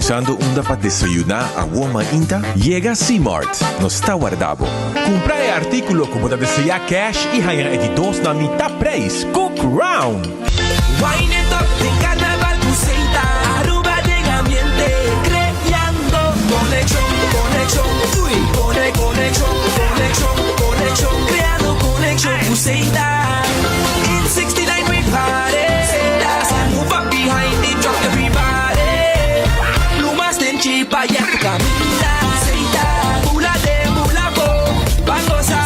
usando onda para desayunar a Woma Inta, llega C-Mart, no está guardado. Comprar artículo como da desejar cash y haya editos na mitad preço. Cook Round. Wine it up, de carnaval Buceita, Aruba de ambiente, creando conexión, creando conexión Buceita. In 69 we party, move up behind the drop everybody. Lumas den chipa ya camina, Buceita, mula de mula bo, bangosa,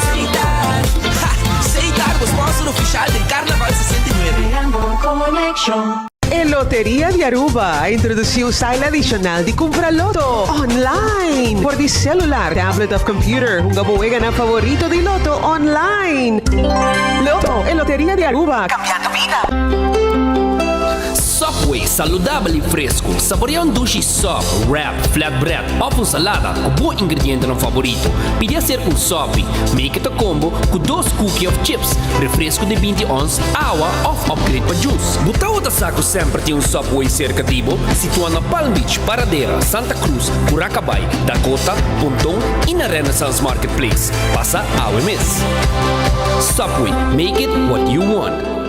Buceita, sponsor oficial del carnaval 69. El Lotería de Aruba introduziu o style adicional de comprar loto online por de celular, tablet of computer. Un gabuega na favorito de loto online. Loto, el Lotería de Aruba, cambiando vida. Subway, saudável e fresco. Saboreia duche soft, wrap, flatbread ou salada com bom ingrediente no favorito. Pide ser sope, make it a combo com 2 cookies of chips, refresco de 20 ons, água ou upgrade para juice. Buta outra saco sempre tem Subway cerca de Tibo, situado na Palm Beach, Paradera, Santa Cruz, Curacabai, Dakota, Pontão e na Renaissance Marketplace. Passa a OMS. Subway, make it what you want.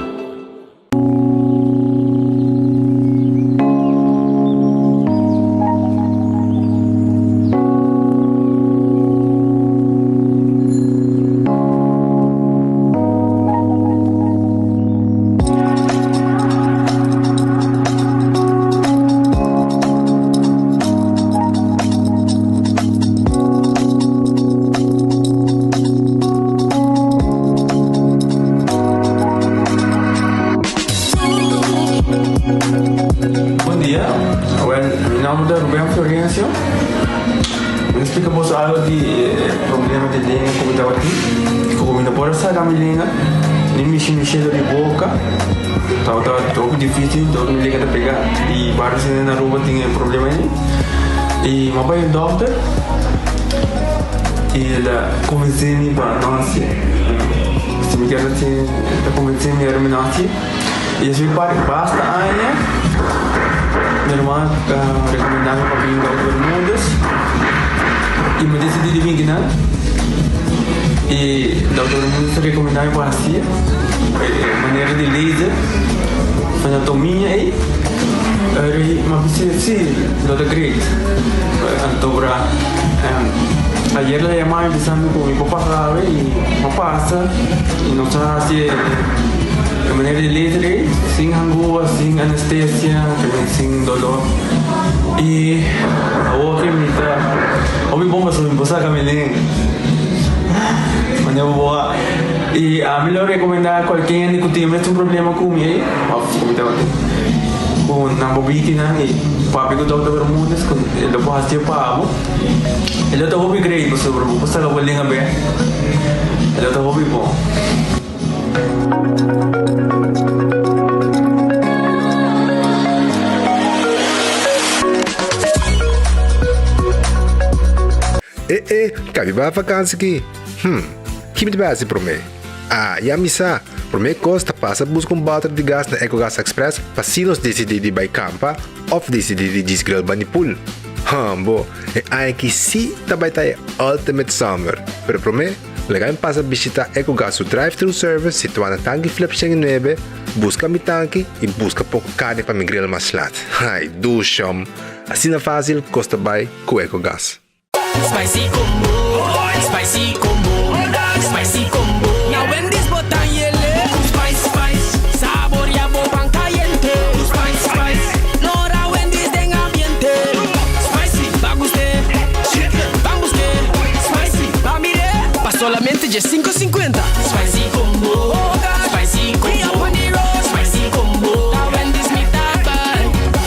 Vai ao doctor e ele convenceu-me para nós se me quer convencer-me a terminar e eu para basta ainda minha irmã recomendava para vir ao Dr. Mundos e me decidi de vir aqui e o Dr. Mundos recomendava para assim maneira de laser anatomia e sim, Dr. Great. Antobra ayer le llamaba empezando con mi papá grave y no pasa y nos hace de manera de letra sin angúa, sin anestesia, sin dolor y ahora que me está hoy bomba sobre mi esposa Camilén mañana y a mí le recomendaba cualquier que tiene un problema conmigo con nambobitina e papi ko Dr. Bermudez con ele pode para abo ele tá hobby great você bro você tá bolinha bem ele tá hobby bom cabe ba vakansie aqui que me base para mim já me sa por mim costa passa busca balde de gás na EcoGas Express para se nos decidir de vai campa ou decidir de desgrill banipul bo aqui sim também tá ultimate summer pero por mim legal passa visitar EcoGas o drive-thru service situado na tanque flip 9 busca mi tanque e busca pouco carne para me grill mais lat ai do chão assim na fácil costa vai com EcoGas Spicy combo, spicy combo, spicy combo. Now when this button yellow, spice, sabor ya boban caliente. Spice, Nora when this thing ambiente. Spicy, vamos ter, spicy, va mire, pa solamente de 5.50. Spicy combo, spicy combo, spicy combo. Now when this me tapa,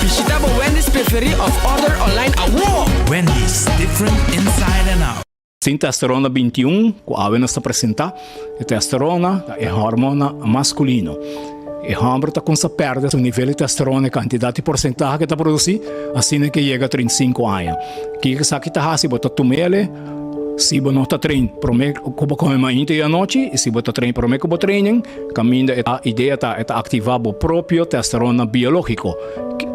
visita bo Wendy's preferi of order online a war. Wendy's, different inside and out. Sim, testosterona 21, que nós apresentar, a testosterona é hormona masculino. E o homem está com essa perda, o nível de testosterona, a quantidade de porcentagem que está produzindo, assim que chega a 35 anos. Que está aqui, se você tomar ele, se você não está treinando, para mim, como come manhã e à noite, e se você está treinando, para mim, como treino, caminho, a ideia é ativar o próprio testosterona biológico.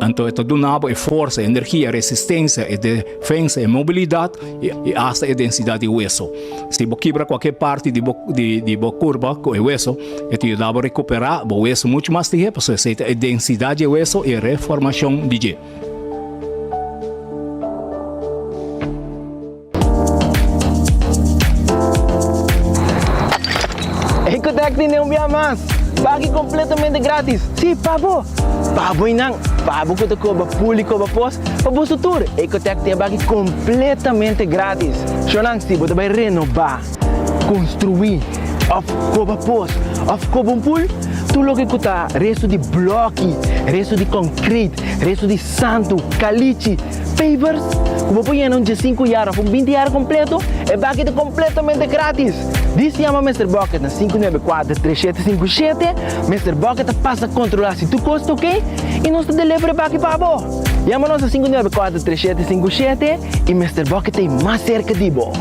Então, ito donava a força, energia, resistência, a defesa, a mobilidade e hasta a densidade do hueso. Se você quebra qualquer parte de curva com o hueso, ito ajudava a recuperar o hueso muito mais tempo, porque a densidade do hueso e a reformação de G. Ecotec tiene un día más. Pague completamente gratis. Sí, pabo. Pabo inang. Pabo que te cobra público para pos. Pabo su tour. Ecotec te pague completamente gratis. Shonang si você vai renovar, construir, of cobra pos, of cobra pool. Tu lo que custa resto de bloque, resto de concreto, resto de santo, caliche, pavers. Como põe em 5 horas, com 20 horas completo, é pague completamente grátis. Diz se chama Mr. Bucket na 594-3757. Mr. Bucket passa a controlar se tu custa, ok? E nós te delivery para aqui para você. Chama-nos a 594-3757 e Mr. Bucket é mais cerca de você.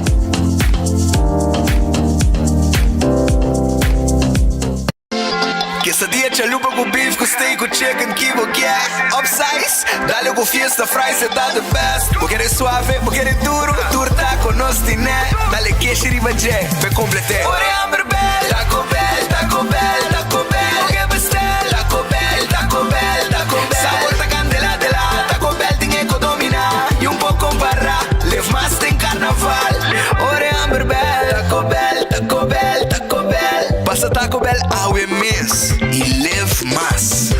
Quesadilla, chalupa com beef, com steak, com chicken, kibo, yeah. Upsize, dale com fiesta, fries, tá the best. Vou querer suave, vou querer duro, turta com nós tiné. Dale queijo e ribajé, vai completar. Ore hambre bell, Taco Bell, Taco Bell, Taco Bell. O que bestel, Taco Bell, Taco Bell, Taco Bell. Sabor ta candela de la, Taco Bell tem que dominar. E pouco para, leve mais tem carnaval. Ore hambre bell, Taco Bell, Taco Bell, Taco Bell. Passa Taco Bell, awe miss. Y live más.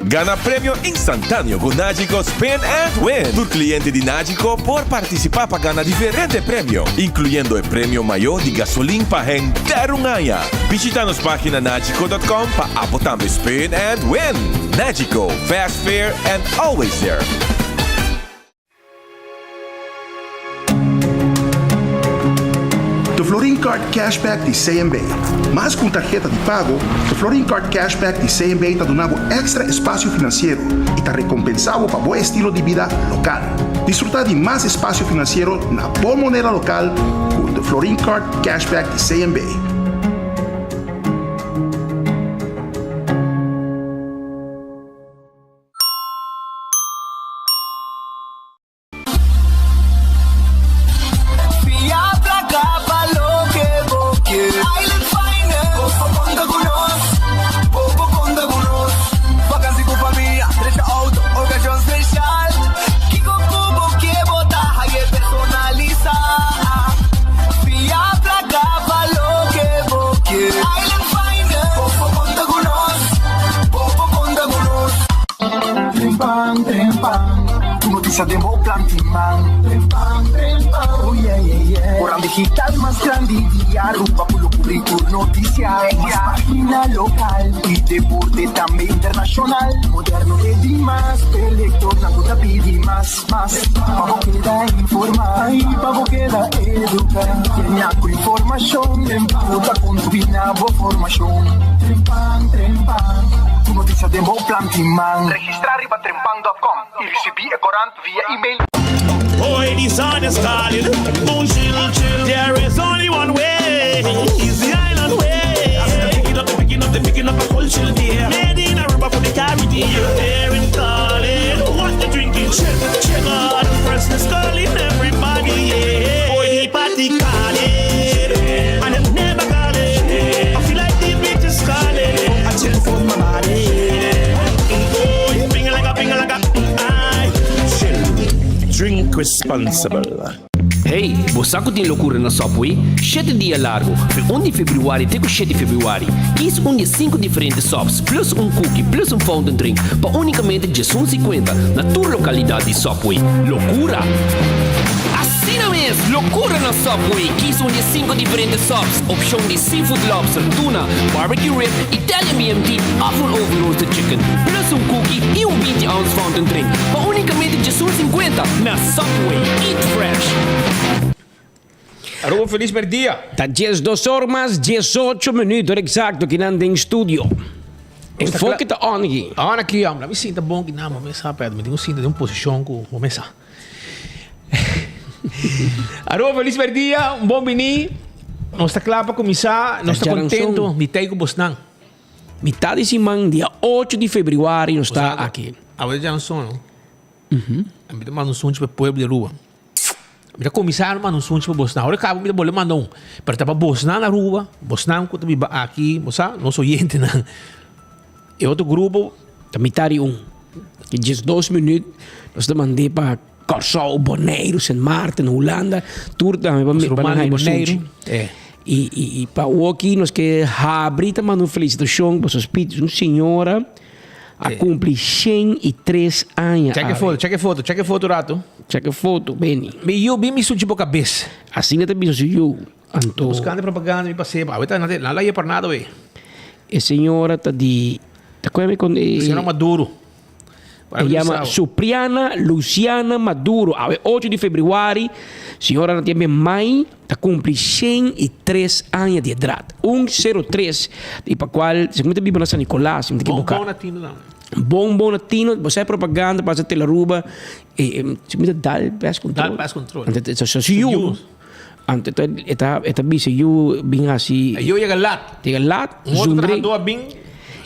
Gana premio instantâneo com Nagico Spin and Win. Tu cliente de Nagico por participar para ganhar diferentes prêmios, incluindo o prêmio maior de gasolina para inteiro um ano. Visita nossa página nagico.com para abotar Spin and Win. Nagico, fast, fair and always there. The Florin Card Cashback de CMB. Mas com tarjeta de pago, o Florin Card Cashback de CMB está dando extra espaço financeiro e está recompensado para bom estilo de vida local. Disfrutar de mais espaço financeiro na boa moneda local com The Florin Card Cashback de CMB. Demo Plantiman. Oh yeah, yeah, yeah. Orang digital más grande diario, papulo currículo, noticias, más página local y deporte también internacional. Moderno de más, electoral, no pidi más. Pago queda informar, y pago queda educar. Tiene con información, puta combina formación. Trempan. Notizia Demo Plantiman. Registrare a trempan.com e recebi a corant via email. Boy, the sun is calling. Don't chill. There is only one way. It's the island way. They're picking up a cold chill there. Made in a rubber for the Caribbean. You're there in calling. What they drinking? Chill on. The freshness calling everybody. Yeah. Boy, the party calling. And it never calling. I feel like the bitches calling. I chill for my body. Drink responsible. Hey, você tem loucura na Subway? 7 dias largo, de 1 de fevereiro até 7 de fevereiro. Quis de 5 diferentes subs, plus cookie, plus fountain drink, para unicamente R$1,50 na tua localidade de Subway. Loucura! Assim mesmo, loucura na Subway. Quis de 5 diferentes subs, opção de seafood lobster, tuna, barbecue rib, Italian BMT, awful over roasted chicken, plus cookie e 20 ounce fountain drink, para unicamente R$1,50 na Subway. Eat fresh! Aruba, feliz dia. Tá 12 horas, 18 minutos exacto que anda em estúdio. Enfoque tá on aqui. On aqui, homem. Me sinta bom que não, mas sabe, me tem sinta de uma posição com vou começar. Aruba, feliz dia, bom bini. Nós está claro para começar, nós está contento de ter com você. Mitad de semana, dia 8 de fevereiro, nós está aqui. Agora já não sou, não? A gente manda um som para o povo de rua. A gente começaram a mandar um som para Bosna. Agora acaba de bolar mandar um. Para para Bosna na rua, Bosna aqui, moça, não sou gente, não. E outro grupo, a mitad de que diz 2 minutos, nós mandamos para Corsol, Bonaire, Sint Maarten, Holanda, tudo também para Bonaire. E para o aqui, nós que abrir também uma felicitação para os espíritos, uma senhora a cumprir 103 anos. Check a foto, Rato. Check a foto, Benny. Eu vi me sujo para a cabeça. Assim que também eu Anto. Buscando propaganda, me passei. Não lá ia para nada, ué. A senhora está de... Senhora Maduro. Se chama Supriana Luciana Maduro. A 8 de fevereiro, senhora tem mãe, está cumpre 103 anos de idade. 103, e para qual, segundo a São Nicolás, se me equivocar. Bom latino, não. Bom latino, você é propaganda, passa a ruba, se me dá pest control. Dá pest control. Ante eta bisa eu bing assim. Eu ia galat. Tiga lat. Um outro trator bing.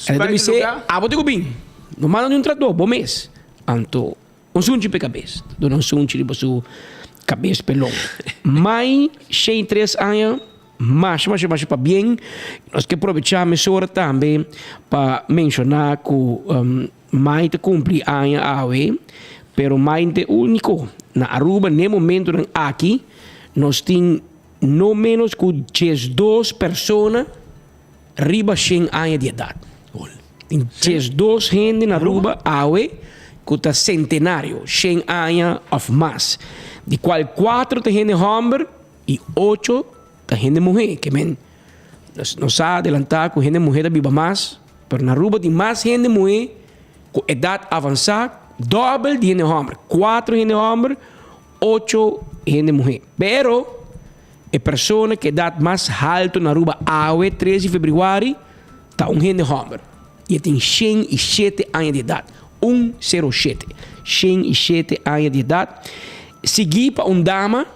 Ela bisa abo tigo bing. No mano de um trator, bom mês. Anto sunchi pe cabeça. Dona sunchi de basu cabeça pelong. Mai 103 anos. Mas para bem, nós que aproveitamos hora também para mencionar que mais te cumpre anos awe, pero mais te único na Aruba no momento aqui nós temos no menos que 12 pessoas riba 100 anos de idade. Tem 12 gente na Aruba awe que está centenário, 100 anos of mais, de qual 4 tem gente homem e 8 a gente mulher, que men nos ha adelantado que gente mulher viva mais, pero na Aruba tem mais gente mulher com idade avançada, doble de gente homem, 4 gente homem, 8 gente mulher. Pero a pessoa que idade mais alta na Aruba, awe 13 de fevereiro, está gente homem e tem 107 anos de idade, 107, 107 anos de idade. Seguir para dama,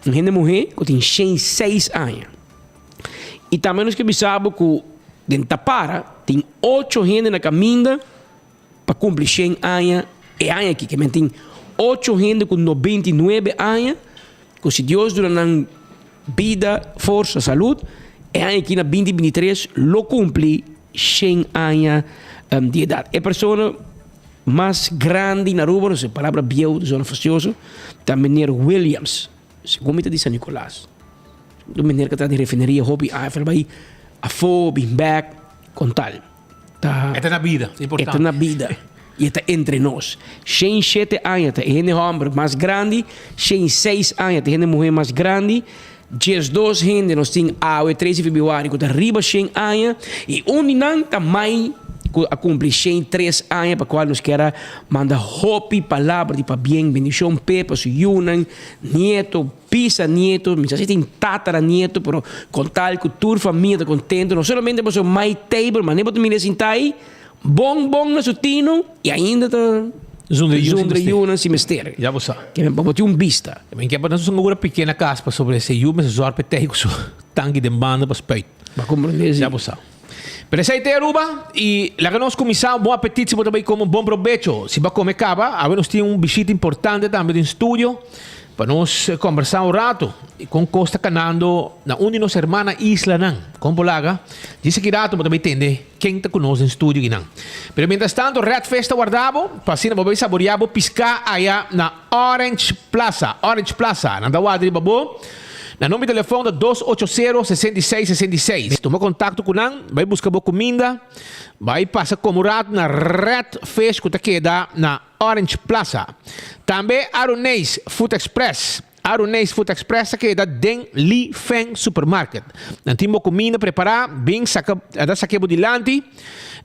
gente mulher que tem 106 anos. E também nós que sabemos que dentro da Tapara tem 8 gente na caminha para cumprir 100 anos. E anos aqui, que tem 8 gente com 99 anos, que se Deus durante vida, força, saúde, e anos aqui na 2023, lo cumpre 100 anos de idade. É a pessoa mais grande na Aruba, não sei, palavra biel, zona faciosa, também Williams. Segundo de São Nicolás. Do menino que está de refineria, hobby, vai a fo, bem back, com tal. Está na vida, é importante. Está na vida. E está entre nós. 107 anos, tem gente homem mais grande, 106 anos, tem gente mulher mais grande, 12 gente, nós temos a 13 de fevereiro, que está arriba 100 anos, e não está mais a cumprir 103 anos, para qual nos quer mandar hopi, palavra de para bem, bendição, pepa, su yunan, nieto, pisa nieto, me se tem tatara nieto, pero com tal que toda família está contente, não somente para o my table, mas nem para me sentai, bom na sutino, e ainda está zundre yunan se mestere. Já você. Que me botar vista. Também que é para nós uma pequena caspa sobre esse yume, se zorpe técnico, tangue de banda para speito. Para compreender. Já você. Presente Aruba e lá que nós começamos, bom apetite, também como bom provecho. Se vai comer caba, agora nós temos visita importante também no estúdio para nós conversar um rato com Costa Canando na onde nossa irmã Isla não, com Bolaga. Disse que rato também entende quem está conosco no estúdio aqui não. Mas mientras tanto, Red Festa guardado, para assim nós saboreamos piscar aí na Orange Plaza, na Dawadri Babo. Na número de telefone 280-6666. Toma contato com nós, vai buscar boa comida, vai passar como rato na Red Fest que queda na Orange Plaza. Também Arunês Food Express. Arunês Food Express que é da Den Li Feng Supermarket. Nós temos comida preparada, bem saquebo de lante.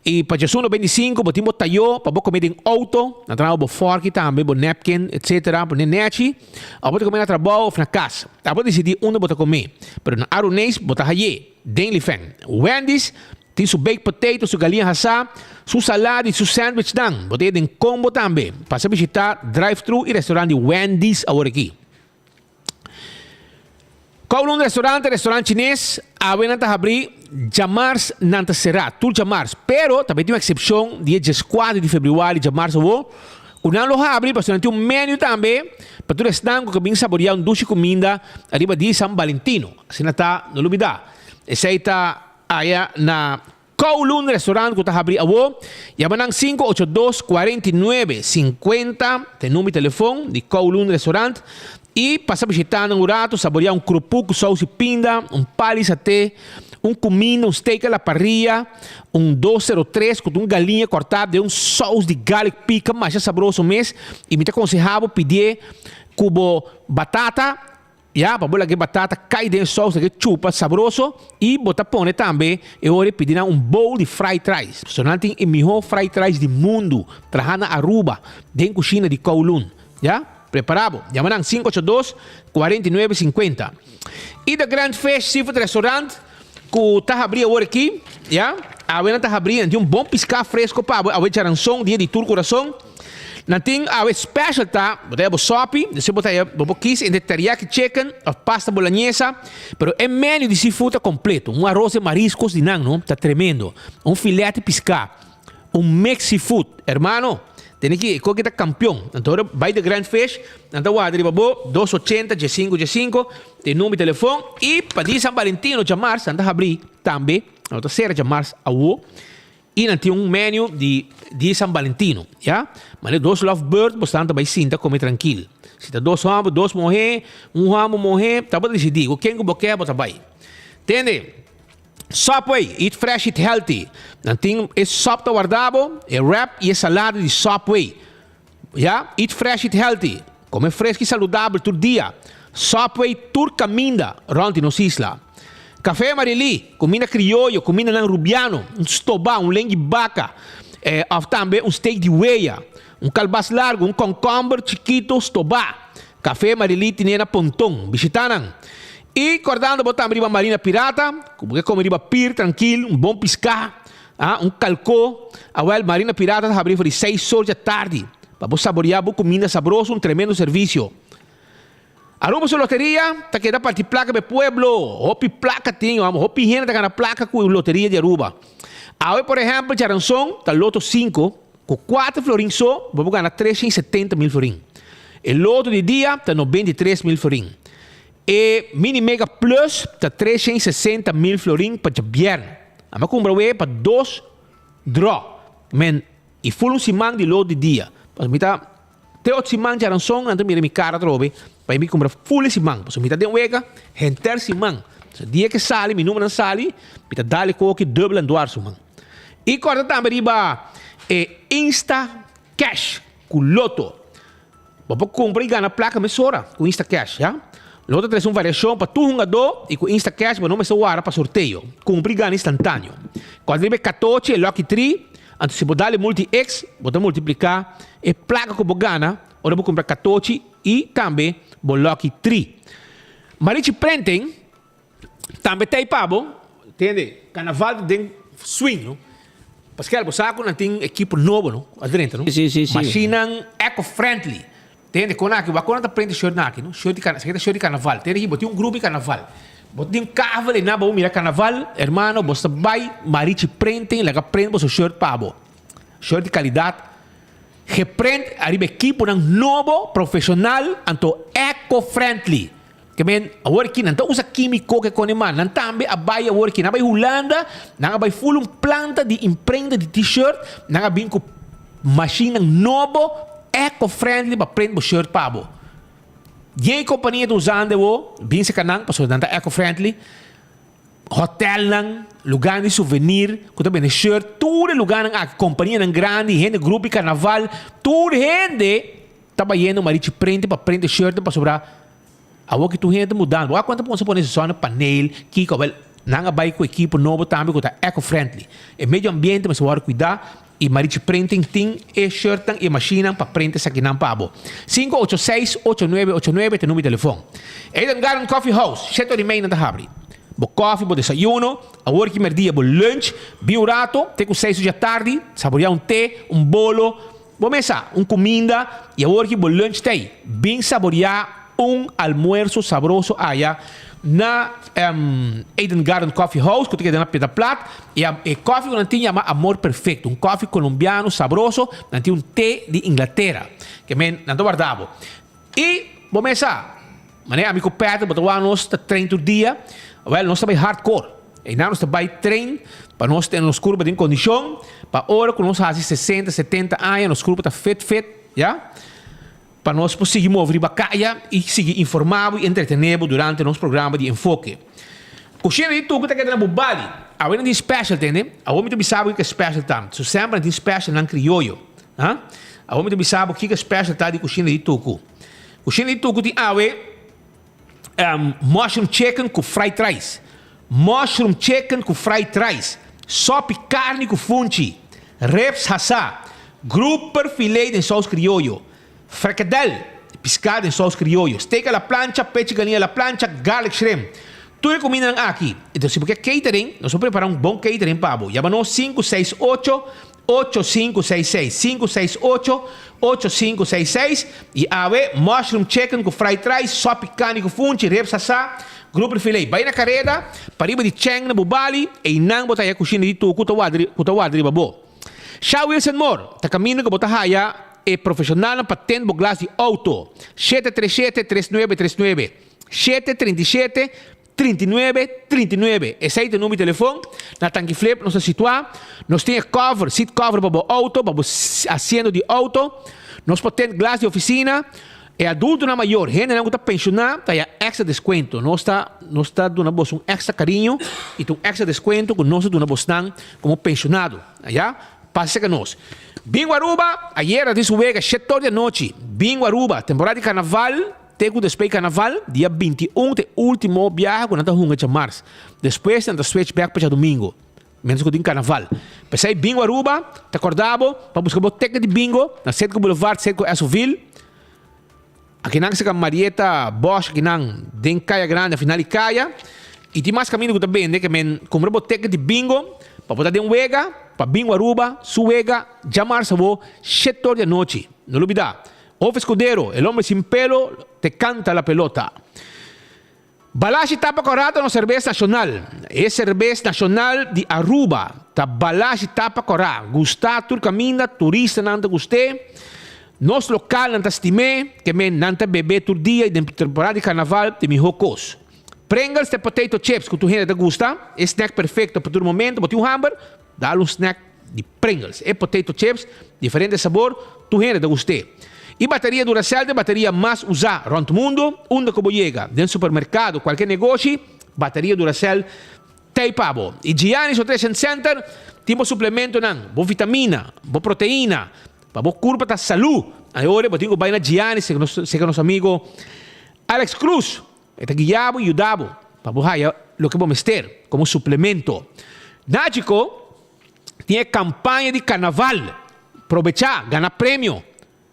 E para Jesus 25, temos tayo, para comer em auto, nós temos fork também, napkin, etc. Para nenechi, para comer na trabalho, na casa. Para decidir onde você comer. Mas na Arunês, você vai Den Li Feng. Wendy's, tem seu baked potato, sua galinha assada, sua salada e seu sandwich dan. Você tem combo também. Para visitar drive-thru e restaurante Wendy's agora aqui. Kowloon restaurante chinês, a nanta abrir Jamars nanta será, tudo Jamars. Pero também tem uma exceção, dia 14 de fevereiro, Jamars avô. Quando lo abre, para ter um menu também, para tu restar com que saborear doce comida, arriba de San Valentino. Assim não tá, não olvidar. Essa aí tá aí na Kowloon restaurante que tá abrir avô. Yamanang 582-49-50, tem número de telefone de Kowloon restaurante. E passa visitando um rato, saborear um crupu com sauce pinda, um pali saté, um comino, um steak à la parrilla, um 203 com uma galinha cortada de um sauce de garlic pica, mas é saboroso mesmo. E me aconselhava pedir cubo batata, para bolar que batata cai dentro do sauce, que chupa saboroso, e botar pone também. Eu orei pedir um bowl de fried rice. Personalmente, é o melhor fried rice do mundo, trajando Aruba, dentro da cozinha de Kowloon, Preparado? Yamanang 582-49-50. E da Grand Fish Seafood Restaurant, que está abrindo agora aqui, a venda está abrindo, tem um bom piscar fresco para a charanção, dia de tur coração. Não tem a special, botar sopi, você botar quis em teriyaki chicken, a pasta bolognesa, pero é menu de seafood completo, um arroz de mariscos de não, está tremendo, um filete piscar, um mix seafood, hermano. Tem que está campeão. Então, vai de Grand Fish. Então, o Adri Babo, 280 G5, tem número de telefone. E para dia San Valentino, Jamars, anda a abrir também. A terceira Jamars, a U. E não tem um menu de dia San Valentino. Mas dois lovebirds, bastante vai sinta comer tranquilo. Se tem dois ramos, dois morrer, um ramo morrer, tá bom decidir. O quem que quer, bota vai. Entende? Subway, eat fresh, eat healthy. Nanti esse sopa tá guardado, é wrap e é salada de Subway. Eat fresh, eat healthy. Come fresco e saudável todo dia. Subway tur caminda, ronti nos isla. Café Marili, comida criollo, comida não rubiano, um stobá, um lengue vaca, também um steak de weia, um calbas largo, um concombre chiquito, stobá. Café Marili tinha pontão, visitaram. E acordando, botamos riba marina pirata, porque como riba pir, tranquilo, um bom piscar, um calcô. A marina pirata está abrindo de 6 horas da tarde, para você saborear boa comida saborosa, um tremendo serviço. Aruba sua loteria, está querendo partir placa de pueblo, hopi placa tem, hopi gente está ganhando placa com a loteria de Aruba. Hoje, por exemplo, Charanção, está loto 5, com 4 florins só, vamos ganhar 370 mil florins. O loto de dia está 93 mil florins. E Mini Mega Plus está 360 mil florins para Javier. A minha compra é para 2 draw. E full simang de load de dia. Para mim tá te 8 simang já não são, então mira minha cara trobe. Para mim compra full simang. Para mim tá de wega, enter simang. Se dia que sale, meu número não sale, me tá dale coque double anduar simang. E corta também riba Insta Cash com loto. Para comprar e ganhar placa mesora com Insta Cash, Loto traz uma variação para tu jogador e com Insta Cash para não me soar para sorteio. Cumprir ganho instantâneo. Quando ele 14 é Lucky 3, antes se botar multi-X, botar multiplicar, é placa que você ganha, ou você comprar 14 e também o Lucky 3. Marichi Printing, também tem pabo, entende? Carnaval tem swing, não? Porque você sabe que não tem equipe novo, não? Adrento, não? Sim. Machine eco-friendly. Tem quando tá prende shirt naki, no? Shirt de carnaval. Tem que botar um grupo de carnaval. Botar um carro ali na boa mira carnaval, hermano, você vai Marichi Printing, lega prende você shirt pabo. Shirt de qualidade. Reprende arriba equipo ng novo profissional anto eco-friendly. Kemen working nanto usa químico que koneman nan tambe abay working abay Holanda nang abay full planta de imprenta de t-shirt nang abin ko machine ng novo eco-friendly para prende o shirt pabo. Jay companhia do usando wo bin se kanang paso nanta eco-friendly hotel nang lugar de souvenir kuta ben shirt tudo lugar nang companhia nang grande gente grupo de carnaval tudo gente taba yendo Marichi prende para prende shirt para sobrar awo que tu gente mudando a quanto ponse pone só no painel que cobel nanga vai com equipe novo também que tá eco-friendly é meio ambiente mas o cuidar e Marichi Printing tem e shirt e machine para prender essa aqui não pabo 586-8989 tem número de telefone Eden Garden Coffee House 7h30 da abre bo coffee bo desayuno a work merdia bo lunch biurato tem com 6 da tarde saborear té bolo bo mesa comida e a work bo lunch tem bem saborear almuerzo sabroso allá na Eden Garden Coffee House, que tem na Peta Plat, e a coffee que tinha chama Amor Perfecto, um coffee colombiano saboroso, não tinha um té de Inglaterra, que men não guardava. E vamos começar, mané amigo Pedro, botar nós tá treino todo dia, well, nós também hardcore, e nós também treino para nós ter nos curva de condição, para hora que nós fazemos 60, 70 anos, nos curva tá fit, já? Para nós conseguir mover bacaia e seguir informado e entretenido durante nosso programa de enfoque. Coxinha de tudo que está na Bubali, a gente tem special, entende? A gente não sabe o que é special tam. So sempre tem special na criollo, a gente não sabe o que é special tá de coxinha de tudo. Coxinha de tudo tem mushroom chicken com fried rice, mushroom chicken com fried rice, sopa carne com funchi, reps hassa, grouper filet de sauce criollo, fricadelle, pescado em sauce criollo, steak à la plancha, peixe galinha à la plancha, garlic shrimp. Tudo é comida aqui. Então, se você quer catering, nós vamos preparar um bom catering para você. Chama-nos 568-8566. 568-8566. E ave, mushroom chicken com fried rice, sopa carne com funchi, reps assá, grupo de filé. Vai na carreta, pariba de cheng na bubali, e não botar a coxinha de tu, kutawadri babo. Shaw Wilson Moore, tá caminho que botar haya, é profissional na patente do glass de auto. 737-3939. 737-3939. Esse é o número de telefone. Na tanque flip, nós situamos. Nós temos cover, seat cover para o auto, para o assento de auto. Nós podemos glass de oficina. É adulto na maior. Gente não está pensionado, tem extra desconto. Nós está dando um extra carinho e um extra desconto que nós damos como pensionado. Já? Passa que nós. Binguaruba, ayer disse o Vega, 7 da noite. Binguaruba, temporada de carnaval, tego depois carnaval, dia 21, é o último viagem quando está junto a março. Depois, está switch back para domingo. Menos que tem carnaval. Pensei, Binguaruba, te acordava, para buscar o teca de bingo, na Cético Boulevard, Cético Essoville. Aqui não se chama Marieta Bosch, aqui não, tem Caia Grande, afinal de Caia. E tem mais caminho que também, né, que comprei o teca de bingo, para botar de um Vega, para Binguaruba, Suega, chamar sabor, 7 da noite. Não olvidar. Ofe Escudero, el hombre sin pelo, te canta la pelota. Balashi Tapa Corrado, no cerveza nacional. Es cerveza nacional de Aruba. Ta Balashi Tapa Corrado. Gustá, turcaminda, turista, nanta gusté. Nos local, nanta estimé, que men nanta bebê todo dia e de temporada de carnaval, de mi hocos. Pringles de potato chips, que tu gente te gusta. É snack perfeito para todo momento. Boti um hamburger, dá um snack de Pringles. É potato chips, diferente sabor, tu gente te gusté. E bateria Duracell, de bateria mais usada rond o mundo, onde como chega, dentro do supermercado, qualquer negócio, bateria Duracell, tem pavo. E Giannis Nutrition Center, tem suplemento, boa vitamina, boa proteína, para boa curva da saúde. Agora, eu tenho que na Giannis, se é nosso amigo Alex Cruz, está guiado e ajudado, para boa o que vamos ter como suplemento. Náutico, tem campanha de carnaval, aproveitar, ganhar prêmio.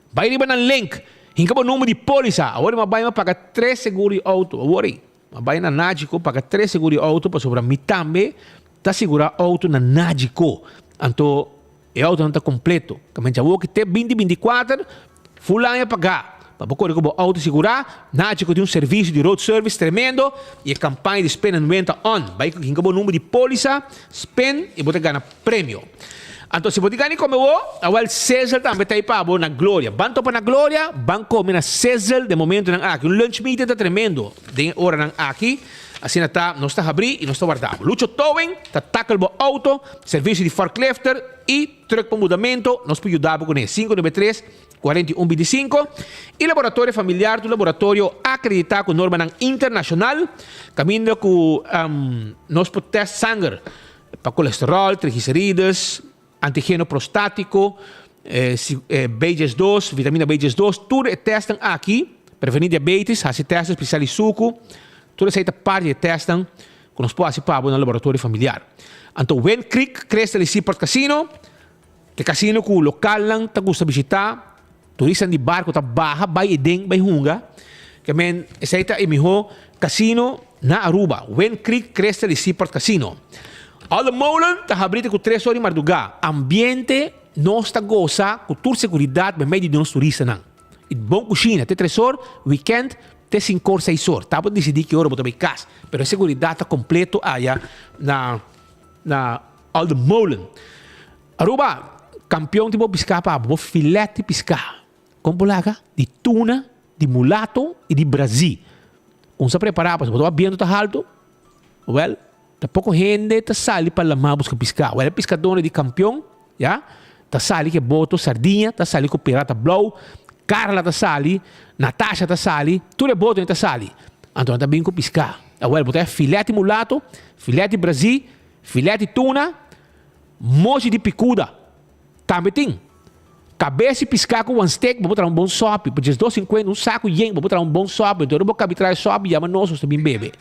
Vai riba ng link. Hinga po número de polisa. Agora, mabay mo paga 3 seguro de auto. Agora, mabay na Náutico, paga 3 seguro de auto para sobra mitambe, ta segura auto na Náutico. Anto, e auto não está completo. Kamen chavo que te 2024, full lang pagar. Para poder como auto segurar, Náutico tem serviço de road service tremendo e a campanha de Spend and Venta on. Vai hinga po número de polisa, spend e botar ganha prêmio. Então, se você ganhar como eu, o César também está aí para na Glória. Banto para na Glória, banco na César, de momento, aqui. O lunch meeting está tremendo. De hora aqui, assim está, nós está abrir e nós está guardado. Lucho Towing, está tackle o auto, serviço de forklifter e truck para mudamento. Nós podemos ajudar com ele. 593-4125. E laboratório familiar do laboratório acreditado com norma internacional. Caminho com nós podemos testar sangue para colesterol, triglicéridos, antígeno prostático, BGS 2, vitamina BGS 2, tudo é testam aqui, prevenir diabetes, assim testa especial de suco, tudo essa parte de testam que nós podemos participar no laboratório familiar. Então, Wen Creek, Cresta de Seaport Casino, que casino que o local lang está gusta visitar, turistas de barco está barra, vai edem, vai hunga, que men, essa é melhor casino na Aruba, Wen Creek, Cresta de Seaport Casino. All Molen, está abrindo com 3 horas de madrugada. Ambiente, nós está goza, com toda segurança, bem meio de nós turistas. E bom cozinha, até 3 horas, weekend, até 5 horas, 6 horas. Tá para decidir que hora botar bem casa. Pero a seguridade tá completo aí na Alde Molen. Aruba, campeão tipo pescar para bo filete pescar. Como bolaga de tuna, de mulato e de Brasil. Um se preparar para botar viento tá alto. Well, tá pouco gente tá sali para lá buscar pescar. Well, pescador de campeão, já? Tá sali que boto sardinha, tá sali com pirata blow, Carla tá sali, Natasha tá sali, tudo é boto tá sali. Então tá bem com pescar. Well, botar filete mulato, filete Brasil, filete tuna, mochi de picuda. Também tem. Cabeça e pescar com um steak, vou botar um bom sope, por $2,50, um saco yen, vou botar um bom sope, então eu vou cabitar sope, e nós também bebe.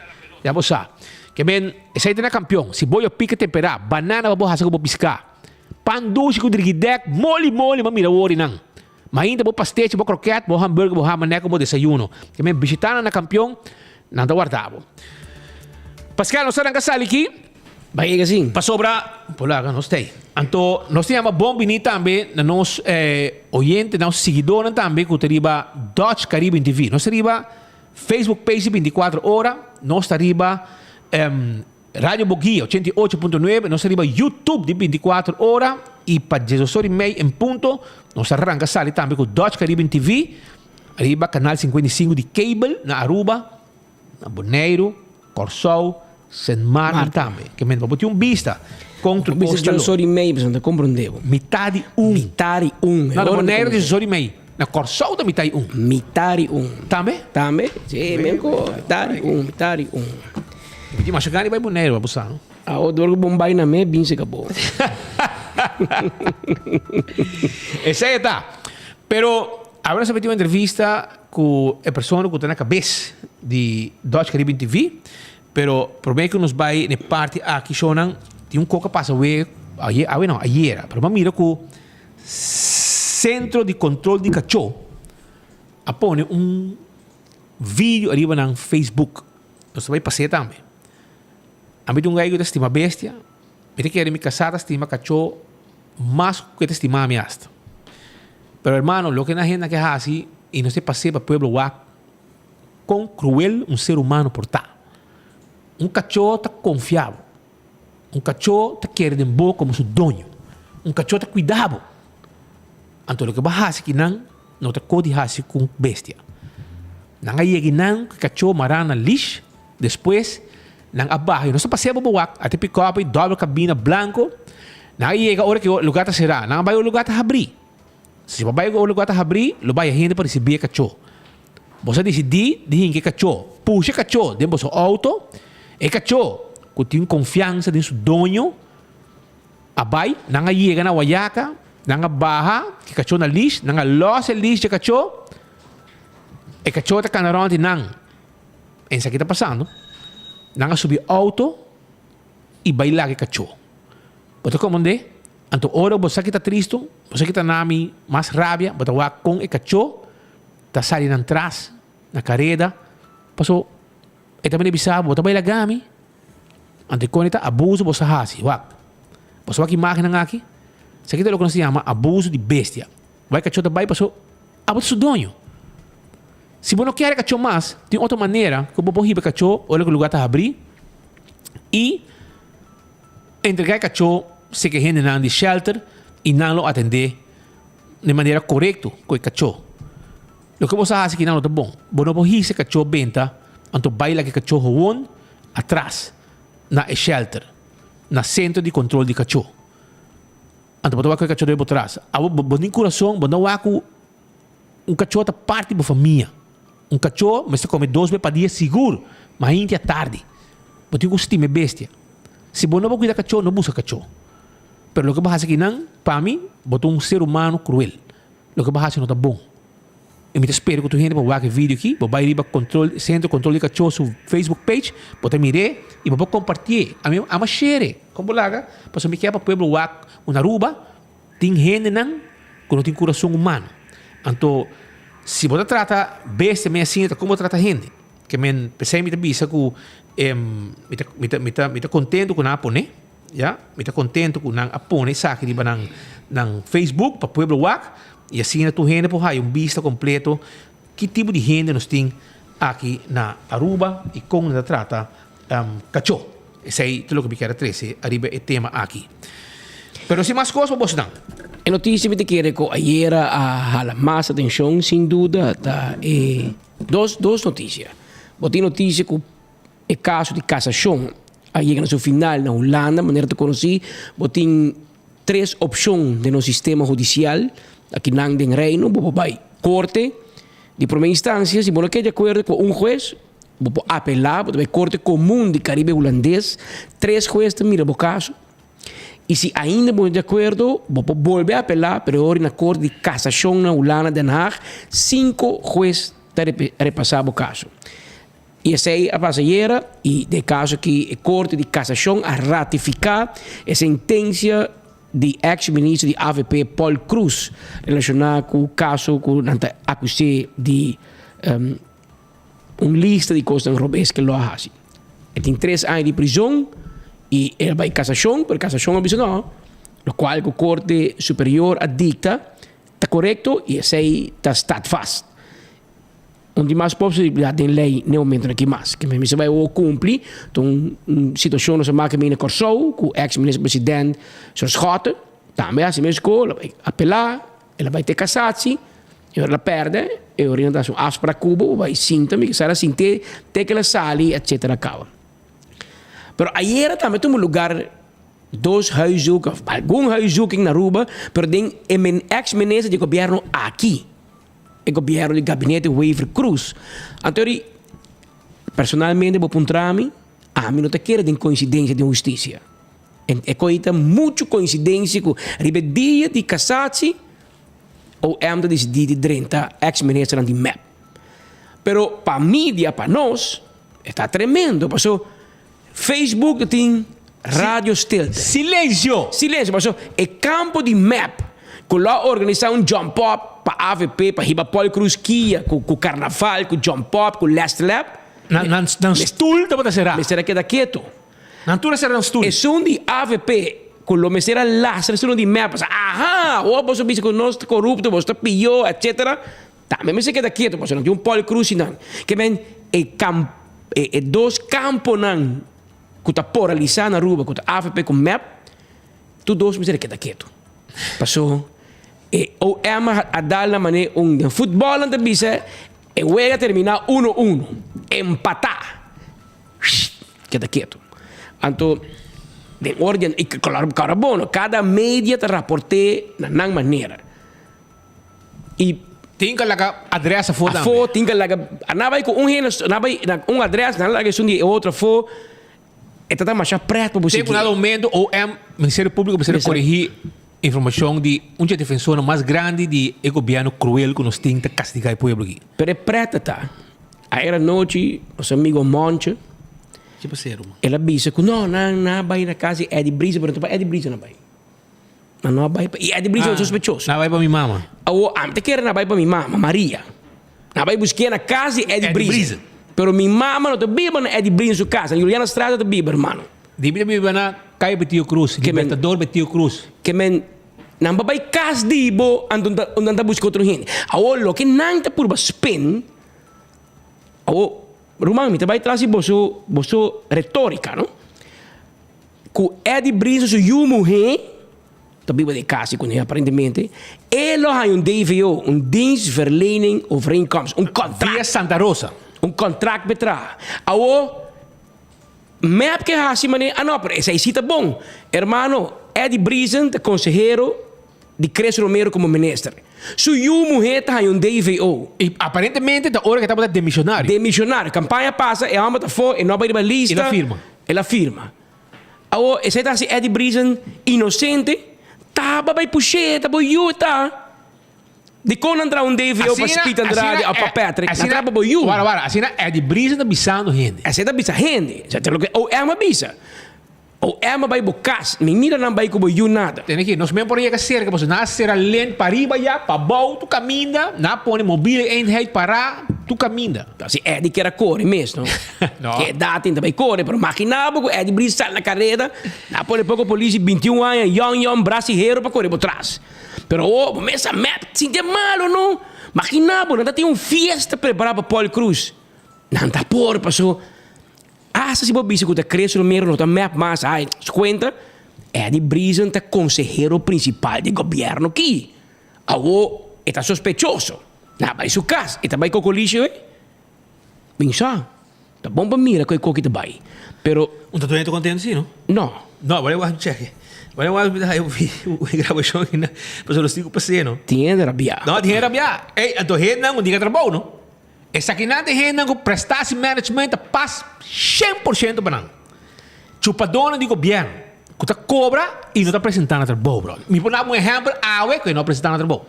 Já vou saber. Que bem, esse aí é campeão. Se boio pica temperar, banana vou fazer como pescar. Pan doce com driguidec, mole, mas mira o ori não. Mas ainda vou pastete, vou croquete, vou hambúrguer, vou ramaneco, vou desayuno. Que bem, visitando na campeão, não tá guardado. Pascal, nós estamos casal aqui. Vai assim. Para sobrar, por lá, nós temos. Então, nós temos uma bom vinir também, na nos oyente, na nos seguidores também, que teriba Dutch Caribbean TV. Nós teriba Facebook page 24 horas, nós teriba Radio Boguia 88.9, nós teriba YouTube de 24 horas e para 16h30 em ponto, nós arranca sali também com Dutch Caribbean TV, arriba canal 55 de cable na Aruba, na Bonaire, Corsol, St. Martin também. Que men vamos ter vista contra o Costa Lo. 16h30, não compreendeu. Metade 1. Metade 1. Na Bonaire 16h30. Na Corsol da metade 1. Metade 1. Também? Também. Sim, mesmo. Metade 1. Pedi mais chegar e vai Bonaire, vai buscar, não? Ah, o dor Bombay na me, bem se acabou. Esse aí tá. Pero agora você vai ter uma entrevista com a pessoa que está na cabeça de Dutch Caribbean TV. Pero problema que nos vai na parte aqui sonan tem coca passa ayer, pero mira que o Centro de Controle de Cachorro apone vídeo arriba no Facebook. Você vai passar também. A mim gajo que estima bestia, me quer me casar estima cachorro mais que estima a minha asta. Pero hermano, lo que na gente que hace e não se passe para pueblo guac com cruel ser humano portar. Cachorro está confiável. Cachorro está querendo boa como seu dono. Cachorro está cuidado. Então, o que vai fazer que não está codificado com bestia. Não é que não, que cachorro mará na lixo, depois, não abaixo. Não se passeia para o até pick-up, dobra cabina branco. Não é que a hora que o lugar está será. Não vai o lugar está abrir. Se vai o lugar está abrir, lo vai a gente para receber cachorro. Você decide que cachorro, puxa cachorro dentro do seu auto. E cachorro, que tem confiança em seu dono, abai, não chega na Guayaca, não barra, que cachorro na lixo, não loja lixo de cachorro, e cachorro está canarão não. Isso aqui está passando, não subir auto e bailar que cachorro. Você compreende? Então, ora você que está triste, você que está nami mais rabia, você vai com o cachorro, está saindo atrás, na carreta, passou. E também bisabo, você vai lagami. Ante quando está abuso, você hasi. Você vai que máquina aqui. Isso aqui é o que nós chamamos abuso de bestia. Vai cachorro vai passou abuso do dono. Se você não quer cachorro mais, tem outra maneira que você pode ir para cachorro, olha que o lugar está abrir e entregar cachorro se que gente não de shelter e não lo atender de maneira correta com o cachorro. O que você faz que não está bom. Você não pode ir se cachorro benta. Então, baila que cachorro won atrás, na shelter, na centro de controle de cachorro. Então, você vai com o cachorro atrás. Você tem coração, você não vai com cachorro da parte da família. Cachorro, mas você come 2 vezes para dia seguro, mas ainda é tarde. Você tem que estimar bestia. Se você não vai cuidar de cachorro, não busca cachorro. Mas o que você faz aqui não, para mim, você é ser humano cruel. O que você faz não está bom. Eu me espero que tu gente para ver vídeo aqui, para ir para Centro de Controle de Cachorro no Facebook page, para mirar e para compartilhar. A mim, a share. Como laga, para me quer para o povo uma Aruba, tem gente não, que não tem coração humano. Então, se você trata bestia meio assim, como trata gente? Que me pensei me bisa que me contento com a pone, já? Me contento com a pone, sabe, na Facebook para o povo e assim, tu gente por aí vista completo que tipo de gente nós tem aqui na Aruba e com a trata cachorro. Esse aí, tudo o que me quer trazer, arriba é tema aqui. Pero se mais coisas, vamos não. A notícia que quero que ayer a mais atenção, sem dúvida, tá, duas notícias. Botem notícia que o caso de cassação, aí no seu final na Holanda, maneira de conhecer, botem 3 opções no sistema judicial, aqui na Reino, vai corte de primeira instância, se você quer de acordo com um juiz, vou apelar, vai corte comum de Caribe holandês, 3 juízes miram o caso. E se ainda não de acordo, vou voltar a apelar, mas agora na Corte de Cassação na Holanda, Den Haag, 5 juízes repassaram o caso. E essa é a passageira, e de caso que a Corte de Cassação a ratificar a sentença do ex-ministro de AVP, Paul Cruz, relacionada com o caso que acusado de lista de coisas robês que ele faz. Ele tem 3 anos de prisão, e ele vai em cassação, porque a cassação avisa não, o qual a Corte Superior dicta, está correto, e esse aí está fast. Onde mais possibilidade de lei no momento aqui mais, que me vai cumprir, então situação se marca bem na Corsou, com o ex-ministro-presidente Sr. Schotten, também assim mesmo, ela vai apelar, ela vai ter cassação, e ela perde, e a orientação para Cuba, vai sintomas, que será assim, ter que ela sali, etc. acaba. Pero ayer também tem lugar 2 huiszoeken, algum huiszoeking na Aruba, pero tem ex-ministro de governo aqui, o governo do gabinete Waver Cruz. Então, personalmente, vou apontar-me, a mim não te quero de coincidência de justiça. É coisa muito coincidência com o dia de cassação ou ainda de 30 ex-ministro de MEP. Pero para a mídia, para nós, está tremendo, passou. Facebook tem rádio stilte. Silêncio! Silêncio, mas é campo de map. Que lá organizar jump up para AVP, para Riba Paul Cruz Kia, com Carnaval, com jump up, com Last Lab. Não stoel, tá será? Mas será que é quieto? Não tu será um stoel. É som de AVP, com o mesera lá, será de map. Aha, ou você diz que nós estamos corruptos, você está pior, etc. Tá, mas você queda quieto, você não tem Paul Cruz não. Que vem é 2 campos não. Que está paralisado na Aruba, que está AVP com MEP, tudo dois me queda quieto. Passou. Ou é a dar na maneira futebol não tem e o a terminar 1-1, empatar. Queda quieto. Então, de ordem, e claro, carbono, cada mídia te raporte na maneira. E tem que lá adressa foda. A foto tem que lá, não vai com um adressa, não vai com outra foto. Está mais preto para você. Tem um aumento ou é o Ministério Público precisa corrigir informação de defensor mais grande de governo cruel que nós temos que castigar o povo aqui. Pero é preta, tá? Aí era noite, nosso amigo Monte, que passeiro? Ele avisa que não vai na casa de Eddie Brisa, pero Eddie Brisa não vai. Não vai. E Eddie Brisa é suspeitoso. Não vai para minha mama. Te quero não vai para minha mama, Maria. Não vai buscar na casa de Eddie Brisa. Pero minha mama não te biba na Eddie Brisa em sua casa. Juliana Estrada te biba, irmão. Biba na Caio Betio Cruz, Libertador Betio Cruz. Que men não vai casa de ibo onde anda buscar outro gente. Lo que não te por spin. Romano, me vai trazer bosso retórica, não? Que Eddie Brisa sua mulher, te biba de casa com ele aparentemente. Ele ha DVO, dienstverlening overeenkomst, contract. Via Santa Rosa. Contract betra. Map que assim mané, não, pero essa cita bom. Hermano, Eddie Brisen, de consejero de Cres Romero como ministro. Sua mulher tá em DVO. E aparentemente da hora que estava demissionário. Demissionário. Campanha passa, e amba tá fora, e não vai de lista. Ela firma. Essa tá assim, Eddie Brisen, inocente, tá, vai puxar, tá, tá. De quando entrar DVO para Spita Andrade ou para Patrick, entrar para boiú. Assim é de brisa da bisando gente. Assim é da bisa gente. Ou é uma bisa. Ou é uma vai bocas. Menina não vai com boiú nada. Tem aqui, nós mesmo por aí que cerca, você não será lento para riba já, para baixo, tu caminha, não põe mobília em rede para tu caminha. Assim é de que era corre mesmo. Que dá tem também corre, mas imaginava que é de brisa sai na carreira, não põe pouco polícia 21 anos, young brasileiro para correr por trás. Pero essa map, sinta malo, não? Imaginava, não tem uma festa preparada para Paul Cruz. Nanta por, paso. Se você bisa que te cresce no meio, não tá map mais, ai, conta. Eddie Brisen é consejero principal do governo aqui. Awo, está sospechoso. Na vai su casa, está vai com o lixo, Pensa, tá bom para mira que coque te vai. Pero, tu estou contente, sim, não? Não. Não, agora eu vou check. Agora eu vi a gravação aqui, né? Mas eu não digo para você, não? Tinha de rabiar. Não, tinha de rabiar. Ei, então, não diga trabalho, não? Essa aqui não tem não prestasse management passa 100% para não. Chupadona de governo, que cobra e não está apresentando trabalho, bro. Me põe um exemplo ave que não apresentando trabalho.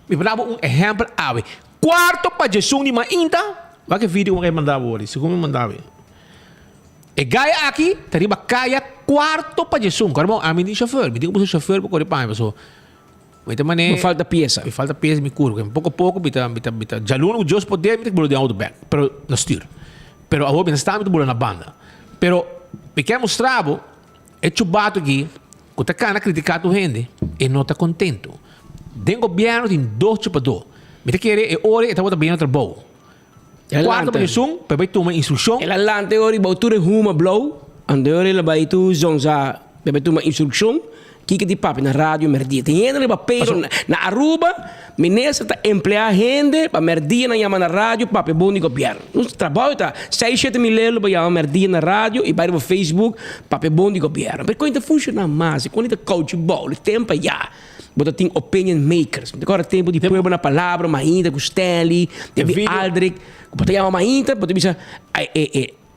Me põe um exemplo ave. Quarto para Jesus de mainta, vai que vídeo que mandava hoje, segundo me mandava. E gaya aqui, tariba kaya quarto para Jesus. Agora, a mim de chauffeur, me digo para o chauffeur para correr para mim, Me falta peça. Me falta peça, me curva. Pouco a pouco, já luno, Deus poder, me tem que auto back. Pero não estiro. Pero a outra está muito na banda. Pero, porque mostrava, é chubato aqui, que está cana criticado a gente, e não está contento. Den governo tem 2 chupadores. Me tem que querer, e ora, e está bem no trabalho. Quarto para Jesus, para vai tomar instrução. Ela lante ora, bautura ruma blow, ande ora, ela vai tu zonza, para tomar instrução. Kika di papi na rádio merdia. Tem gente que pero na Aruba, minesa tá emplear gente para merdia na yama na rádio, papi bom de governo. Nosso trabalho tá 6-7 mil euros para yama merdia na rádio e para o Facebook, papi bom de governo. Porque quando funciona mais, quando coach ball, tempo já. Bota tem opinion makers. Agora tempo de pôr na palavra, ainda com Stanley, de Aldrich, bota yama ainda, bota bisa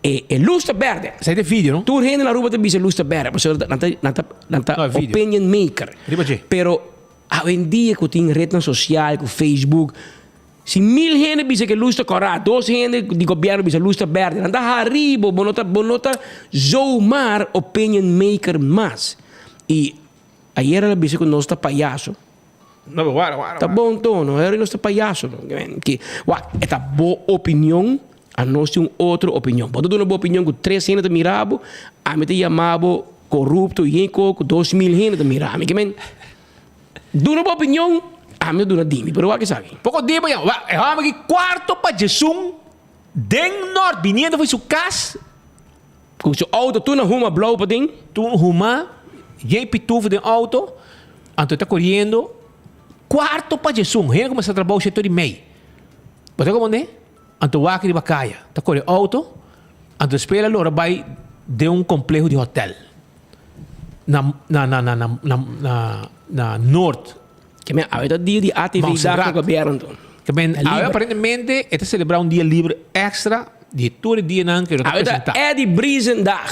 e luz verde. Sai de vídeo, não? Tu rende na rua te bisa luz verde, porque nanta opinion maker. Pero hoje em dia que tem rede social, com Facebook, se 1000 gente bisa que luz correta, 2 gente de governo bisa luz verde, nanta arriba, bonota zoomar opinion maker mais. E ayer ela bisa que nós tá palhaço. Não, guarda. Tá bom tono, era nós tá palhaço, que esta boa opinião. A nós tem outra opinião. Pode ter uma boa opinião com 3 gente mirabo, a mim te chamava corrupto e com 2000 gente mirabo. Que men, de uma boa opinião, a mim dura dimi, pero o que sabe? Pouco dimi, é aqui quarto para Jesus, den norte, vindo foi sua casa. Com seu auto, tu não ruma blow para dentro? Tu não ruma, e pitufo de auto, então está correndo, quarto para Jesus, ele começa a trabalhar o setor de meio. Pode compreender? Anto waki di bakaya. Tá com auto. Anto espera lora vai de complexo de hotel. Na norte. Que me avete dia de atividade do governo. Que men aparentemente está celebrar dia livre extra de todo dia não que representar. É de Brisen dag.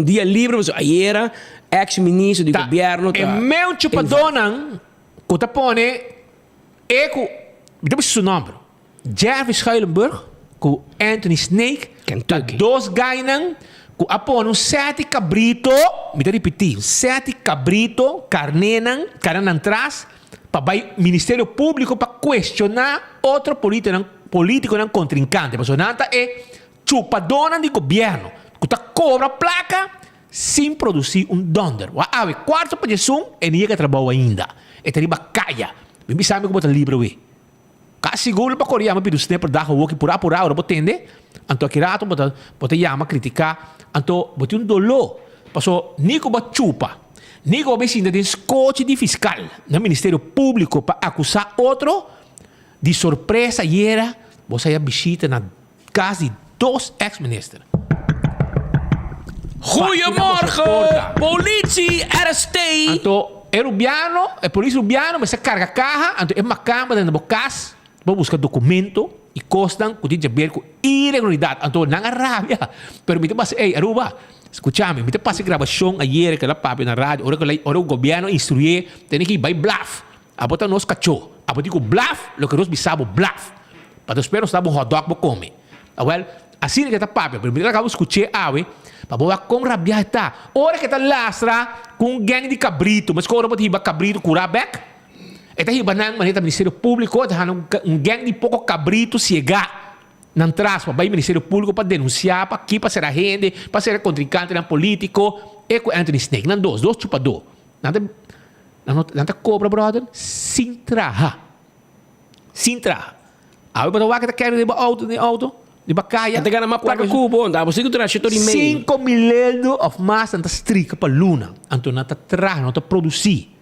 Dia livre, mas ayer ex-ministro do governo. E meu chupadonan que tá pone eco, depois seu nome. Jervis Schuilenburg, com Anthony Snake, Kentucky. 2 gainan, com apon 7 cabrito, me dá repetir, 7 cabrito, carnenan atrás, para o Ministério Público para questionar outro político não contrincante. Mas nada é chupadona de governo, que tá cobra placa sem produzir donder. A quarto para Jesus, e ninguém que trabalha ainda. E tem caia. Me sabe como está livre, Kasi seguro para Coreia, mas pediu sempre dar o que por hora botende. Anto aqui rato bote yama criticar, anto bote dolor. Passou nico ba chupa. Nico ba sinda de escote de fiscal no Ministério Público para acusar outro de surpresa e era você ia visita na casa de 2 ex-ministros. Goedemorgen, politie, arrestei. Anto rubiano, polícia rubiano, mas se carga carro, anto é uma câmara dentro da casa. Vou buscar documento e costam que tinha a ver com irregularidade. Então, não é rabia. Pero me te passa, Aruba, escúchame, me te passa gravação ayer que ela papi na rádio, ora o governo instruye, tem que ir by bluff. A botar nos cachorro. A botar com bluff, lo que nós bisamos bluff. Para os perros estavam hot dog para comer. Well, assim que está papi, pero me te acabo de escutar, para boa com rabia está. Ora que está lastra com gangue de cabrito, mas quando botar cabrito curar back, esta hibanang manita Ministério Público, está gang de pouco cabrito chegar na trás para o Ministério Público para denunciar, para aqui, para ser agente, para ser contrincante na político, e com Anthony Snake, não 2 chupador. Nada cobra, brother, sem traha. Sem traha. Aí para o que está querendo de auto, Di Bacaya. Até ganhar uma placa cubo, dá você que tu achou de meio. 5 milhões of mais anta strica para Luna. Anto nata traz, nata produzir.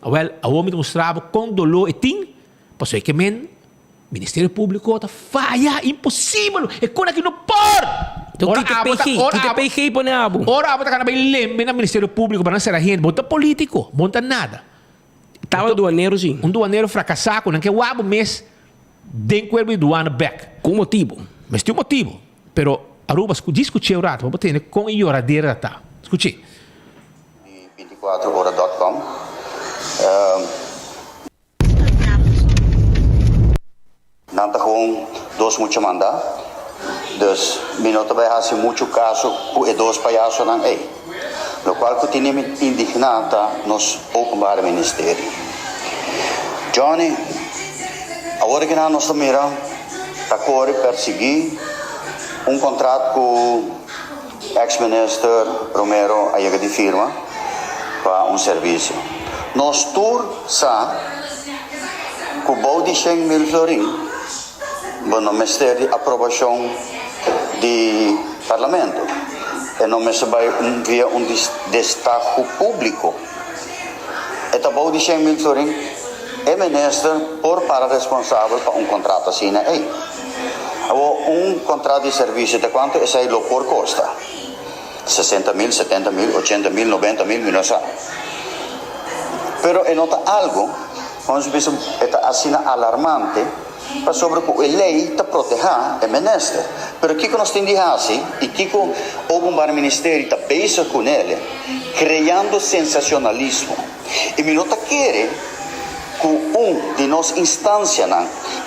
Well, a homem mostrava com dolor e tim, passou que men Ministério Público tá falha, impossível. É coisa que não pode. Então que te peguei por nabo. Ora, abota kana bem lembre na Ministério Público para não ser a gente, bota político, bota nada. Tava doaneiro sim. Um doaneiro fracassado, não que o abo mês den cuerpo e doana back. Com motivo. Mas tem um motivo. Pero Aruba discutiu o rato, vamos ter com a ioradeira tá. Escute. 24hora.com. Nanta com dois muitos mandar. Dus minuto vai haver muito caso com dois palhaços não é. No qual que tinha indignada nos Openbaar Ministério. Johnny, agora que nós mira, tá corre perseguir contrato com ex-minister Romero a de firma para serviço. Nós tur sa com o bau de 100 mil florin, no Ministério de Aprovação do Parlamento. E não me vai via destaque público. E o bau de 100 mil florin é ministro por para responsável para contrato assim, né? Contrato de serviço de quanto é saído por costa? 60 mil, 70 mil, 80 mil, 90 mil, não sei. Pero é nota algo, vamos ver se é assim alarmante, para sobre que a lei está proteger o ministro. Pero o que nós temos de fazer, e que o Openbaar Ministério está bem com ele, criando sensacionalismo. E me nota querer que de nossa instância,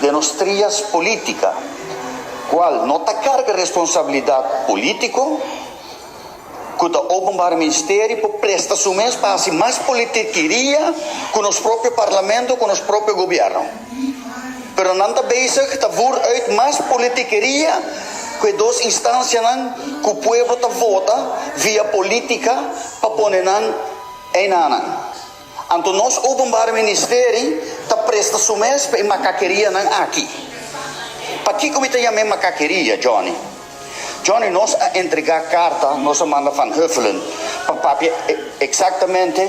de nossas trias políticas, qual nota carga responsabilidade político, que o Openbaar Ministério presta seu mês para fazer mais politiqueria com o próprio parlamento, com o próprio governo. Pero não está bezig, está voor uit mais politiqueria que duas instâncias que o povo está vota via política para pôr em nana. Então, nosso Openbaar Ministério está presta seu mês para macaqueria aqui. Para que como está chamando macaqueria, Johnny? Johnny, nós a entregar carta, nós manda Van Huffelen, para exatamente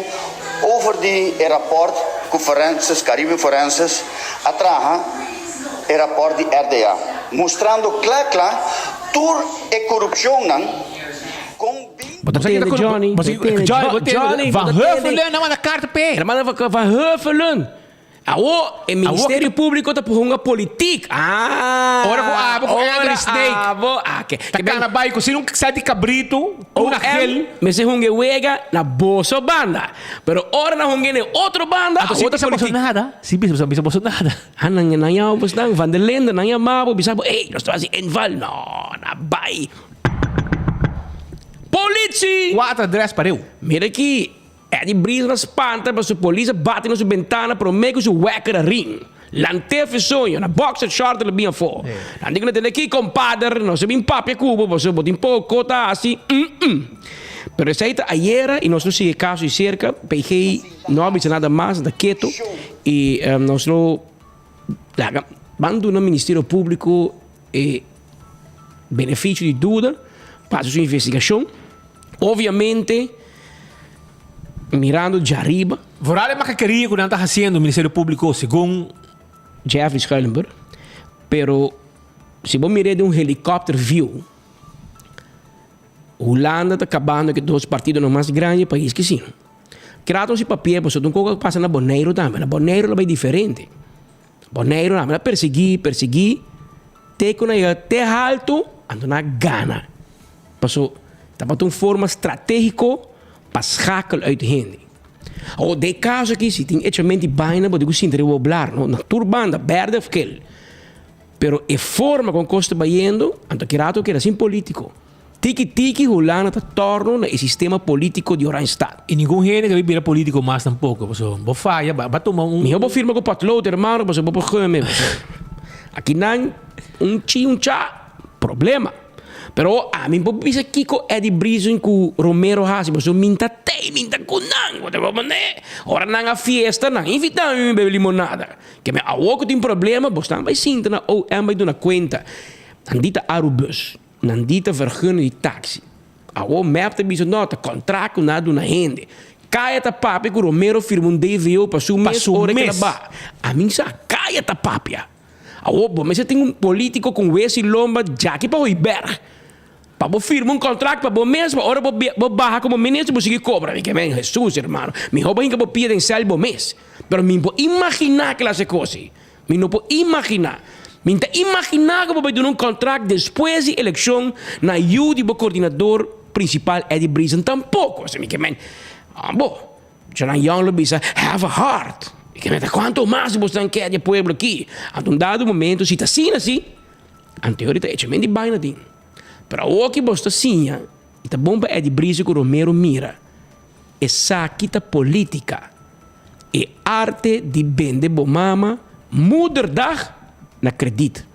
over die rapport com forenses, Caribe Forenses, atrás o rapport de RDA, mostrando claro, tour e corrupção com Johnny, Van Huffelen não manda carta para ele. Manda Van Huffelen. O Ministério Público está por uma política. Ora com a snake. Tá cara bairro, se não sai de cabrito, ou naquele. Mas se hunge wega na boa banda. Pero ora na hunge ne outra banda, outra política. Nada. Sim, bisa nada. Hanang nanyaw bos nang Van der Lende nanyaw mabo bisa nós estamos em Enval. No, na bai. Polícia! Quatro adres para eu. Mira aqui. É de brisa na espanta, mas a polícia bate na sua ventana para o meio que o wecker a ring. Lanteve sonho, na boxer short ele bem for. Não digo que aqui, compadre, nós temos papel cubo, você botou um pouco, tá assim. Pero essa aí, ayer, e nós não sei caso de cerca, peguei, não há nada mais da quieto, e nós não, mando no Ministério Público, benefício de dúvida, para sua investigação. Obviamente, mirando de arriba. Vorale macaqueria que não está fazendo o Ministério Público, segundo Jeffrey Schellenberg. Pero, se você mirar de helicóptero view, Holanda está acabando que dois partidos mais grandes país que sim. Criaram esse papel, você não coisa passa na Bonaire também. Na Bonaire é bem diferente. Bonaire não, perseguir, tem que ir até alto, ando na gana. Passou, está para uma forma estratégica para schakelen uit de gente. O de caso aqui, se tem etamente baina, pode eu sinto eu hablar, no, na turbanda, verde ou aquele. Pero a forma com que está bayendo, ando querado que era assim político. Tiki Holanda está torno no sistema político de Oranjestad. E nenhum gente que vira político mais tampouco, você vou falha, vai tomar Eu vou firma com o patlote, irmão, você vou por aqui não chá problema. Pero a mim pode dizer que é de brisa com Romero Hassi, mas eu minta com não, ora não a festa, não invita me beber limonada. Que me a ouco tem problema, você não vai sentir ou é mais de uma conta. Nandita arubus. Nandita vergunning die taxi. Awo mapte biso nota contrato na do na hende. Kaya ta papi ku Romero firma um DVO para su mês ora que ba. A mim sa kaya ta papia. Awo bom, mas tem um político com esse lomba já que para o Iber. Para bo firma um contrato para bo mês, para ora bo barra como ministro bo seguir cobra. Que men Jesus, hermano. Mi rouba inga bo pide em sal bo mês. Pero mi bo imaginar que las cosas. Mi não po imaginar. Mi não imaginar que bo vai dar um contrato depois da eleição na ajuda do coordenador principal Eddie Brisen tampouco. Assim, que men bo, já na young bisa have a heart. Que men quanto mais você quer de pueblo aqui. A um dado momento se tá assim, anteriormente é chamente bem assim. Para o que você assim, tá bom para Eddie Brisen que o Romero mira. Essa quita política e arte de vender bomama moederdag na krediet.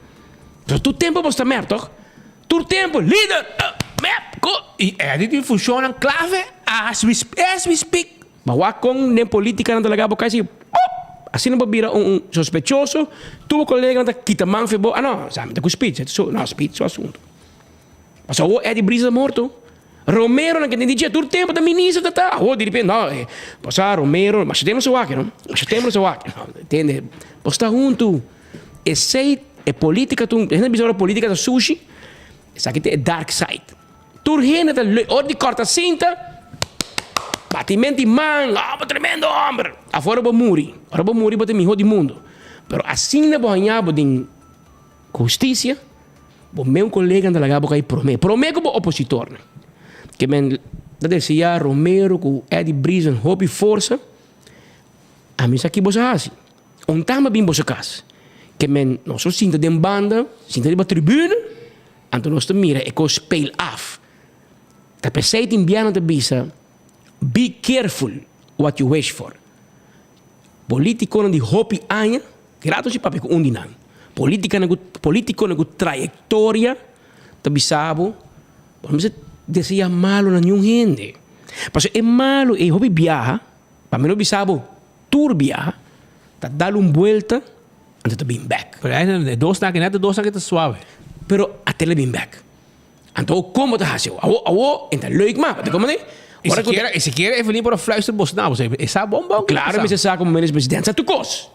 Dus tu tempo você merda, toch? Tu tempo, líder, E Eddie funciona clave as we speak. Mas o com nem política não talaga boca assim. Assim não vira sospechoso. Tu colega não quita mão fe bo. Ah não, sabe, tá com speech, não speech só assunto. Mas o Eddie Brisen morto. Romero não quer dizer tu tempo da ministra tá. O de repente não, passar Romero, mas temos o aqui, não? Mas temos o aqui. Entende? Posta junto. Esse é política, tu não bisa política da sushi. Essa aqui é dark side. Turgene da ordem corta cinta. Batimento de mão, tremendo homem. Afora bo muri. Ora bo muri bote mijo de mundo. Pero assim na bohanha bo din justiça. Bo meu colega da laga bo kai prome. Prome como opositor. Que men da decía Romero com Eddie Brisen hobby força. A mim aqui bosa assim. Tama bim bosa casa. Que men nós só sinta de banda, sinta de tribuna. Anto nós te mira e co speel af. Dat per in biano de bisa. Be careful what you wish for. Politico não de hobby anya, grato si papi com undinan. Politico na trayectória, te bisabo. Vamos desejar malo na nenhum gente. Mas é malo e hobby viaja, para mim não bisabo tour viaja, tá dar vuelta antes de bem back. Pero aí dois naquele tá suave. Pero até ele bem back. Então como tá hasil? Awo, então leuk maar, wat como né? E se quer even para fluister Bolsonaro, essa bomba. Claro, mas essa como ministro-presidente, essa tu cos.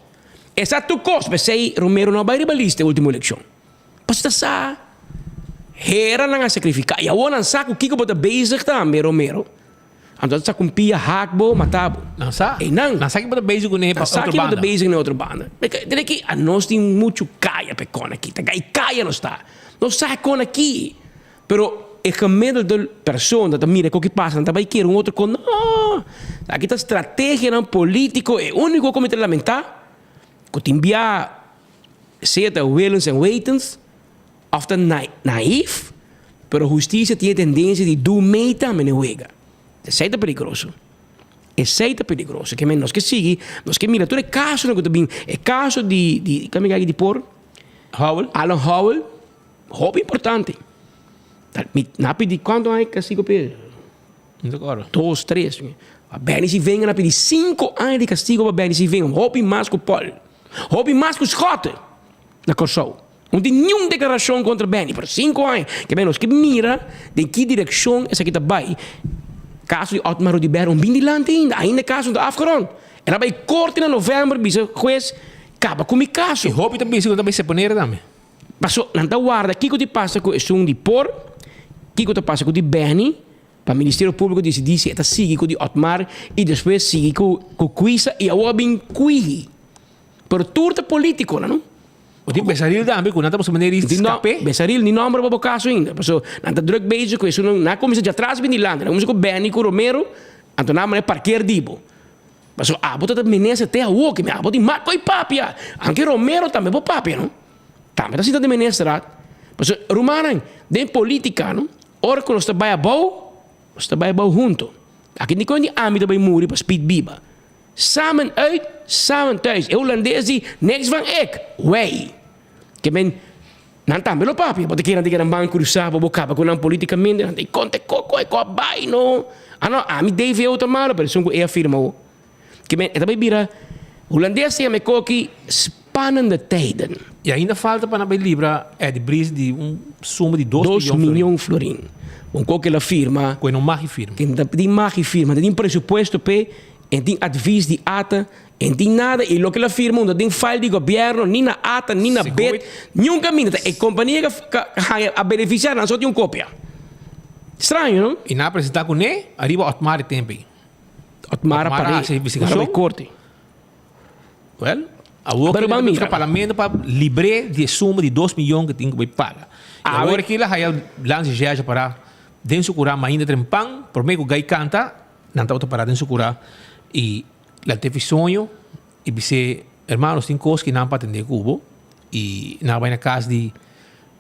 Essa tu cos, mas sei Romero não vai ribalista última eleição. Mas essa era não a sacrificar. E agora não sabe o que bota bezig também Romero. Então sa kumpia hakbo matabo. Não sa. E não sa que bota bezig com outra banda. Sa que bota bezig na outra banda. Porque dele que a nós tem muito caia pecona aqui. Tá caia não está. Não sai com aqui. Pero é gemiddelde persoon dat mira o que passa, não vai querer outro com não. Aqui tá estratégia não político é único como te lamentar. Que te enviar certa willens and waitings, often naïef, pero justiça tem tendência de do meita me nega. Isso é perigoso. Isso é perigoso. Que nós que sigue, nós que mira, todo é caso não que bem, é caso de como é que de por Howell, Alan Howell, hobby importante. Napi di quanto hai castigo per? Não agora. 2, 3. Va bene se venga napi di 5 anni di castigo va bene se venga. Hobby masco Paul. Hobby masco Scott. Na corso. Não tem nenhuma declaração contra Benny por 5 anos. Que menos que mira de que direção essa que tá vai. Caso de Otmar Ribeiro bem de lante ainda caso da afgerond. Ela vai corte na novembro, bisa juez acaba com o caso. E hobby também se poner também. Passou, não tá guarda, que te passa com esse de por que te passa com o de Benny, para o Ministério Público decidir se está sigue com o de Otmar e depois sigue com o Cuisa e agora bem Cuigi. Por turta político, não? O tipo Besaril também, quando estamos maneira de escape. Besaril, nem nome para o caso ainda. Passou, não está drug base com isso, não começa de atrás bem de lá, não começa com Benny, com Romero, então não é parqueiro dibo. Passou, bota menesa até a que me bota marco e papia. Anche Romero também é papia, não? Também está sendo de menesa, passou, Romanan, de política, não? Ora quando está vai a bom, está vai a bom junto. Aqui nem quando a amiga vai morrer para speed biba. Samen uit, samen thuis. E Holandees die niks van ik. Wij. Que men não também lo papi, porque queira dizer um banco cruzado, bocava com uma política minder, não tem conta coco é co bai no. Não, a mim deve outra mala, pero são é afirma que men, também vira Holandees se me coque spannende tijden. E ainda falta para na Libra é de brisa de suma de 2 milhões de florins. Com qualquer firma. Com não mais firma. Que tem mais firma, tem pressuposto para, tem aviso de ata, tem nada, e lo que la firma, não tem file de governo, nem na ata, nem na bet, nenhum caminho. É companhia que a beneficiar, não só tem uma cópia. Estranho, não? E na apresentar com ele, arriba Otmar tempo. Otmar aparece, vai corte. Well, a outra é o parlamento para livrar de suma de 2 milhões que tem que pagar. Agora que ela vai lançar já para dentro curar ainda trempang, por meio que o gai canta, não está para dentro curar e lá teve sonho e disse, hermanos, tem coisas que não para atender cubo e não vai na casa de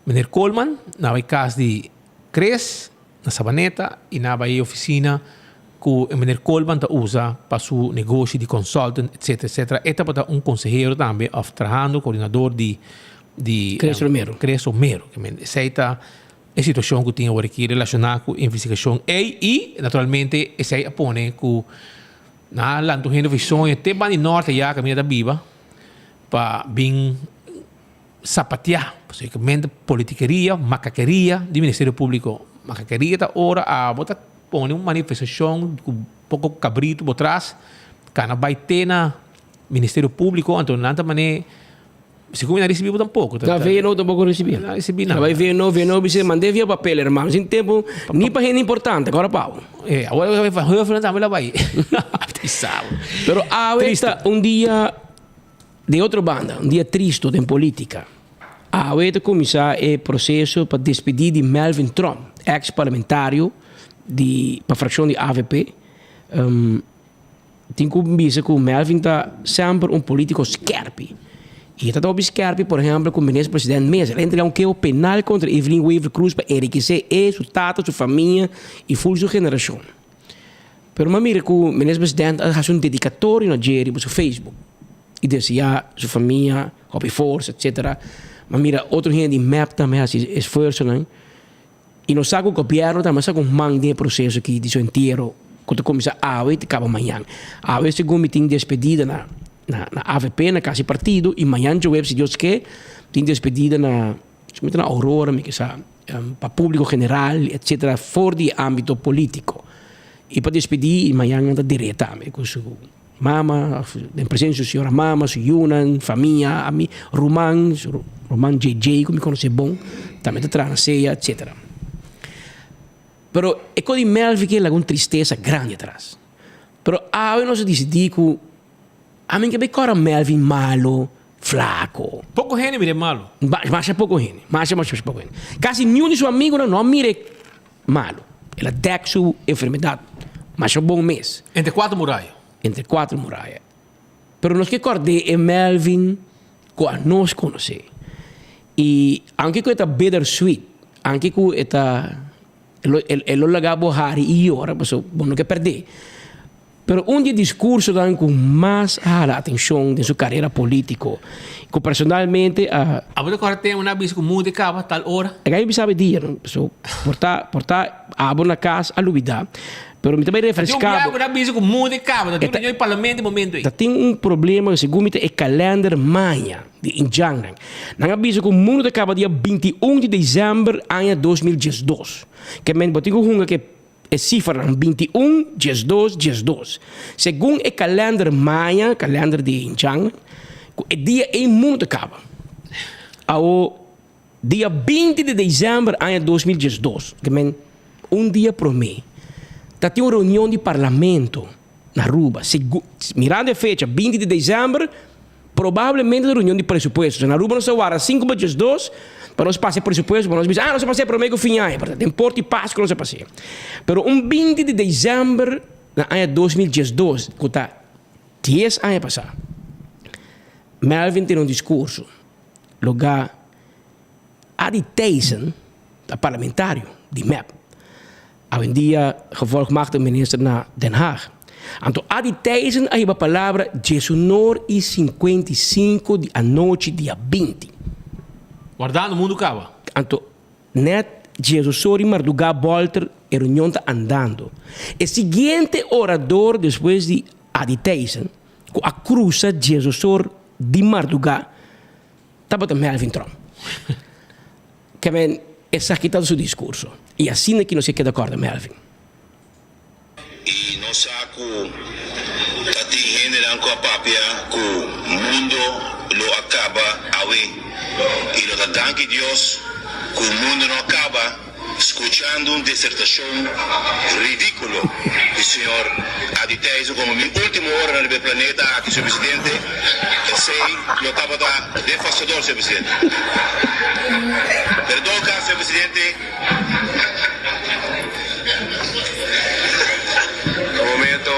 Mr. Coleman, não vai na casa de Cres, na Sabaneta e não vai na oficina que o Mr. Coleman usa para seu negócio de consultant, etc, etc. Este para um conselheiro também, trabalhando, coordenador de Cres Romero. Cres Romero, que aceita a situação que tinha aqui relacionada com a investigação e naturalmente esse aí põe que na lá do visões até bem norte já caminha da Biba para bem sapatear, basicamente politiqueria, macaqueria do Ministério Público, macaqueria da hora a botar põe uma manifestação com pouco cabrito por trás, cana vai ter na Ministério Público, então nada mané se como não recebeu tampouco. Tá vendo não tampouco recebi. Não recebi nada. Vai ver não, você mandei via papel, irmão. Em tempo nem para gente importante, agora pau. Agora eu vou falar vai. Pero ahorita um dia de outra banda, um dia triste em política. Ahorita começar o processo para despedir de Melvin Trump, ex-parlamentário para a fração de AVP. Tem que dizer que o Melvin está sempre um político scarpe. E está todo scarpe, por exemplo, com o ministro-presidente Mesa. Ele entra um que penal contra Evelyn Weaver Cruz para enriquecer sua tata, sua família e sua geração. Pero mira que o ministro-presidente faz um dedicatório na Jerry para seu Facebook. E dizia sua família, hobby force, etc. Mas mira, outro gente de MAP também faz esforço, não? E não sabe o governo também sabe um man de processo que diz o inteiro quando começa a e acaba amanhã. A vez segundo tem despedida na AVP, na casa partido, e amanhã eu vejo se Deus quer, tem despedida na Aurora, me que sabe, para público geral, etc., fora de âmbito político. E para despedir, amanhã anda diretamente com sua mama, em presença da senhora mama, sua Yunan, família, Roman JJ, que me conhece bom, também está na ceia, etc. Pero é que o Melvin que é uma tristeza grande atrás. Pero eu não se decidi que a mim que bem cora Melvin malo, flaco. Pouco gente mire malo. Mas é pouco gente. Mas pouco gente. Quase nenhum de seus amigos não mire malo. Ela tem sua enfermidade. Mas é um bom mês. Entre 4 muralhas. Entre 4 muralhas. Pero nós que acordei é Melvin que a nós conhece. E anche que está bittersweet, anche que está ele lagabo hari e ora, so bom que perder. Pero um dia discurso dan com mais a atenção de sua carreira política. Que personalmente a você agora tem uma vez que muda cava tal hora. Aí sabe dia, não? So portar a na casa a lubida. Pero me também refrescava. Tem uma vez que muda cava, tem reunião em parlamento momento aí. Tem problema segundo é calendário Maia de Injangnan. Nang aviso que o mundo acaba dia 21 de dezembro ano 2012. Que men botigo hunga que é cifra 21 dias 2. Segundo o calendário Maia, calendário de Injangnan, o dia em mundo acaba. Ao dia 20 de dezembro ano 2012. Que men dia por mês. Tem uma reunião de parlamento na Aruba. Mirando a fecha, 20 de dezembro, provavelmente a reunião de pressupostos. Na Aruba não se guarda 5 dias 2, para nós passar pressuposto, para nós dizer, não se passei para o meio fim aí. Tem porto e passo que não se passei. Pero 20 de dezembro, na ano 2012, que está 10 anos passar, Melvin tem um discurso, lugar, a de Thijssen, parlamentário, de MEP. Há dia gevolgd de minister na Den Haag. Então, há de Thijssen a palavra 19:55 de a noite, dia 20. Guardando o mundo cava. Então, net Jesus e Marduga Bolter, a reunião está andando. O seguinte orador, depois de a de Thijssen, a cruza Jesus de Marduga, estava Melvin Trump. Que men essa quitado seu discurso. E assim é que não se queda de acordo, Melvin. E não saco tá te generando com a papia que o mundo lo acaba aí. E lo da danke Deus que o mundo não acaba escuchando uma dissertação ridícula do senhor Aditeso como minha última hora no planeta aqui, senhor presidente. Eu sei, lo estava da devastador, senhor presidente. Perdão, senhor presidente. Un momento.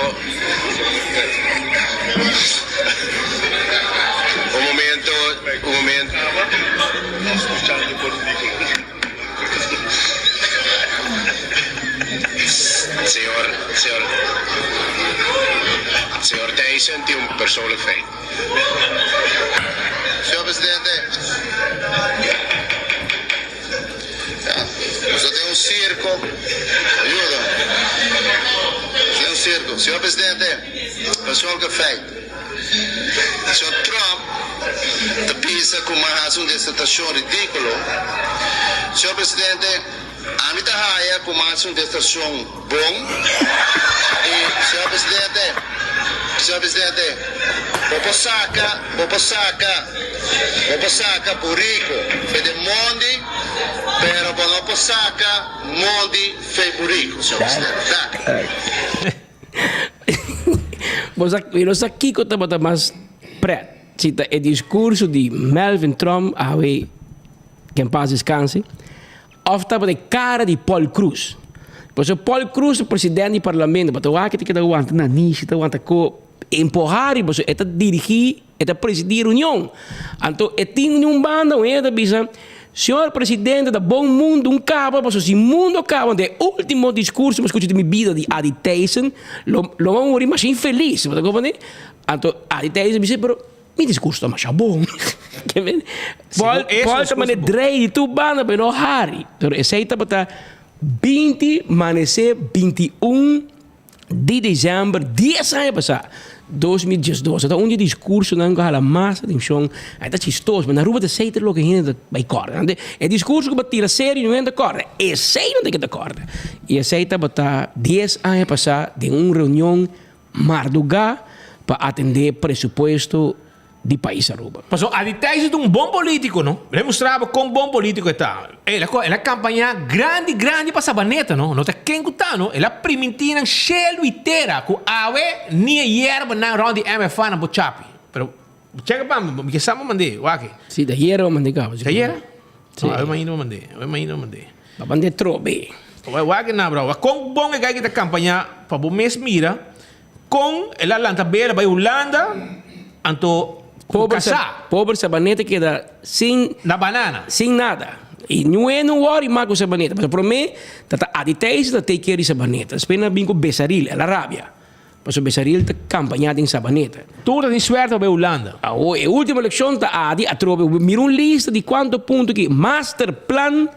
Senhor Tyson tem persoonlijk feit. Senhor presidente. Só tem circo. Ajuda. Tem circo. Senhor presidente, persoonlijk feit. Senhor Trump te pensa com uma dissertação ridícula. Senhor presidente, a mim tá com uma dissertação bom. E senhor presidente, vou saca por rico, fede mondi, pero não vou saca mondi fe por rico, senhor presidente. Eu não sei que estava mais preto. Cita o discurso de Melvin Trump, que em paz descanse, ou estava de cara de Paul Cruz. Porque Paul Cruz, o presidente do parlamento, mas o que tem que aguentar na niche, aguenta com empurrar, e você está dirigir, está presidir a reunião. Então, tem uma banda, está dizendo, senhor presidente do bom mundo, acaba, mas se o mundo acaba, o último discurso, mas escute de minha vida de Adi Tyson, lo vamos morrer mais infeliz. Então, Adi Tyson disse, pero meu discurso está mais bom. Paul também drei de tu banda, mas não Harry. Então, esse aí está 20, amanhecer 21 de dezembro, 10 anos passar, 2012. Então, um discurso não é a massa de atenção, é chistoso, mas na rua de seita é o que ainda vai correr. É discurso que batira sério não é de correr, é sério não tem que de correr. E a seita está 10 anos passar de uma reunião mardugá para atender presupuesto de país Aruba. Mas a Aditeso é bom político, não? Ele mostrava como bom político está. Ele campanha grande para Sabaneta, não? Não tem quem está, não? Ele permitiu cheio inteira com a nem erva na round de MFA na Bochapi. Pero chega para mim, porque sabe mandei, o aqui. Sim, da hierba mandei cá. Da hierba? Sim. Eu imagino mandei. A mandei trobe. O aqui na bro. Com bom é que está campanha para o mês mira com ela lanta bela vai Holanda, anto Pobre Sabaneta queda sem na banana, sem nada. E não é no worry mais com Sabaneta, mas para mim, a Aditeso está take care de Sabaneta. Espera bem com Besaril, ela rábia. Mas o Besaril está campanhado em Sabaneta. Tudo tem suerte para Holanda. A última eleição está Adi a trobe, mira uma lista de quanto ponto que master plan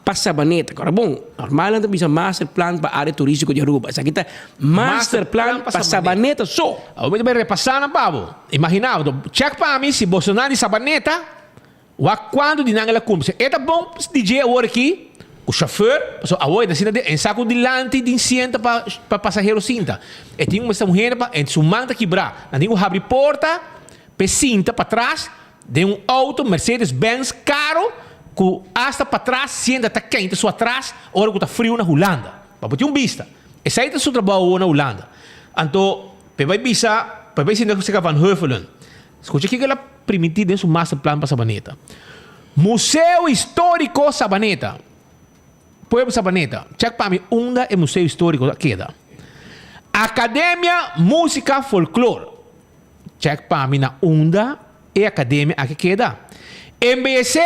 para Sabaneta. Agora, bom, normal não tem master plan para a área turística de Aruba. Isso aqui está master plan para Sabaneta só. Eu vou repassar na Pablo. Imaginava, check para mim se Bolsonaro e Sabaneta, quando de nada cumpre. É bom DJ agora aqui, o chofer, a oi, em saco de lante de cinta para passageiro cinta. E tem uma mulher em sua manta quebrar. Não tem um abre porta, cinta para trás, de um auto Mercedes-Benz caro, que hasta para trás, senta está quente, só atrás, hora que está frio na Holanda. Para ter vista. Esse aí é o seu trabalho na Holanda. Então, vai visa, vai ser que você Van Heuvelen. Escute aqui que ela permitiu dentro do master plan para Sabaneta. Museu Histórico Sabaneta. Pueblo Sabaneta. Check para mim, onde é o Museu Histórico queda. Academia Música Folclore. Check para mim, onde é a academia que queda. MBC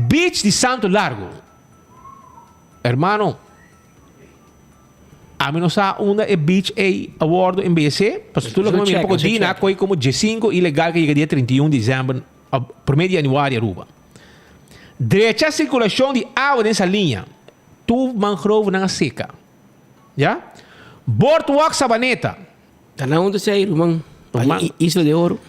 Beach de Santo Largo. Hermano, a mim não sabe onde é Beach Award do MBC. Porque tu não me pouco dina como G5 ilegal que chega dia 31 de dezembro, primeiro de januário, Aruba. Direita circulação de água nessa linha. Tu mangrove na seca. Já? Boardwalk Sabaneta. Tá na onde você aí, irmão? Isla de Ouro.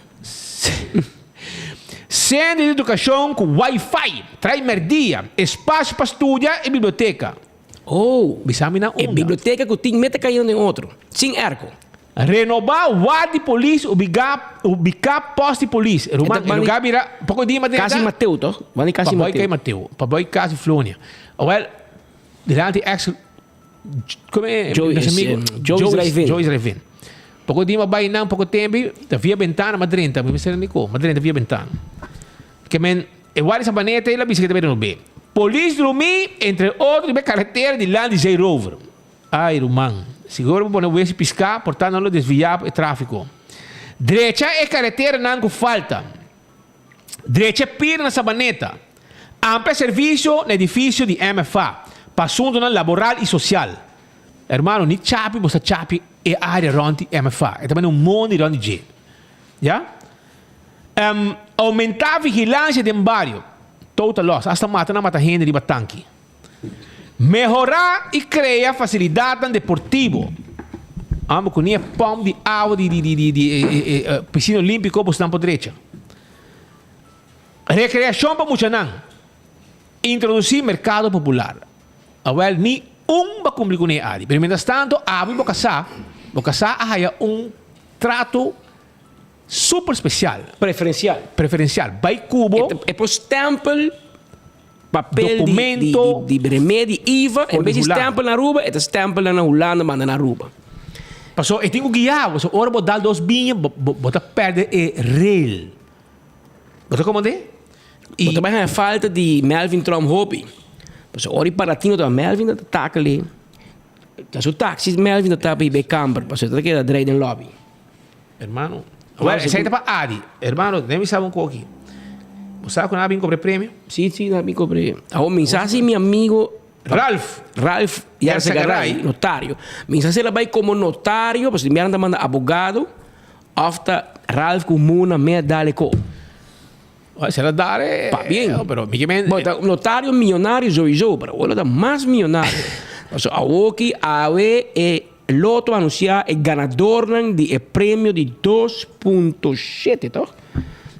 Centro de educação com Wi-Fi, traz merdia, espaço para estudar e biblioteca. Oh, bisami na e biblioteca que tem meta caindo em outro, sem arco. Renovar o guarda de polícia, ubicar posto de polícia. Lugar vira pouco dia mas Casa Mateu, toh? Vani Casa Mateu. Mateu, papai Casa Flônia. Well, durante ex como é nosso amigo Joyce Revin. Pouco dia vai não pouco tempo, via ventana madrenta, me será nico, madrenta via ventana. Que men e guarda essa baneta e la bicicleta bem no bem. Polícia dormir entre outros de carretera de Land J Rover. Ai, irmão. Seguro para não ver piscar, portanto não desviar o tráfego. Direita é carretera não falta. Direita pira na sabaneta. Amplo serviço no edifício de MFA. Passando na laboral e social. Hermano, ni chapi, você chapi é área ronde MFA. É também um monte de ronde J. Já? Aumentar a vigilância de bairro. Total loss. Hasta mata gente de batanque. Melhorar e criar facilidades deportivas. Vamos com pão de água de piscina olímpica para o direita. Recreação para muitos. Introduzir mercado popular. Well, ni vai cumprir com ele. Mas, mientras tanto, vou casar há trato super especial. Preferencial. Vai cubo. É por stempel. Papel documento de remédio IVA, em vez de stempel na Aruba, é stempel na Holanda, manda na Aruba. Passou, eu tenho que guiar, ora vou dar 2 binhas, vou perder o rail. Você comandei? E também há falta de Melvin Trump Hobby. Passou, ora para Latino, da Melvin da taca ali. Da sua táxi, Melvin da tapa e camper, passou, tá aqui da Drayden Lobby. Hermano, essa aí tá para Adi. Hermano, nem me sabe aqui. Você sabe quando eu comprei prêmio? Sim, eu comprei. A mensagem meu amigo Ralph Yarsagaray, notário. Mensagem ela vai como notário, porque me manda advogado, after Ralph comuna me dale co. Se ela dá, bem. Notário milionário, Joizo, pero ela dá mais milionário. A Woki, a e Loto anunciar o ganador de prêmio de 2.7, tá?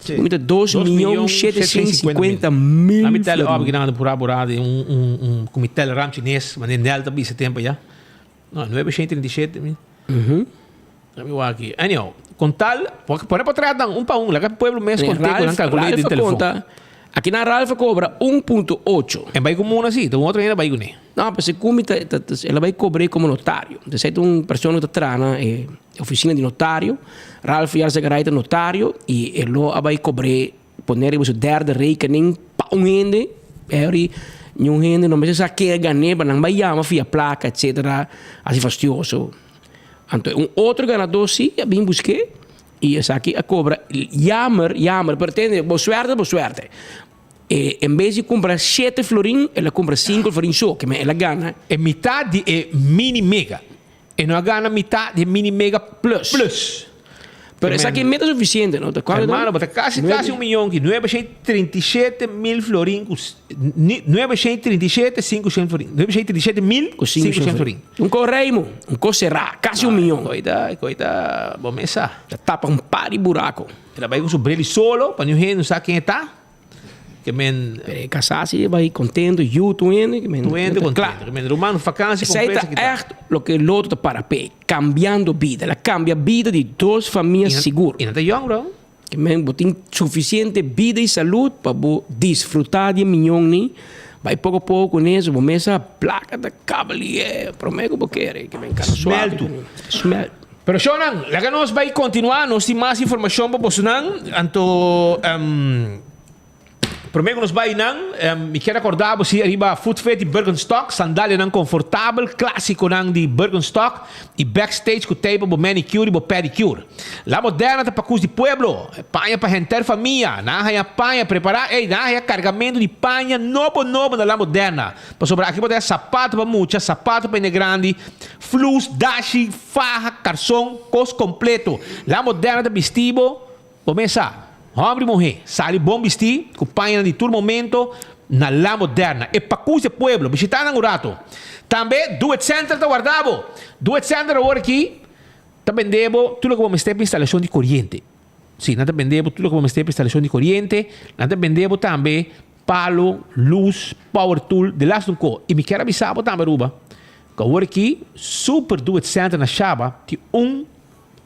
2.750.000. A mitad óbvio que nada por comitê ram chinês, mas nem delta bi esse tempo já. Não, 937. Eu aqui. Anyhow, com tal, pode para trás para lá que pueblo mês com tempo não calculei de telefone. Aqui na Ralph cobra 1.8. É vai como assim, então outro ainda vai com ele. Não, mas se comita, ela vai cobrar como notário. Então, se uma pessoa que está na oficina de notário, Ralph Yarsagaray é notário e ele vai cobrar, poner o derde rekening para gente, nenhum gente não precisa que ganhar, mas não vai chamar via placa, etc. Assim fastidioso. Então, outro ganador, sim, eu vim buscar. E essa aqui a cobra, jammer, pretende, boa suerte. E, em vez de comprar 7 florin, ela compra 5 florin só, que ela ganha. É metade de mini mega. E não ganha metade de mini mega plus. Pero essa aqui é meta suficiente, não? Hermano, mas quase 1 milhão, 937.000 florin, 937.500 florin, 937.500 florin. Correio, cocerá, quase 1 milhão. Coita, bom mesa. Tapa par de buraco. Ela vai com o brele solo, para ninguém não sabe quem está. Que men casar-se vai contente, tuendo, claro, que men romano vakantie completa que tá. Echt lo que lo outro para pé, cambiando vida, ela cambia a vida de 2 famílias seguras. E não tá young, bro. Que men tem suficiente vida e saúde para desfrutar de milhão nem. Vai pouco a pouco nisso, vou começar a placa da cavalier, prometo que quero, que men cara suave. Smelt. Pero Shonan, lá que nós vai continuar, nós temos mais informação para você não, anto Primeiro nos vai não, me quero acordar você arriba Footfit de Bergenstock, sandália não confortável, clássico não de Bergenstock e backstage com table para manicure e pedicure. La Moderna tá para cus de pueblo, panha para gente família, na é panha preparar, na é carregamento de panha novo da La Moderna. Para sobrar aqui pode ter sapato para mucha, sapato para grande, flus, dashi, faja, calção, cos completo. La Moderna tá vestido, começa. Homem e mulher, sale bom vestir, com panha de todo momento, na La Moderna. E para cus de pueblo, visitar no rato. Também, do center está guardado. Do center agora aqui, está vendendo tudo que vamos ter para instalação de corrente. Sim, nós vendemos tudo como tem instalação de corrente. Nós vendemos também palo, luz, power tool, de lá do e me quero avisar também, Ruba. Que agora aqui, super do it center na Chaba, tem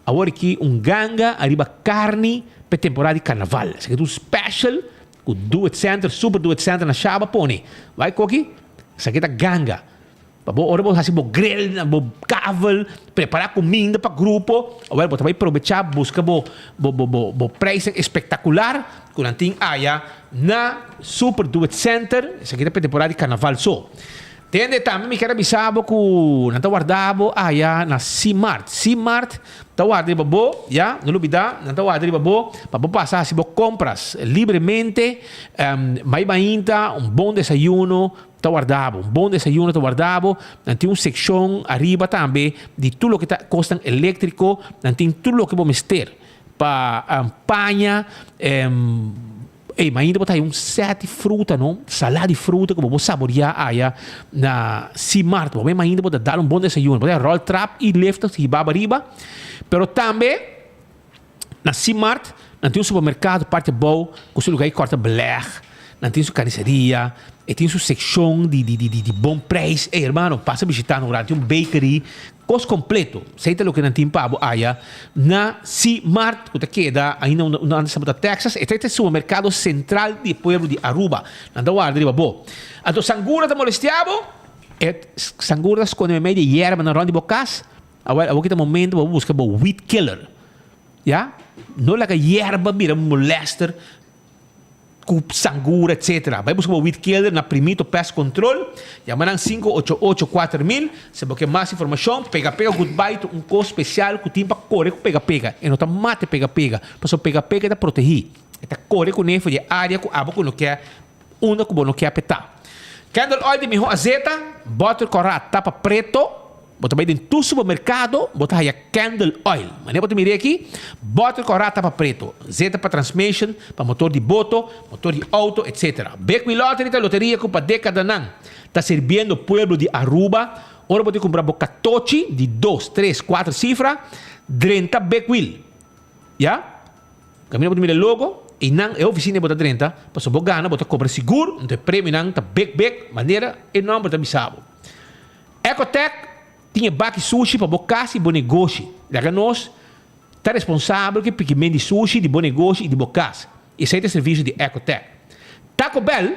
agora aqui ganga, arriba carne, para temporada de carnaval. Isso aqui é um special, o do it center, super do it center na Chaba, põe. Vai, Coqui? Isso aqui é ganga. Ora vou fazer grill, vou caval, preparar comida para grupo. Agora vou também aproveitar, buscar preço espetacular, quando tem área na Super Do It Center. Isso aqui é para temporada de carnaval só. Tende também me quero avisar que não está guardado na C-Mart. C-Mart está guardado já, não olvidar, não está guardado para passar se compras livremente, mais ainda bom desayuno. Está guardado, bom desayuno está guardado, tem uma seção arriba também de tudo que custa elétrico, tem tudo que vamos ter para panha, mas ainda botar um set de fruta, não? Salada de fruta que vou saborear aí na C-Mart, mas ainda vou dar bom desayuno, vou dar roll trap e lefta que baba arriba, pero também na C-Mart tem um supermercado parte boa, com seu lugar corta black, tem sua carniceria, e tem sua seção de bom preço. Irmão, passa a visitar no tem um bakery, coisa completo. Sei o que não tem para aí na C-Mart, que queda ainda na Texas, e tem o supermercado central do pueblo de Aruba. Não dá guarda de babo. A do Sangura está molestiado, Sangura esconde meio de erva na ronda de bocas. Agora, no momento, vou buscar o weed killer. Já? Não é que erva mira molester, Sangura, etc. Vai buscar o weed killer na Primito Pest Control. Llamarán 588-4000. Se você quer mais informação, pega goodbye, um costo especial que tem para correr com pega. E não está mate pega. Porque o pega está protegido. Está correr com nefo de área que abo que não quer, que não quer apertar. Candle oil de melhor azeta, bota corrado, tapa preto. Bota bem dentro do supermercado, bota aí a candle oil. Mas nem bota mirar aqui, bota corrata para preto, zeta para transmission, para motor de boto, motor de auto, etc. Beckwil Lottery, a loteria que para década não está servindo o pueblo de Aruba. Ora pode comprar boca tochi de 2, 3, 4 cifras, 30 Beckwil. Já? Caminho para mirar logo. E não é oficina bota 30, para só gana, bota compra seguro, não tem prêmio não, tá back, maneira e não bota bisabo. Ecotech tinha baki sushi para bocas e bom negócio. Daí nós está responsável que piquimento de sushi, de bom negócio e de bocas. Esse é o serviço de Ecotech. Taco Bell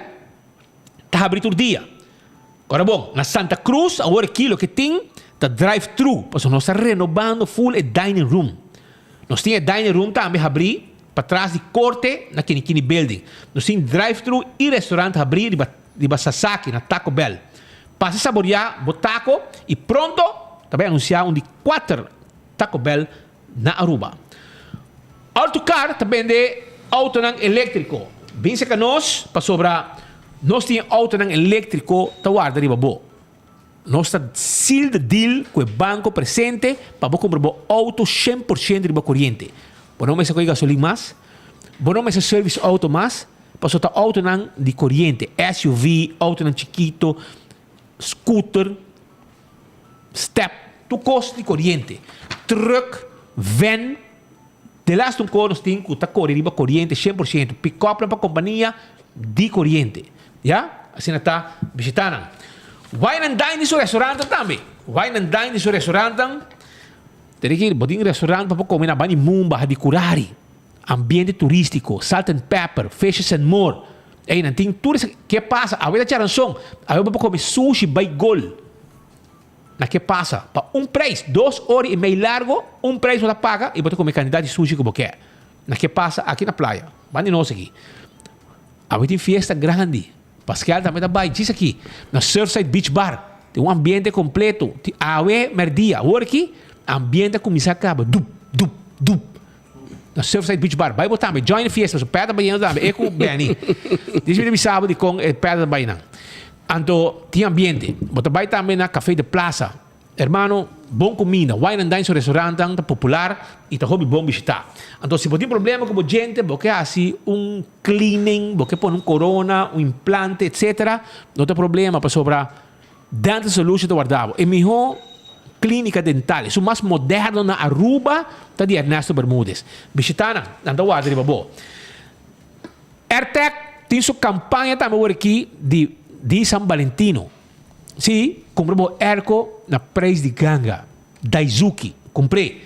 está abrindo o dia. Agora bom, na Santa Cruz, agora aquilo que tem, está drive-thru. Porque nós estamos renovando full e dining room. Nós temos dining room também abrir para trás de corte na Kinikini Building. Nós temos drive-thru e restaurante abrir de Sasaki, na Taco Bell. Passa a saborear o taco e pronto, também anunciar de 4 Taco Bell na Aruba. Autocar também de auto elétrico. Bem se que nós, para sobrar, nós temos auto elétrico, tá guarda de babo. Nós está seal de deal com o banco presente para comprar o auto 100% de corrente. Por não mais com gasolina mais, por não mais service auto mais, para só auto de corrente, SUV, auto chiquito, scooter, step, tu custo de corrente, truck, van, de lá nós temos que correr corrente 100%, pick-up para a companhia de corrente. Já? Assim está visitando. Wine and Dine de seu restaurante também. Wine and Dine de seu restaurante. Tem que ir em restaurante para comer na Bani Mumba, de curari, ambiente turístico, salt and pepper, fishes and more. Aí não tem tudo isso. Que passa? A vida de ranção. A vida para comer sushi by gol. Na que passa? Para preço, 2 horas e meia largo, preço você paga e você comer quantidade de sushi que você quer. Na que passa? Aqui na praia. Vamos nós aqui. A vida tem festa grande. Pascal também está bem. Diz aqui. Na Surfside Beach Bar. Tem um ambiente completo. A vida merdia. Agora aqui, ambiente começa a acabar. Dup. Na Surfside Beach Bar. Vai botar também. Join the fiesta. Pedra banhando também. Eco bem. Diz-me sábado com pedra banhando. Então, tem ambiente. Você vai também na Café de Plaza. Hermano, bom comida. Wine and Dine seu restaurante popular e está bom visitar. Então, se você tem problema com a gente, você faz cleaning, você põe corona, implante, etc. Não tem problema para sobrar. Dental Solution guardado. É melhor clínica dental. Isso mais moderno na Aruba, tá de Ernesto Bermúdez. Bichitana, anda o adri babo. AirTech tem sua campanha também aqui de São Valentino. Sim, comprei Erco na preço de ganga. Daisuki, comprei.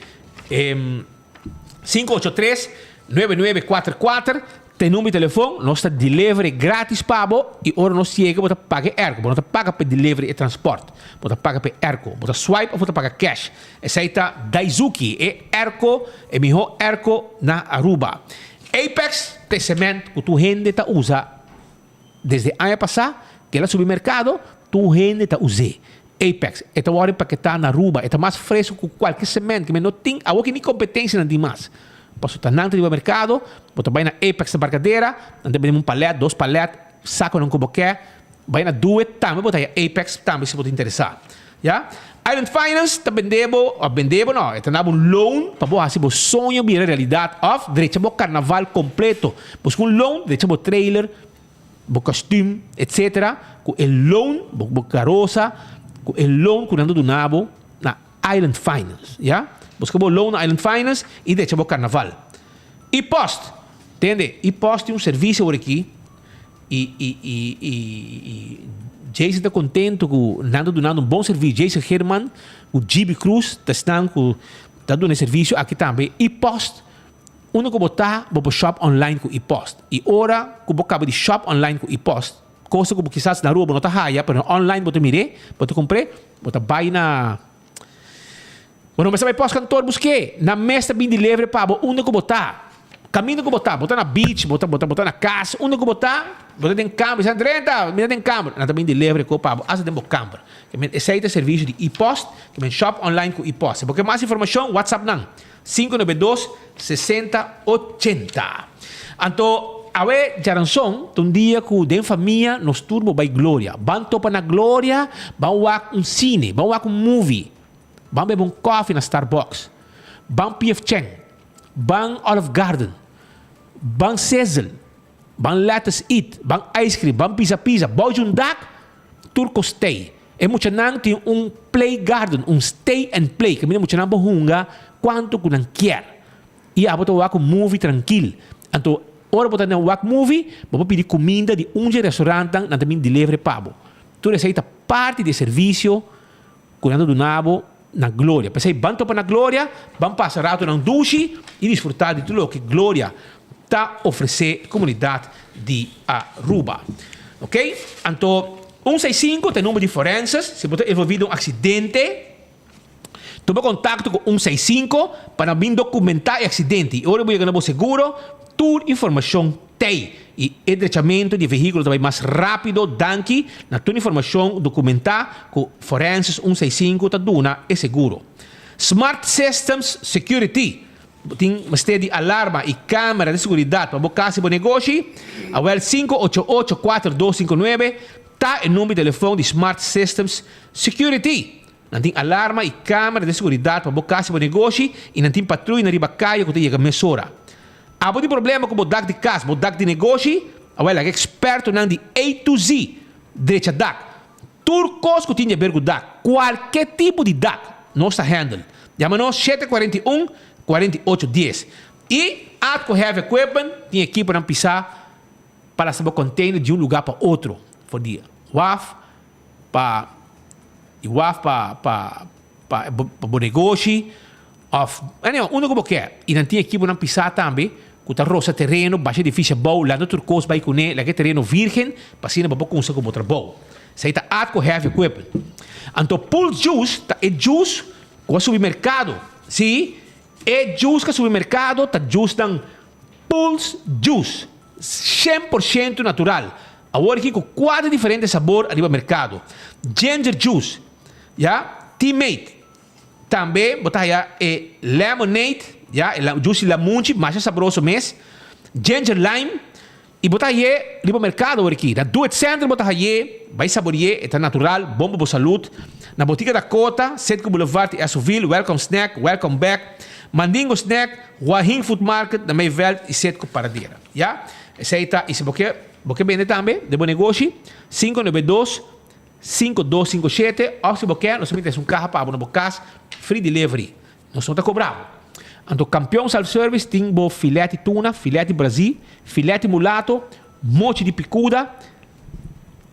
583-9944. Tem número de telefone, nós está delivery grátis para você e ora nós chega, você paga Erco, você paga para delivery e transporte, você paga para Erco, você swipe ou você paga cash. Essa aí está Daisuki, é Erco, é melhor Erco na Aruba. Apex, tem semente que tu gente está usa desde ano passado, que é supermercado, tu gente está usa. Apex, é hora para que está na Aruba, é mais fresco que qualquer semente, que não tem, a nem competência não tem mais. Posso estar na mercado, você vai na Apex da barcadeira, não tem um palete, 2 paletes, saco não como quer, vai na Do It, também botar Apex, também se você interessar. Yeah? Island Finance, está vendendo não, está dando um loan, para você fazer sonho virar realidade, direito a carnaval completo, busca um loan, direito a trailer, costume, etc. Com o loan, carroça, com o loan, curando do nabo, na Island Finance, yeah? Busca o loan na Island Finance e deixa o carnaval. E post, entende? E post tem um serviço por aqui e Jason está contente com Nando donando um bom serviço. Jason Herman, o GB Cruz, está dando serviço aqui também. E post, uno que botar o shop online com e post. E ora que você acaba de shop online com e post. Coisa que quizás na rua não está raia, mas online você mire, você compre, você vai na Bueno, mas vai pós cantor busquei na mesa bem de livre para onde que botar caminho que botar na beach botar na casa onde que botar tem câmera já 30 minutos tem câmera na também de livre com para asa tem câmera que esse é o serviço de e-post que men shop online com e-post porque mais informação WhatsApp não 592 6080 então awe jaranson um dia que den família nos turbo by Glória van topa na Glória van wak um cine van wak um movie van beber coffee na Starbucks. Van P.F. Chang. Van Olive Garden. Van Cecil. Van Lettuce Eat. Van Ice Cream. Van Pizza. Bojundak. Turco Stay. E muito nang tem play garden. Stay and play. Que muito nang bohunga quanto que não quer. E a botar wak movie tranquilo. Então, ora botar na wak movie, vou pedir comida de restaurante na também delivery pabo. Tudo isso aí tá parte de serviço curando do nabo na Glória. Pensei, vão topar na Glória, vão passar rato na duche e desfrutar de tudo o que Glória está oferecendo à comunidade de Aruba. Ok? Então, 165 tem número de forenses. Se você é envolvido em um acidente, toma contato com 165 para vir documentar o acidente. E agora vou ganhar o seguro, toda informação tem. E endereçamento de veículo também mais rápido, danke, na tua informação documentar com Forenses 165 está duna é seguro. Smart Systems Security tem uma de alarma e câmera de segurança para você fazer negócio. A 588-4259 está o número de telefone de Smart Systems Security. Não tem alarma e câmera de segurança para você fazer negócio e não tem patrulha na riba caia que tem mesura. Há de problema com o DAC de casa, o DAC de negócio, é experto de A to Z, direita DAC. Turcos que tinha bergo DAC, qualquer tipo de DAC, nós está handle. Chama-nos 741-4810. E, Atco Heavy Equipment, tem equipe para pisar para saber container de um lugar para outro. Por dia. WAF, para o negócio, onde que você quer. E não tem equipe para pisar também, que está roça terreno, baixa difícil bom, lá no turcos vai com ele, lá que terreno virgem, para cima para conseguir com outra bom. Isso aí está Atco Heavy Equipment. Então, Pulse Juice, é juice com o supermercado. Sim, é juice com o supermercado, está juice dan Pulse Juice, 100% natural. Agora aqui com 4 diferentes sabores ali no mercado. Ginger Juice, Teammate, também botar aí lemonade, juice lamunchi, mais saboroso mesmo. Ginger lime e botar aí no mercado aqui. Na Do It Center botar aí, vai saborear, é natural, bom para a saúde. Na botica da Cota, Setco Boulevard e Assoville, Welcome Snack, Welcome Back. Mandingo Snack, Wahing Food Market, na Meiveld e Setco Paradeira. Esse aí está, e se você vende também, de bom negócio, 5257. Ou se você quer, nós também temos um carro para no casa, free delivery. Nós não está cobrado. Então, campeão self-service tem bo filete tuna, filete Brasil, filete mulato, mochi de picuda.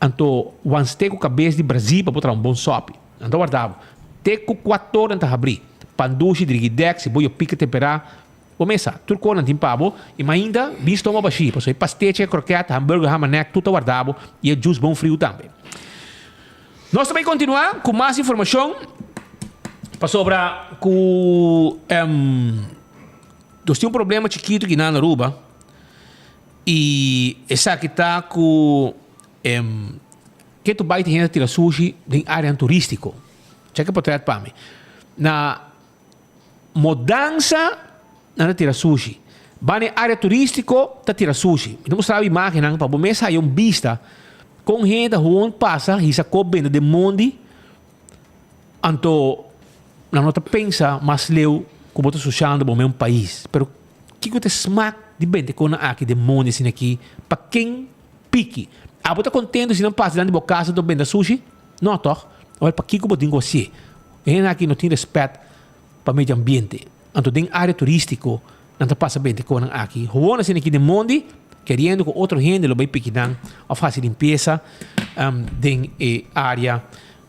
Então, one steak com cabeça de Brasil para botar um bom sope. Então, guardava. Teco 4 horas para abrir. Pandushi, drigidex, se boio pica temperar. Começa, turco não tem pavo, e ainda, visto uma baixinha. Pois aí, pastete, croquete, hambúrguer, hamanek, tudo guardado. E é juice bom frio também. Nós também continuar com mais informação para sobre nós temos um problema chiquito aqui na Aruba e essa aqui está com que tu vai ter tirar sushi em área turística. Checa para trás para mim. Na mudança na tirar sushi. Vai na área turística tá tirar sushi. Não mostrar a imagem para você sair vista com gente que passa e se cobre de mundo. Então não nota pensa mas leu como está sucedendo no meu país. Pero que você smack de bem com aqui de mundo assim aqui para quem pique. Ah, você está contente se não passa dentro da casa do bem da sushi? Não, toh. Olha para que você tem você. E aqui não tem respeito para o meio ambiente. Então tem área turística não está passa bem com aqui. Roana assim aqui de mundo querendo com outro gente lo vai piquinan ou fazer limpeza den área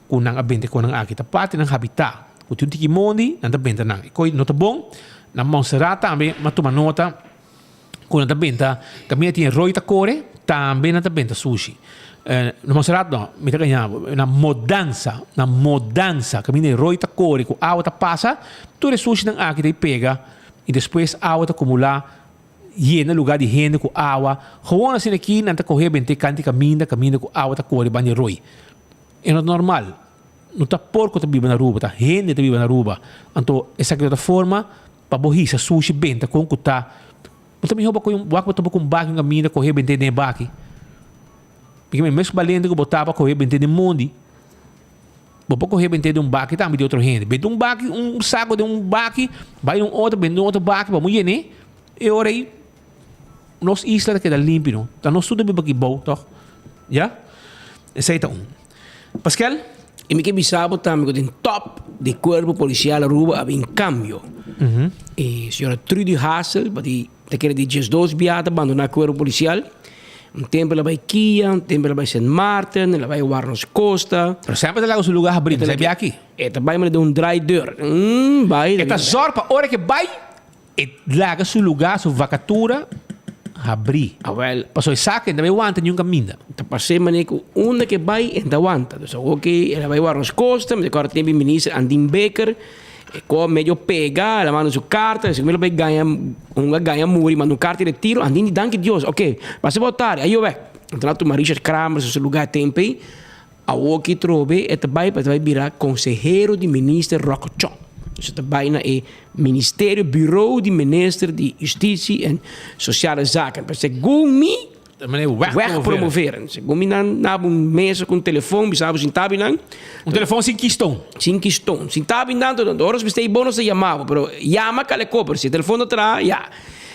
com a bem com aqui. Tá parte ng habitat. O tio tiki mundi não tá bem tá não. Coi nota bom na Montserrat também, mas toma nota quando tá bem tá caminha tinha roita core também não tá bem tá sushi. Na Montserrat não, me tá ganhando na mudança caminha roita core com água tá passa, tudo sushi ng aqui daí pega e depois água tá acumular no lugar de gente com água. Gewoon assim aqui não tá correr bem te canti caminha com água tá core banho roi. É normal. Não está porco que vive na Aruba, tá gente que vive na Aruba. Então, essa aqui é outra forma para borrisa sushi bem, tá com que tá. Mas também rouba com um baque, com um baque, uma mina, correr bem de baque. Porque mesmo balendo que botar para correr bem de mundo. Vou correr bem de baque, também de outro gente. Bem de baque, um saco de baque, vai outro, bem de outro baque, vamos ir, né? E ora aí, nossa isla que tá limpo, não? Tá nosso tudo bem aqui bom, tá? Já? Esse aí tá Pascal? E me que bisabo também que tem top de corpo policial Aruba havia em cambio. E a senhora Trudy Hassel, te quer de 12 biata abandonar o corpo policial. Um tempo ela vai Kia, um tempo ela vai St. Martin, ela vai Warnos Costa. Pero sempre ela o lugar abrindo, sabe aqui? Esta vai me de um dry door. Vai. Esta zorpa, hora que vai, larga seu lugar, sua vacatura, abrir. Passou saque, ainda vai aguanta nenhum caminho. Tá passei maneco, onde que vai, ainda aguanta. Então, ok, ela vai Warnos Costa, mas agora tem o ministro Andin Becker, com meio pega, ela manda sua carta, se ele vai ganhar muri, manda carta de tiro, Andin de danke Deus, ok, passei botar, aí eu vai. Então, tu Richard Kramer, seu lugar tempo aí, a o que trobe, vai virar conselheiro de ministro Rocco Chong. Isso também é Ministério Bureau de Minister de Justiça e Sociale Zaken. Para segundo mim, wegpromoveren. Segundo mim, na mesa com telefone, bisabo sin tabi nang. Telefone sem questão. Sem questão. Sin tabi nang, horas bistei bono se chamava, pero llama cale copper, se telefone atrás, ya.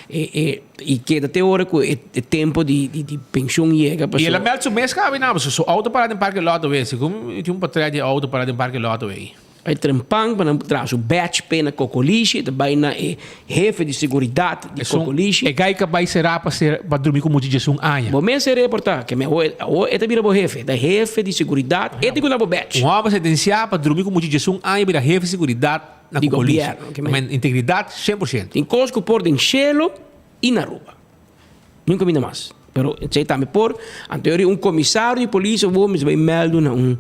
E queda até hora com o tempo de pensão chega. E ela mete o mês que cabe não, se auto parado em parque loto aí, se como tinha patrulha de auto parado em parque loto aí. Aí trampang para trás o batch pena cocoliche, também na jefe de segurança de cocoliche. É gai que vai ser para dormir com muito de um ano. Bom, me se reportar que me é também o jefe, da jefe de segurança, é de quando o batch. Um homem sentenciado para dormir com muito de um ano vira jefe de segurança na cocoliche. Integridade 100%. Em Cosco por den Chelo e na Aruba. Nunca ainda mais. Pero sei também por anterior comissário de polícia vamos vai meldo na um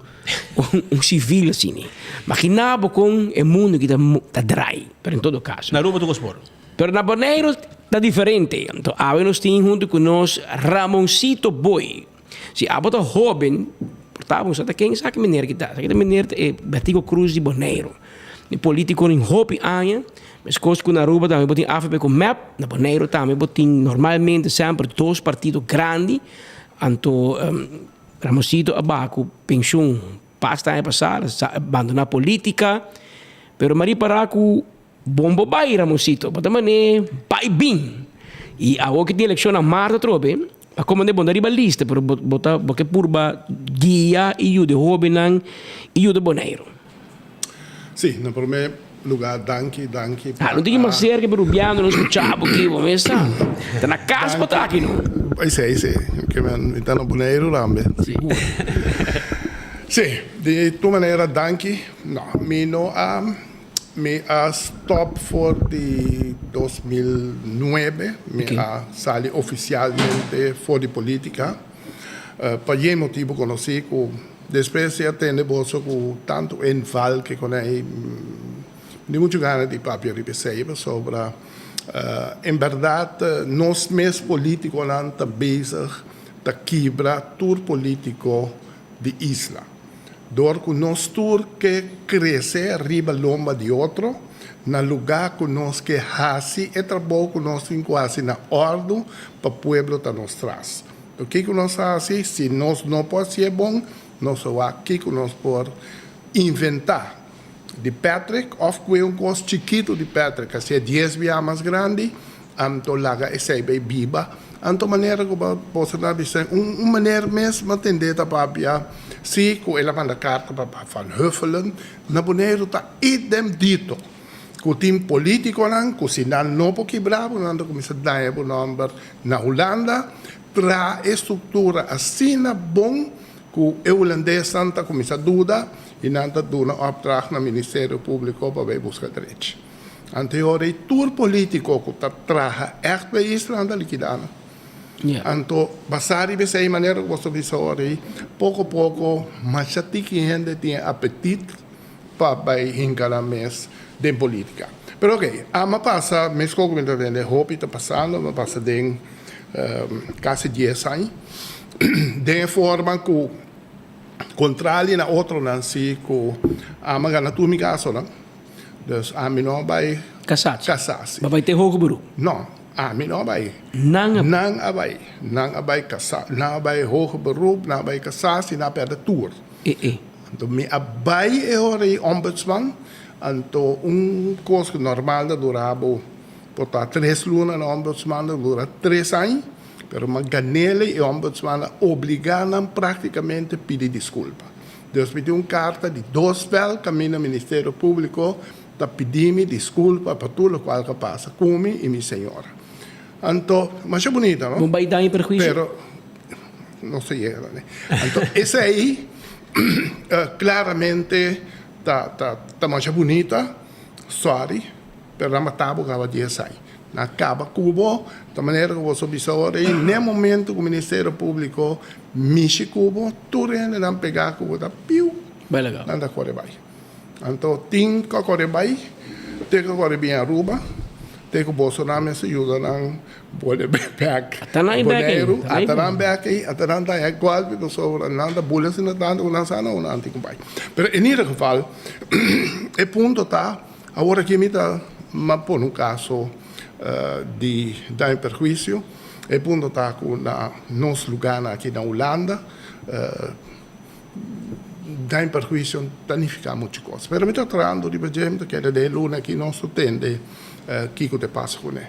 civil assim. Imaginava com o mundo que tá dry, pero em todo caso. Na Aruba tu gospor. Pero na Bonaire tá diferente. Então, a nós tem junto com nós Ramoncito Boy. Se a bota jovem, portávamos até quem sabe menino que tá. Aquele menino é Betico Cruz de Bonaire. De político em Hopi Anha. Mas coisas que na Aruba também botem AFP com MAP, na Bonaire também botem normalmente sempre dois partidos grandes, então Ramosito abaco pensão pasta é passar, abandonar a política, pero Maria Paracu bombo vai Ramosito, bota mané, vai bem. E a que tem eleição na Marta trobe, A comandante bom da ribalista, pero bota porque purba guia e o de Robinan e o de Boneiro. Sì, nel primo lugar, danke. Não tem mais cerca para o piano, não escuchava aqui, vamos ver, está na casa, está aqui, não? Sì, che mi danno Boneiro, rambe. Sì, di tua maniera, danke. No, mi ha stop for di 2009, mi ha sali ufficialmente fuori politica. Per quel motivo conosci che después si attende bolso con tanto enfal che con lei di mucho ganas di proprio ripesare sopra in verdad nos mes politico nanta bezig da quebra tour politico di isla. Door que nos tur que crece arriba lomba de outro, na lugar que nos que hasi e trabalho que nos tem quase na ordem para o pueblo da nos traz. O que nós hasi, se nós não pode ser bom, nós só aqui que nós pode inventar. De Patrick, of que um coisa chiquito de Patrick, se é 10 vezes mais grande, anto laga e sei bem biba, anto maneira que posso dizer, maneira mesmo atender a papia. Zie que ela manda carta para Van Huffelen, na boneiro tá idem dito. Que o time político não, que se não pouco bravo, não começa a dar o número na Holanda, tra estrutura assim na bom que o holandês santa começa a dúvida e não tá dando opdracht no Ministério Público para ver buscar direito. Anterior, tour político que tá traga echt bij Israël da liquidando. Anto basari be sei maneira que você visore pouco mas já tem gente tem apetite para vai encarar mês de política. Pero ok, ama passa mês como me tá vendo, hope tá passando, mas passa de quase 10 anos de forma que contrário na outro não se que ama ganhar tudo me caso não, dus ami não vai casar, mas vai ter jogo buru? Não. Mi não vai. Não vai casar, não vai hoger beroep, não vai casar, se não perde tour. Então, me abai é hora ombudsman, então coisa normal da durava, portar 3 lunas na ombudsman dura 3 anos, pero uma ganele e ombudsman obrigaram praticamente a pedir desculpa. Deus pediu carta de 2 vel caminho ao Ministério Público para pedir-me desculpa por tudo o que passa comigo e minha senhora. Então, mas é bonita, não? Não vai dar em perjuízo. Pero, não sei, né? Então, esse aí, claramente, tá mais bonita, sorry, pero não matava o que ia sair. Acaba Cuba, da maneira que você observa, e no momento que o Ministério Público mexe Cuba, tudo ainda não pegar Cuba, tá piu, vai legal. Não dá correr bem. Então, tem que correr bem, tem que correr bem a Aruba, tem que o Bolsonaro me ajuda não pode back. Boneiro, até back, até não é igual que sobre não da bolha se não tanto não sana ou não tem que vai. Mas em todo geval, o ponto tá agora que me dá, mas por um caso de dar perjuízo, o ponto tá com na nosso lugar aqui na Holanda. Dá perjuízo, danifica muitas coisas. Mas me está tratando de gente que é de luna que não se entende que te passa com ele.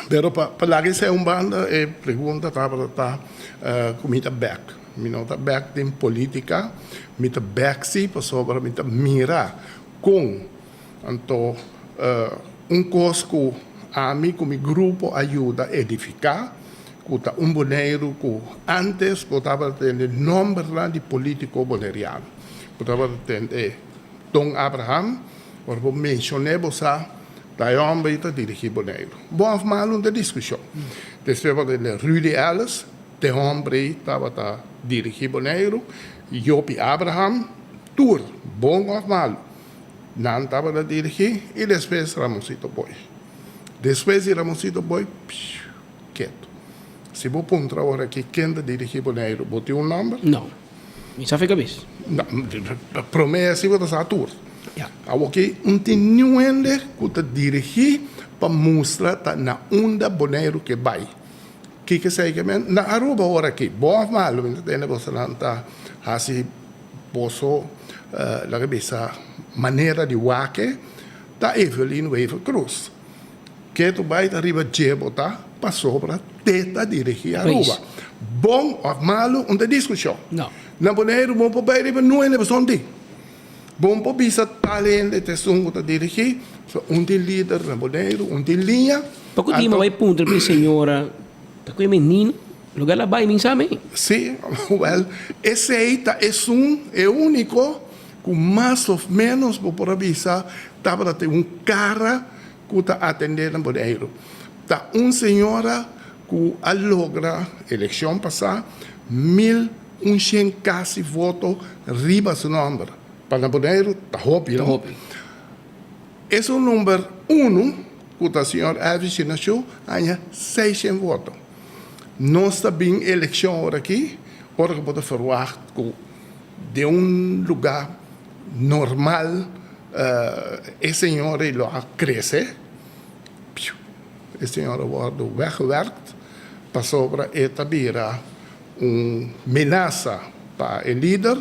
Mas para lá que se é banda, e pergunta para como está back. Me não está back em política, me está back sim, para sobre me está mira com então coisa que a mim como grupo ajuda a edificar. Kuta boneiro que antes botava ter nome de político boleriano. Botava ter Dom Abraham, por mencionei você, da homem que dirige boneiro. Bom, mal de discussão. Depois de Rudy Ellis, de homem estava dirige boneiro, Jopi Abraham, tur, bom ou mal. Não estava dirigir e depois Ramosito Boy. Depois de Ramosito Boy, quieto. Se você apontar agora que quem dirige boneiro, bote nome? Não. Isso fica bem. Promessa se você atur. Agora que tem ninguém que dirige para mostrar na onda boneiro que vai. Que sei que na Aruba agora aqui, bom mal, entende você não está assim, posso lá que essa maneira de waque, tá Evelyn Weaver Cruz. Que tu vai arriba jebo tá? para sobra teta dirigir Aruba. Bom ou malo, uma discussão. Não. Na Bonaire, bom para baile, não é negocinho. Bom para bisa talento, te sungo ta dirigir, de líder na Bonaire, de linha. Porque o time vai ponto para a senhora, tá com o menino, lugar lá vai, mim sabe? Sim, well, esse aí é único, com mais ou menos, por avisar, estava a ter cara que está atendendo na Bonaire. Tá senhora que logra eleição passada, 1.100 quase votos, riba seu nome. Para Bonaire, está óbvio. Esse é o número 1, que a senhora Elvis nasceu, ganha 600 votos. Não está bem eleição aqui, agora que pode verwacht que de lugar normal, a senhora cresce, a senhora wordt weggewerkt, para sobre esta vira ameaça para o líder.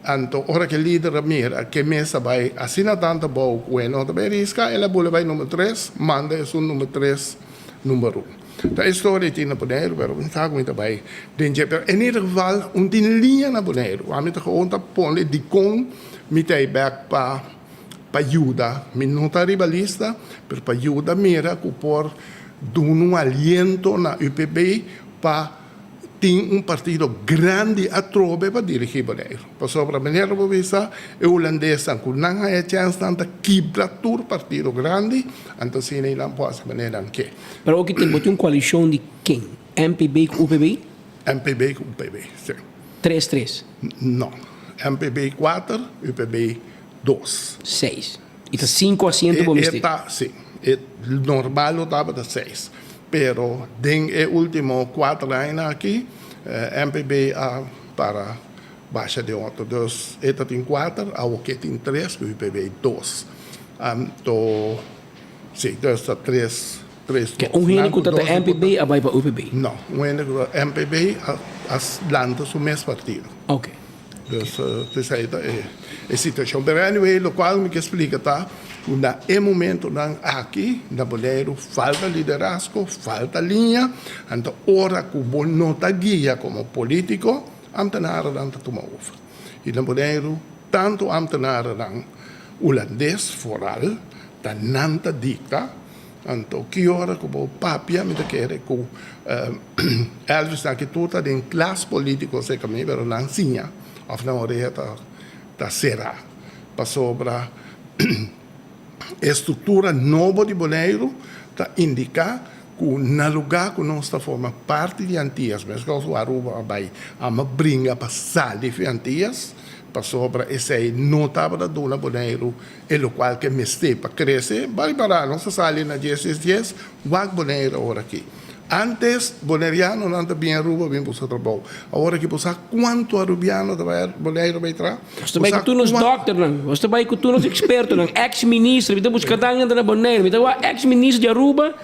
Então, ora que o líder mira que mesa vai assinar tanto bom, bueno, também risca, ela bola vai número 3, manda é o número 3, número 1. A história tinha na Bonaire, mas não está muito bem. Em ieder geval, tem linha na Bonaire. A gente gewoon te ponen die kon met hij back para ajudar. Não está rivalista, mas para ajudar mira que por dar aliento na UPB para ter partido grande a trove para dirigir Bonaire. Para sobre a maneira de vista, o holandês que não há chance de quebrar partido grande, então se não pode maneira que. Mas o que tem uma coalição de quem? MPB com UPB? MPB com UPB, sim. 3-3? Não. MPB 4, UPB 2. 6. E está 5 assentos para o sim. O normal estava de 6. Pero den último 4 anos aqui, MPB para baixa de 8. Dus, esta tem 4, a que tem 3, o UPB 2. Então, sim, dus dat 3. Que único que está MPB a vai para UPB? Não, único MPB as landa o mesmo partido. Ok. Dus, essa é a situação. Pero anyway, o qual me explica, tá? No momento aqui, na Bonaire, falta liderazgo, falta linha. Então, ora que o não está guia como político, ambtenaren dan te tomar over. E na Bonaire, tanto ambtenaren dan holandês, vooral, dan nanta dicta. Então, que hora que o papia me quer que Elvis aqui tudo tem classe político, sei que me pero não sinha, of na hora tá será, para sobra estrutura nova de Bonaire está indicar que no lugar que nós está formando parte de Antillas, mas que o Aruba vai a brinca para sair de Antillas, para sobre esse não estava da dona Bonaire, e o qual que me está para crescer, vai para nós sair na 10, vai Bonaire agora aqui. Antes, boneriano não está bem Aruba, bem para o trabalho. Agora que você quanto arubiano Bonaire vai entrar? Você vai que tu nos doctor, você vai que tu nos experto, ex-ministro, você busca tanto na Bonaire, você ex-ministro de Aruba,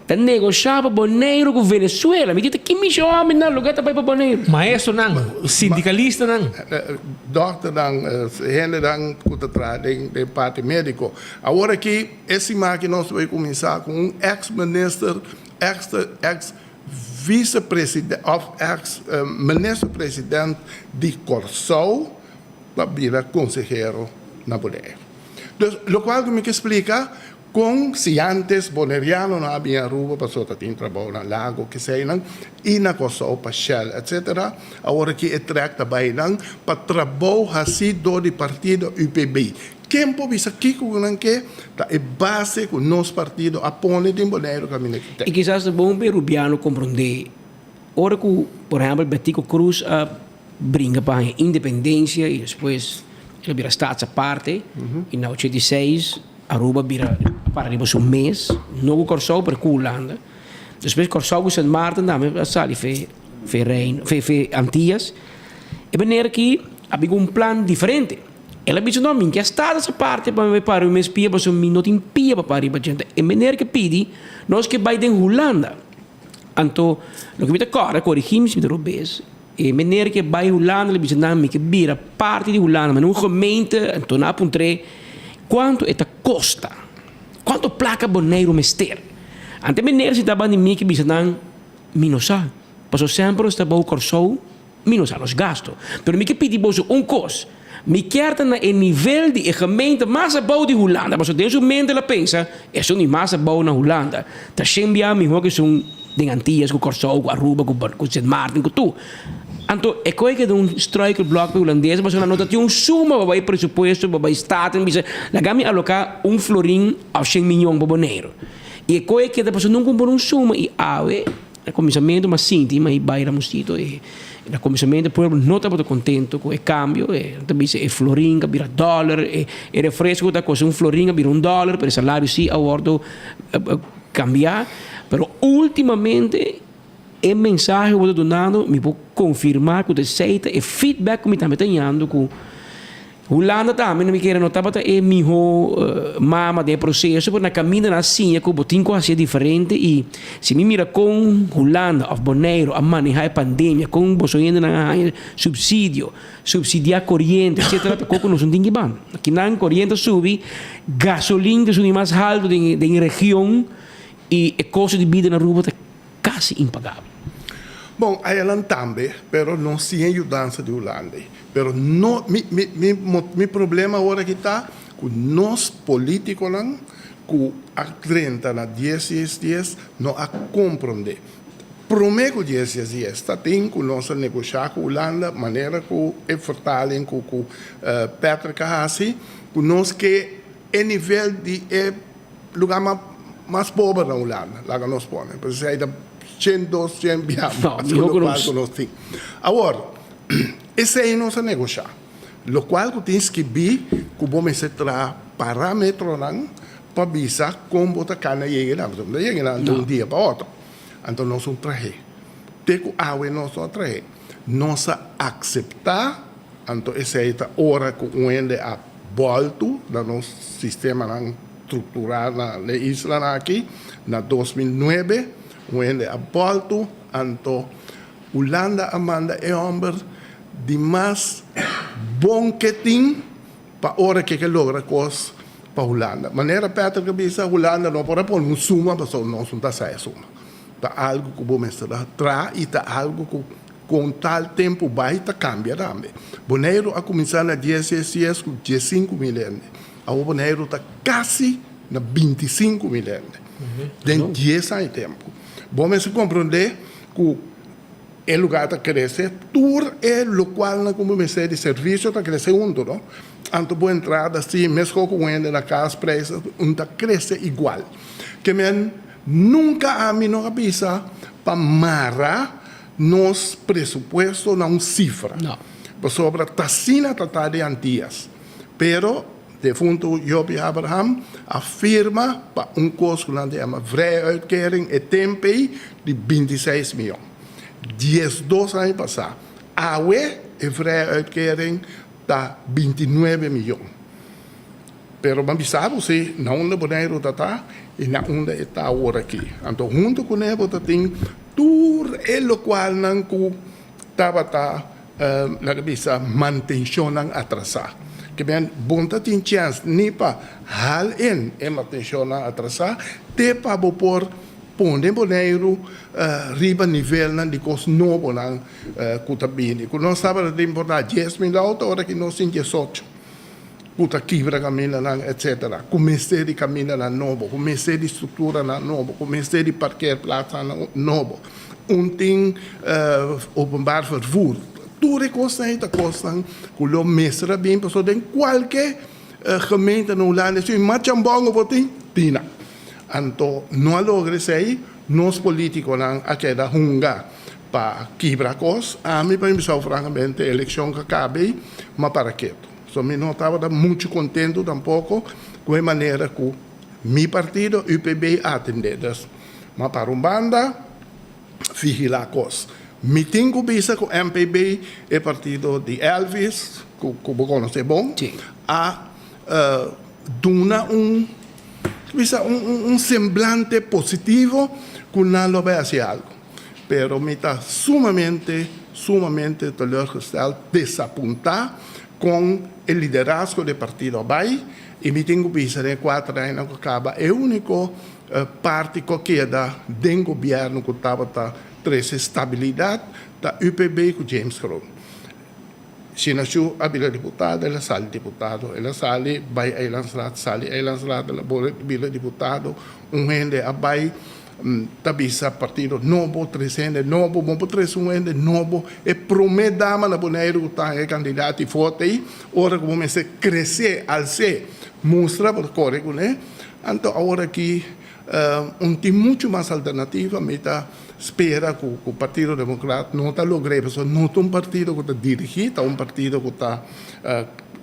tá negociava Bonaire com Venezuela, me diz que me chama na lugar para Bonaire. Maestro não, sindicalista não. Doctor não, gente não que está de parte médico. Agora que esse máquina nós vai começar com ex-ministro ex-vice-presidente, ex-minister-presidente de Corsou, para virar consejero na Bonaire. Então, o qual me explica, se antes boneriano não havia Aruba, passou a ter trabalho no lago, que sei não, e na Corsou, para Shell, etc., agora que é trata bem para trabalho assim do partido UPB. Quem pode ser aqui com o que é base que o nosso partido apoia de Bonaire caminho que tem. E quizás é bom peruviano compreender, ora que, por exemplo, Betico Cruz brinca para a independência e depois ele vira staats parte, e na 86 Aruba vira para arriba um mês, novo Corsou para Holanda. Depois Corsou e Sint Maarten, também sali fe Antillas, e Bonaire aqui havia plan diferente. Ela disse, não, minha está essa parte para me parar, me espia, mas eu não tenho pia para parar, gente. E maneira que pedi, nós que vai em Holanda. Então, o que me toca, corrigimos, me derrubes. E maneira que vai em Holanda, ele disse, não, que vira parte de Holanda, mas não gemeente, então não apontei, quanto é a costa? Quanto placa Bonaire me ter? Ante meneer si taba ni mi que bisa nang minosa. Paso sempre estaba o corso minosa los gastos. Pero mi que pidi boso cos. Mi quer na nível de gemeente massa bouw de Holanda. Paso dentro mente la pensa, eso ni massa bouw na Holanda. Ta sembia mi hoque são de Antillas, com Corso, com Aruba, com Sint Maarten, com tu. Então, é coisa que um struikelblok holandês, mas uma nota tinha suma para o pressuposto, para o estado, la gami alocar florin a 100 milhões para boneiro. E é coisa que depois não compra suma e ave, o comissamento mas sinti, mas vai mostito e o comissamento poi não está muito contento com o cambio, também é florin que vira dólar, e refresco da coisa florin que vira $1, para o salário sim a bordo cambiar. Pero ultimamente el mensaje que eu dando me pode confirmar que o aceita e feedback que me está tendo com Holanda também me quer notar que é melhor mama de processo porque na caminho assim é que o tinha coisa diferente e se me mira com Holanda ou Bonaire a manejar a pandemia com você ainda na subsídio subsidiar corrente etc porque não são dinheiro bom aqui na corrente sube gasolina é o mais alto da região e o custo de vida na rua é quase impagável. Bom, ela também, pero não sem ajudança de Holanda. Pero no, mi problema agora que está com nós políticos lá, com a 30 na 10 dias, não a compreender. Prometo 10 dias está tem com nós negociar com Holanda, maneira que é fortalem com Petra Kahasi, com nós que é nível de lugar mais pobre na Holanda, lá que nós põe. Por isso, aí dá 100, 200 biamos. Agora, esse aí não se negocia. O qual que tens que ver que vamos entrar parâmetros para avisar como você cana chega. Não chega de um dia para outro. Então, nós somos traje. Tem que água nós somos traje. Nós aceitar, então, esse aí é a hora que o ende a volta do nosso sistema estrutural na isla aqui, na 2009, onde a volta, então, Holanda amanda é homem de mais bom que tem para a hora que logra coisas para a Holanda. Maneira Petra que diz a Holanda não pode pôr uma suma, mas não está saia suma. Está algo que vou mostrar atrás e está algo que com tal tempo vai estar cambia também. Bonaire a começar na 10 dias com 15 milhões. A Bonaire está quase na 25 milhões. Tem 10 anos de tempo. Vamos compreender que o lugar está crescendo, tudo é o qual como me de serviço está crescendo, não? Então, boa entrada, assim, mesmo com o na casa presa, está crescendo igual. Que nunca a mim não avisa para marrar nos pressupostos na cifra. Não. Sobre a taxina de Antillas. Pero, defunto Job Abraham afirma para custo que chama vrije uitkering e tempo de 26 milhões. 12 anos passados, a vrije uitkering está 29 milhões. Pero, mas sabe se na onde o Bonaire está e na onde está agora aqui. Então, junto com ele, tem tudo o qual não estava manutenção atrasada. Que bem, bonta tem chance nem para hal in manutenção atrasada, te para por pôr Bonaire riba nível de coisa novo na Cutabini. Quando nós estávamos a importar 10 mil autos, agora que nós temos 18. Puta quebra caminha lá, etc. Comecei de caminhar lá novo, comecei de estrutura lá novo, comecei de parquear plaza novo. Tem openbaar vervoer. Tudo costa aí, que o mestre bem passou em qualquer gemeente na Holanda. Se mais chambongo botem, tina. Então, não logra isso aí, nós políticos não aquela hunga para quebrar coisas. A mim, para mim, francamente, a eleição que acabei, mas para quieto. So, eu não estava muito contente tampouco com a maneira que o meu partido, o UPB, atendeu. Mas para uma banda, vigilar a coisa. Me tenho vista com o MPB, o partido de Elvis, que você conhece bom, a dar um semblante positivo que não vai fazer algo. Mas me está sumamente telorgesteld, desapontar com o liderazgo do partido vai e me tenho visto em 4 anos que acaba é o único parte qualquer do governo que estava trazendo estabilidade da UPB com James Crow. Se nasceu a Vila Deputada, ela sai deputado, ela sai, vai a Eilandsraad, ela Vila Deputado, gente vai tabisa partido novo, 300 novo, vamos 300 novo, e promete dama na Bonaire que está candidato e voto aí, ora que vamos crescer, al ser, mostra por correto, né? Então, agora que tem muito mais alternativa, meta spera que o Partido Democrata não está logrando, não é um partido que está dirigido, é um partido que está,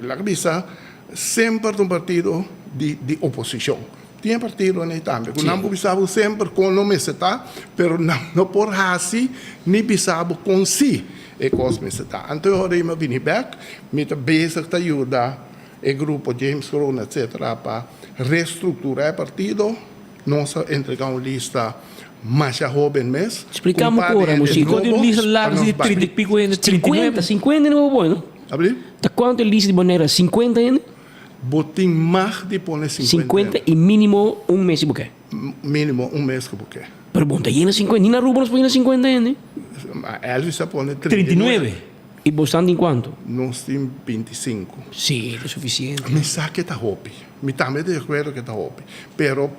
la cabeça, sempre um partido de oposição. Tinha partido aí também, que não pensava sempre com o nome está, mas não por assim, nem pensava com si, e coisa está. Então, agora eu vim back, me está basic para ajudar o grupo James Corona, etc., para reestruturar o partido, nós entregamos uma lista mais jovem mesmo. Explicamos agora, músico. Quanto lista larga de 30 pico ainda? 50 não é bom, não? Abri? Tá quanto lista de Bonaire? 50 ainda? Botem mais de pôr 50 e mínimo um mês e buquê? Mínimo um mês que buquê. Pero bom, tá aí 50, nem na rua nós põe 50 ainda? Elvis está pondo 39. E você anda em quanto? Nós temos 25. Sim, é suficiente. Me sabe que está roupa. Me também de acordo que está roupa. Pero,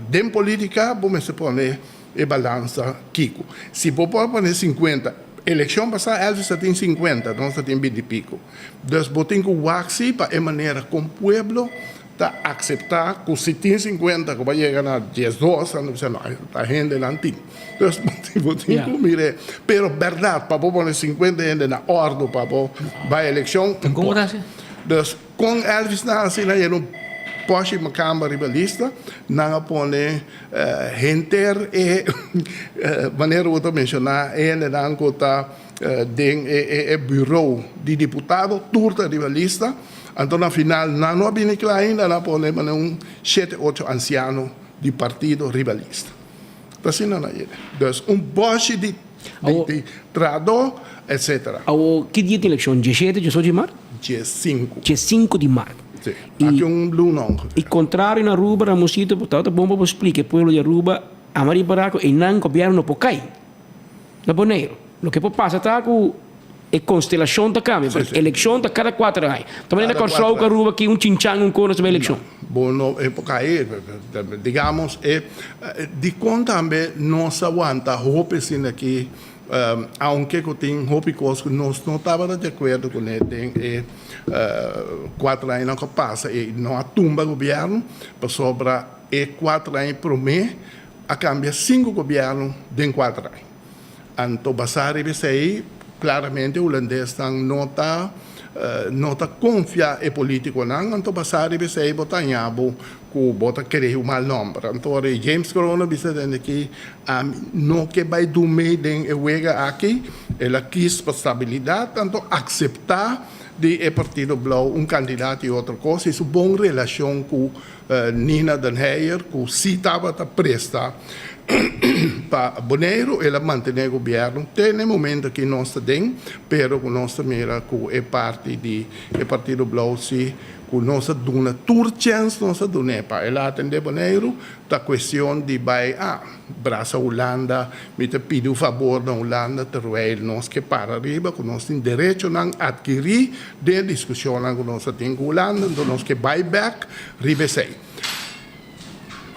dentro política, vamos poner a balança, Kiko. Se você pôr 50, eleição passada, Elvis tem 50, nós temos 20 e pico. Então, você tem que waxi para a maneira como o povo está aceitar que se tem 50, que vai chegar a 12, não a gente não tem. Então, você tem que mirar. Pero, verdade, para pôr 50 gente na ordem, para a eleição. Como graças? Então, com Elvis, assim, não pode uma câmara rivalista, não pode gente e maneira que eu mencionar, não está o bureau de deputado, turta rivalista. Então, na final, não havia ainda, não pode um 7, 8 ancianos de partido rivalista. Assim não é. Então, boche de trado, etc. Que dia de eleição? 17 de março? Dia 5. Dia 5 de março. Sim. Aqui blue não. E contrário na Aruba, a moçita, portanto, bom para explicar, o povo de Aruba, a Maria Baraco, e não governo não pode cair. Na Bonaire. O que passa está com a constelação da câmara, porque a eleição está cada 4 anos. Também não constrói com a Aruba que chinchang cono sobre a eleição. Bom, não é por cair, digamos, de conta também não se aguenta, roupa assim aqui, aunque eu tenho roupa coisa, nós não estávamos de acordo com ele, tem 4 anos que passa, e não há tumba governo, para sobra 4 anos por mês, a cambia 5 governos em 4 anos. Então, basar aí, claramente, o holandês não está confia em político, não. Então, basar aí, botanhabo, que bota querer o mal nome. Então, James Corona, bisa que não que vai dormir em Uega aqui, ela quis para estabilidade, então, aceitar de Partido Blau candidato e outra coisa, isso boa relação com Nina Den Heijer, que se estava presta para Bonaire, ela mantém o governo. Tem um momento que nós temos, pero que nós mira que é parte do Partido Blau, se que nós damos tour chance, nós damos para ela atender Bonaire, da questão de vai braça Holanda, me te pediu favor na Holanda, terwijl nós que para arriba, que nós temos direito a adquirir de discussão que nós temos com Holanda, então nós que vai back, ribe sei.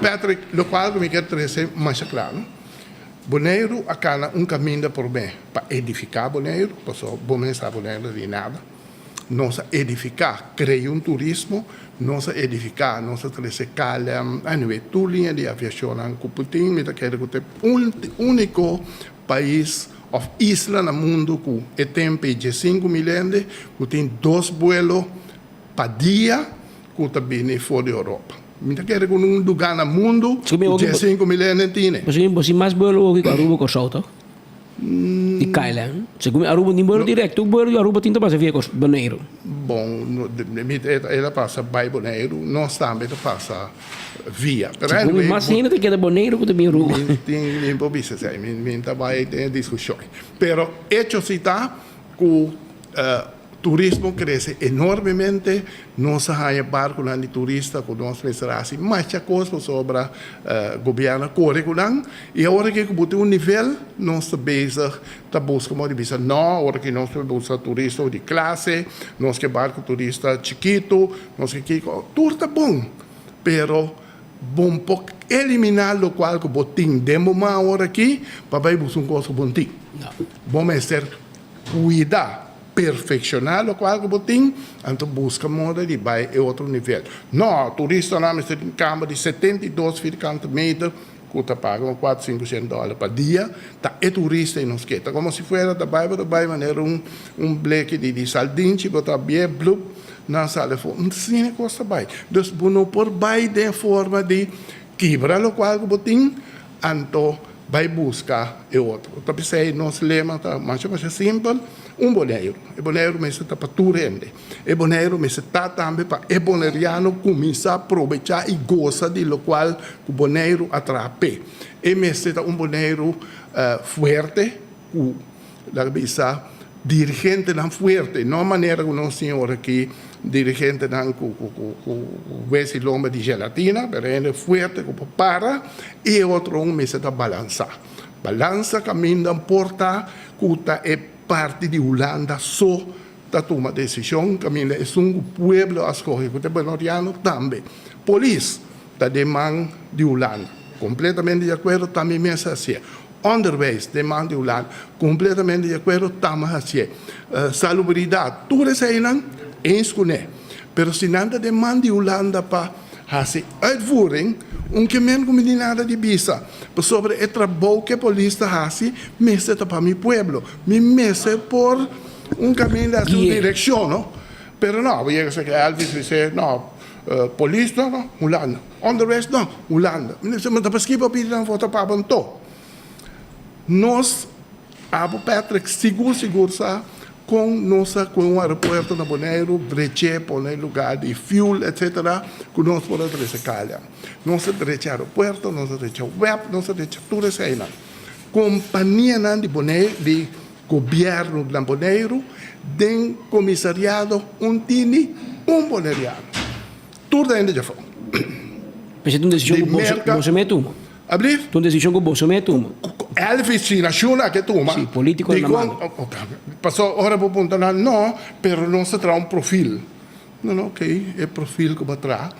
Patrick, lo qual que me quer trazer mais claro, Bonaire acaba caminho por mim para edificar Bonaire, porque começar Bonaire de nada. Nós edificar, criar turismo, nós edificar, nós trazer calha, tu linha de aviação, que Putin me quer que o único país ou isla no mundo que tem de 5 milhões, que tem 2 vuelos para dia, que também fora da Europa. Minta quer que um lugar no mundo de 5 milhões tiene. Você mais belo que Aruba com solto? De Kaila. Segundo Aruba nem belo direto, o belo de Aruba tinta passa via com Bonaire. Bom, ela passa by Bonaire, nós também passa via. Segundo mais ainda tem que dar Bonaire que também Aruba. Tem improviso, sai, minta vai ter discussão. Pero hecho se está que turismo crece enormemente, nós hay barco lá de turista com nós pensarasi muita coisa sobre governo curricular e agora que botar nível nós está bezig tá buscando de visa não, agora que nós busca turista de classe, nós que barco turista chiquito, nós que tudo tá bom, pero bom pouco eliminar o qual que botin demo uma hora aqui para vai buscar coisa bontinho. Bom é ser cuidar perfeccionar o qual que botin, então busca moda de vai é outro nível. Não, turista na mesa de cama de 72 metros, que pagam $400-500 por dia, tá é turista e não esquenta. Como se fosse da vai maneira bleque de sardinha, botar bem blue na sala fora. Não sei costa vai. Dus não por vai de forma de quebrar o qual que botin, então vai buscar é outro. Então pensei nós lema tá mais simples. Boneiro. O boneiro me está para tudo rende. O boneiro me está também para o boneriano começar a aproveitar e gostar de lo qual o boneiro atrape. E me está boneiro forte, la bisa dirigente não forte, não maneira que nós senhor aqui dirigente não com esse lomba de gelatina, pero ele forte como para e outro me está balançar. Balança caminho porta cuta é parte de Holanda só está tomando decisão, caminho é pueblo a escolher, o boneriano também. Polícia está demanda de Holanda, completamente de acordo também mesmo assim. Onderwijs, demanda de Holanda, completamente de acordo também assim. Salubridade, tudo isso aí não é escolher. Mas se nada demanda de Holanda para fazer uitvoering, que menos como nada de visa. Sobre o trabalho que a polícia faz, me está para meu pueblo, me mete por caminho da sua direção, não? Pero não, eu sei que Elvis diz, não, polícia não, Holanda, onderwijs não, Holanda. Mas depois que eu pedi não voltar para Banto. Nós, Abu Patrick, seguro sabe, com aeroporto na Bonaire, breche, poner lugar de fuel, etc., que nós podemos reciclar. Nós breche aeroporto, nós breche web, nós breche tudo isso aí. Companhia de Bonaire, de governo de Bonaire, de comissariado, tini, boneriano. Tudo ainda já foi. Mas é uma decisão que você meteu? Abrir? Uma decisão que você meteu? Elvis si naciona che tu, ma sì, politico è passò ora può puntare no, però non si tratta un profilo. No, ok, è profilo che tra.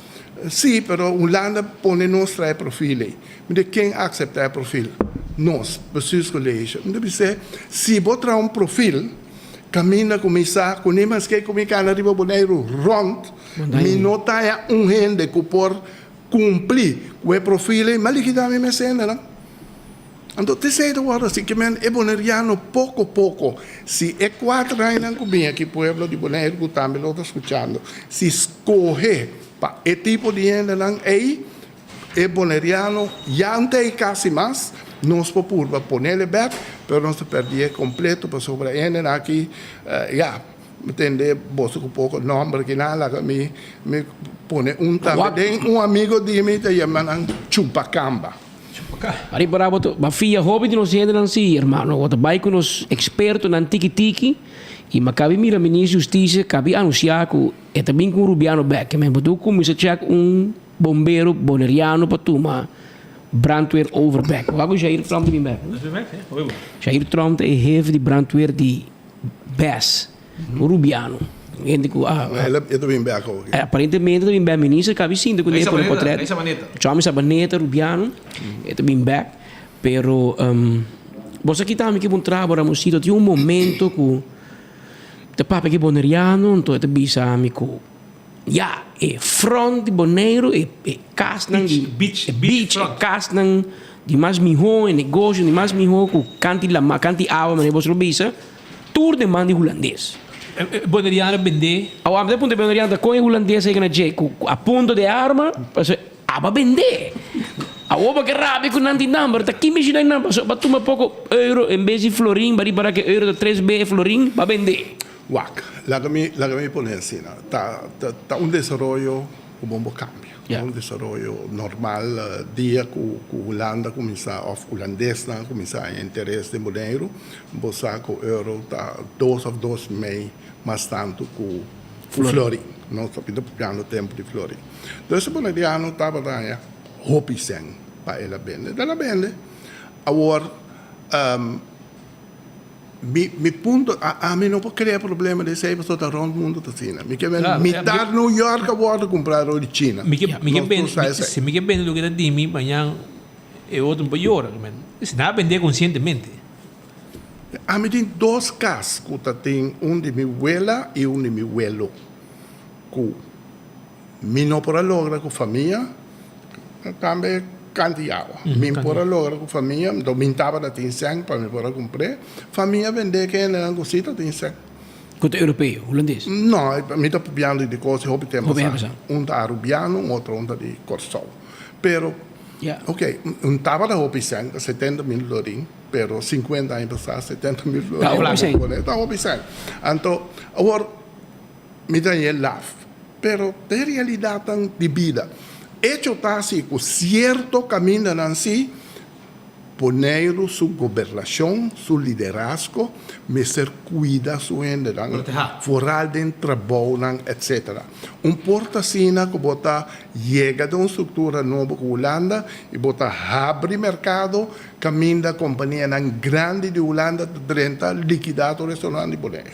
Sì, però un land pone nostra profili. Ma chi accetta il profilo? Nos, bestuurscollege. Deve ser, se botar un profilo, cammina come sa, con i maschi come can arriva boneiro rond, mi nota è un gente che può cumplir quei profili, ma li chiediamo me senda, no? Então, terceiro hora, assim, que é boneriano pouco a pouco. Se é 4 anos que aqui, pueblo de Bonaire, que também lo está escutando, se escorre para esse tipo de gente, aí, é boneriano, já não tem quase mais, nós podemos pôr ele back, mas nós perdemos completo para sobre ele aqui, já, entender, você com pouco nome, que nada, me põe também, amigo de mim, que chama Chupacamba. Ari para boto, ba fia hobby de nós gente não se, irmão, boto vai com os expertos na tiki e macabi mira ministro justiça, cabe anunciar que é também com Rubiano back, mas boto como se check bombeiro boneriano para tomar brandweer overback. Wago Jair Trump de back. Jair Trump é chefe de brandweer de BES, Rubiano. Gente que ela é também bem agora. Aparentemente também bem ministro, cabe sim, que ele por portrait. Chama Sabaneta, Rubiano, é também back, pero você aqui também que bom trabalho, mas se tem momento que te papa que boneriano, então te bisa amigo. Ja, é front de Bonaire, é casnan de beach, casnan de mais mijo, negócio de mais mijo, com canti água, mas você bisa, tour de mandi holandês. Boneriano vender. A punto de boneriano com holandês aí na jeito, a ponto de arma, para vender. A oba que rabi com nanti number, tá aqui imagina number, só para tomar pouco euro em vez de florim, para que euro de 3B florim, para vender. Wak, la que me pone assim, tá desenvolvimento como cambia. Un desarrollo normal, dia que Holanda começa, ou holandês começa a interesse de dinheiro, você com o euro está 2 ou 2,5 mais tanto que o florim. Nós estamos pegando o tempo de florim. Então, esse boliviano estava lá, hopiceng para ela vender. Ela vende. Agora, mi punto, a mim não pode criar problema de ser pessoa da rond mundo da China. Me quer mitar New York agora comprar o de China. Me quer vender lo que está de mim, amanhã é outro pior. Se não vender conscientemente. A mim tem 2 casos que tem de minha abuela e de meu abuelo. Que me não pode lograr com a família, também cantiava. Me pode lograr com a família, então me estava da atenção para me poder comprar. Família vender que era uma cosita atenção. Conto europeu, holandês? Não, me está piando de coisas, hobby tempo. Da arubiano, outro de Corsol. Pero, ok, estava da hobby 70 mil lorim, pero 50 anos passar 70 mil lorim. Está hobby 100. Então, agora, me dá ele laugh. Pero, de realidade, de vida. Hecho está así, con cierto camino así, poner su gobernación, su liderazgo, me ser cuida su gente, foral de trabajo, etc. Un portacina que bota llega de una estructura nueva con Holanda y bota abre mercado, camina compañía grande de Holanda, 30 liquidado restaurante de poder.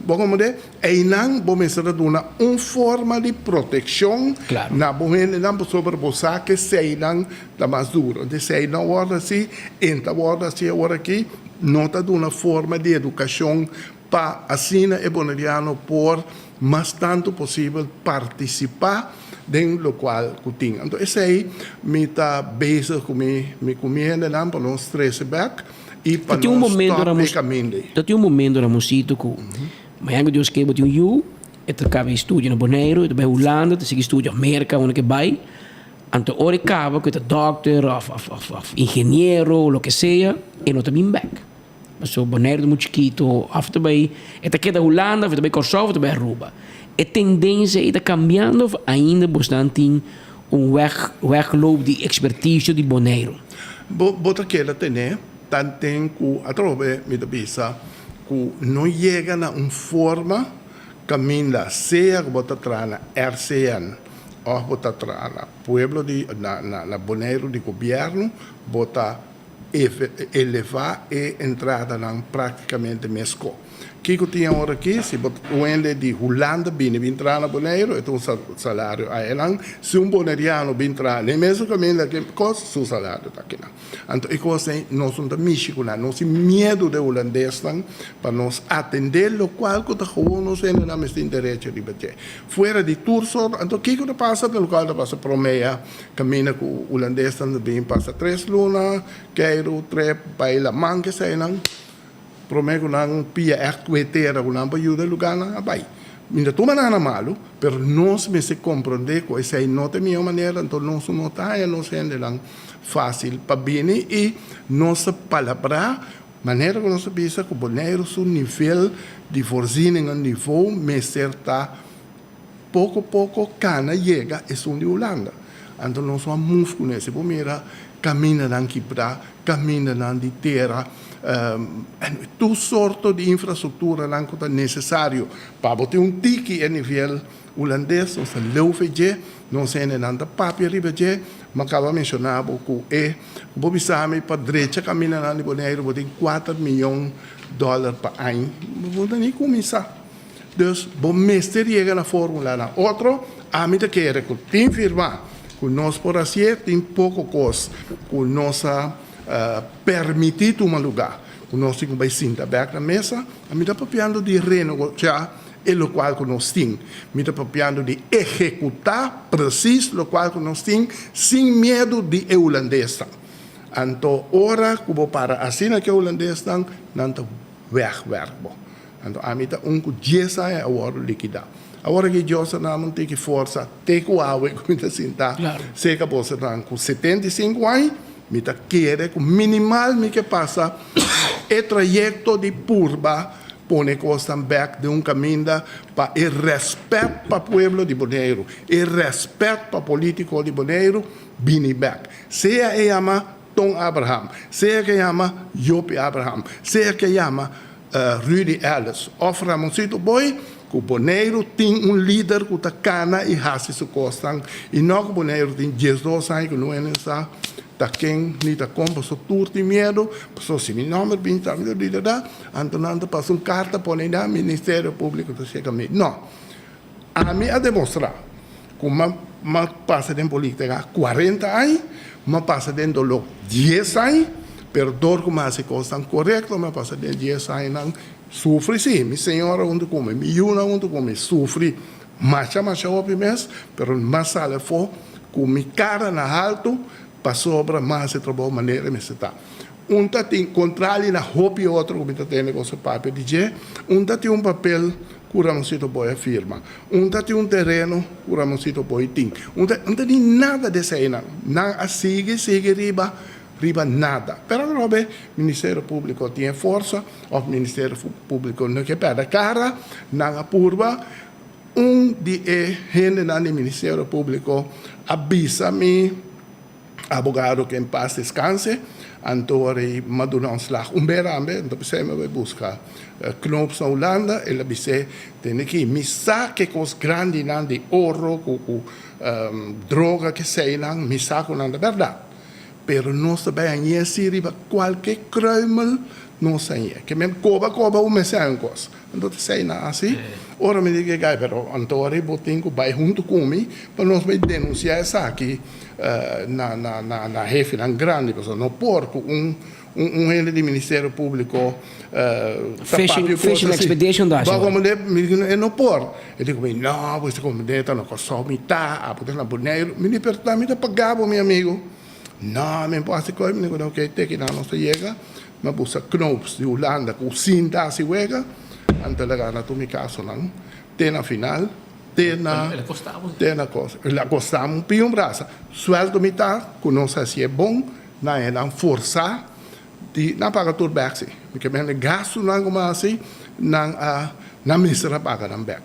Vamos ver, e não vamos ser uma forma de proteção na boa não sobre você que sei não da mais dura, de sei não hora assim, então hora assim hora aqui, nota de uma forma de educação para assim é bonariano por mais tanto possível participar do qual que tem. Então esse aí me está base com me comendo não para não stress back e para não stop caminho. Tem momento na música que mas Deus que botou you, acaba estudo no Bonaire, vai Holanda, te sigue estudo América, onde que vai. Então ora acaba que é doctor, of engenheiro, lo que seja, e não também back. Mas o Bonaire muito chiquito, after vai, eta queda Holanda, vai Kosovo, vai Aruba. A tendência está cambiando ainda bastante wegloop de expertise de Bonaire. Bota que ela tem, tanto que a trove me da bisa que não chega na forma caminha seja que bota na RCN ou bota na pueblo de na Bonaire de governo bota elevar e entrada na praticamente mesco. Que tinha hora aqui, se o ende de Holanda viene entrar na Bonaire, então o salário a ela, se bonaireano entrar nem mesmo caminho que costa seu salário tá aqui. Então e coisa nós não México não, nós medo de holandês para nós atender o qual que tá nós ainda não tem direito de bater. Fora de Tursor, então que passa pelo qual passa Promeia, caminha com o holandês também passa 3 lunas, quero 3 baila manque sei não. Prometo não pia erquetera não para ajudar lugar na vai. Ainda toma nada malo, pero nós me se compreender que essa não é a minha maneira, então nós não tá e nós ainda não fácil para bem e nossa palavra maneira que nós pensa que o Bonaire seu nível de voorziening a nível me certa pouco cana chega é de Holanda. Então nós vamos move com esse primeira caminha na quebra, caminha na de terra. Tu sorto de infraestrutura não é necessário para ter tiki a nível holandês, nós leufeje, nós temos nada papel ribeje, mas acaba mencionado que Bobby Sami para direita caminha na de Bonaire, tem $4 milhões por ano, vou nem começar. Então, bom mestre chega na fórmula na outro, a mim que é que tem firma, que nós por assim tem pouco coisa, que nós permitir um lugar. O nosso vai sentar back na mesa, a mim está papiando de renegociar o qual que nós temos. Me está papiando de executar preciso o qual que nós temos, sem medo de holandês. Então, ora que vou para assim que holandês não está wegwerken. Então, a mim está que 10 anos agora liquidar. Agora que Deus não tem que força, tem que o água que me sentar. Se que você está com 75 anos, me está querer que minimal me que passa é trajeto de curva pone costa back de caminho para o respeito para o povo de Bonaire, o respeito para o político de Bonaire, bini back. Seja que chama Tom Abraham, seja que chama Jopi Abraham, seja que chama Rudy Ellis, of Ramoncito Boy, que o Bonaire tem líder que está cana e raça sua costa, e não que o Bonaire tem 12 anos que não é nessa. Da quem niet a compra so tour de medo, so se mi nome bin também de da, antonando passa carta põe na Ministério Público do chega me. Não. A mim a demonstrar como ma passa de política 40 anos, ma passa dentro do 10 anos, perdor como se costa correto, ma passa de 10 anos não sofre sim, mi senhora onde come, mi una onde come sofre, marcha opi mes, pero mas sale fo com mi cara na alto para sobra mais se trabalha maneira me se tá. Tá tem contrali na roupa outro como tá tem negócio papel de tá tem papel que o Ramoncito Boy firma. Tá tem terreno que o Ramoncito Boy tem. Tá tem nada dessa aí não. Não sigue riba nada. Pero não é Ministério Público tem força, o Ministério Público não quer perder cara, não apurva. De gente no Ministério Público avisa-me abogado que em paz descanse, Antore maduna um slag berambe, então você vai buscar knops na Holanda, ele disse tem que missa que cos grande nan de ouro, com droga que sei nan missa com nan da verdade. Pero não se vai anhar se riba qualquer crime não sei que mesmo coba o mensagem cos. Então sei na assim. Ora me diga gai, pero Antore botinho vai junto comigo para nós vai denunciar essa aqui. Na jefe, na grande pessoa, não porco, ele do Ministério Público fishing expedition da eu não por eu digo não você como dentro não consome tá a poder na Bonaire me libertar me pagava meu amigo não me passa coisa me digo ok tem que não se chega mas busca knops de Holanda com cinta se wega ante la gana tu mi caso não tem na final tem na coisa ela costava um braço sueldo metade que não sei se é bom não é não forçar de na paga tudo back se porque me gasto não como assim na misera paga não back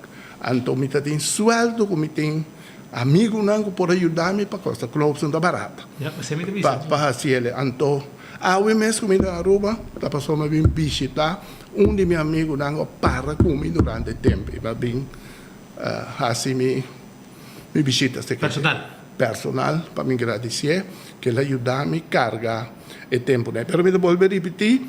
então me tem sueldo como tem amigo não que pode ajudar-me para costa clubes não barata para assim ele então o mês que me dá Aruba tá passou me vir visitar de meus amigos não para comigo durante tempo vai bem assim me visita personal para me agradecer que ele ajuda-me a carregar o tempo né pero me vou repetir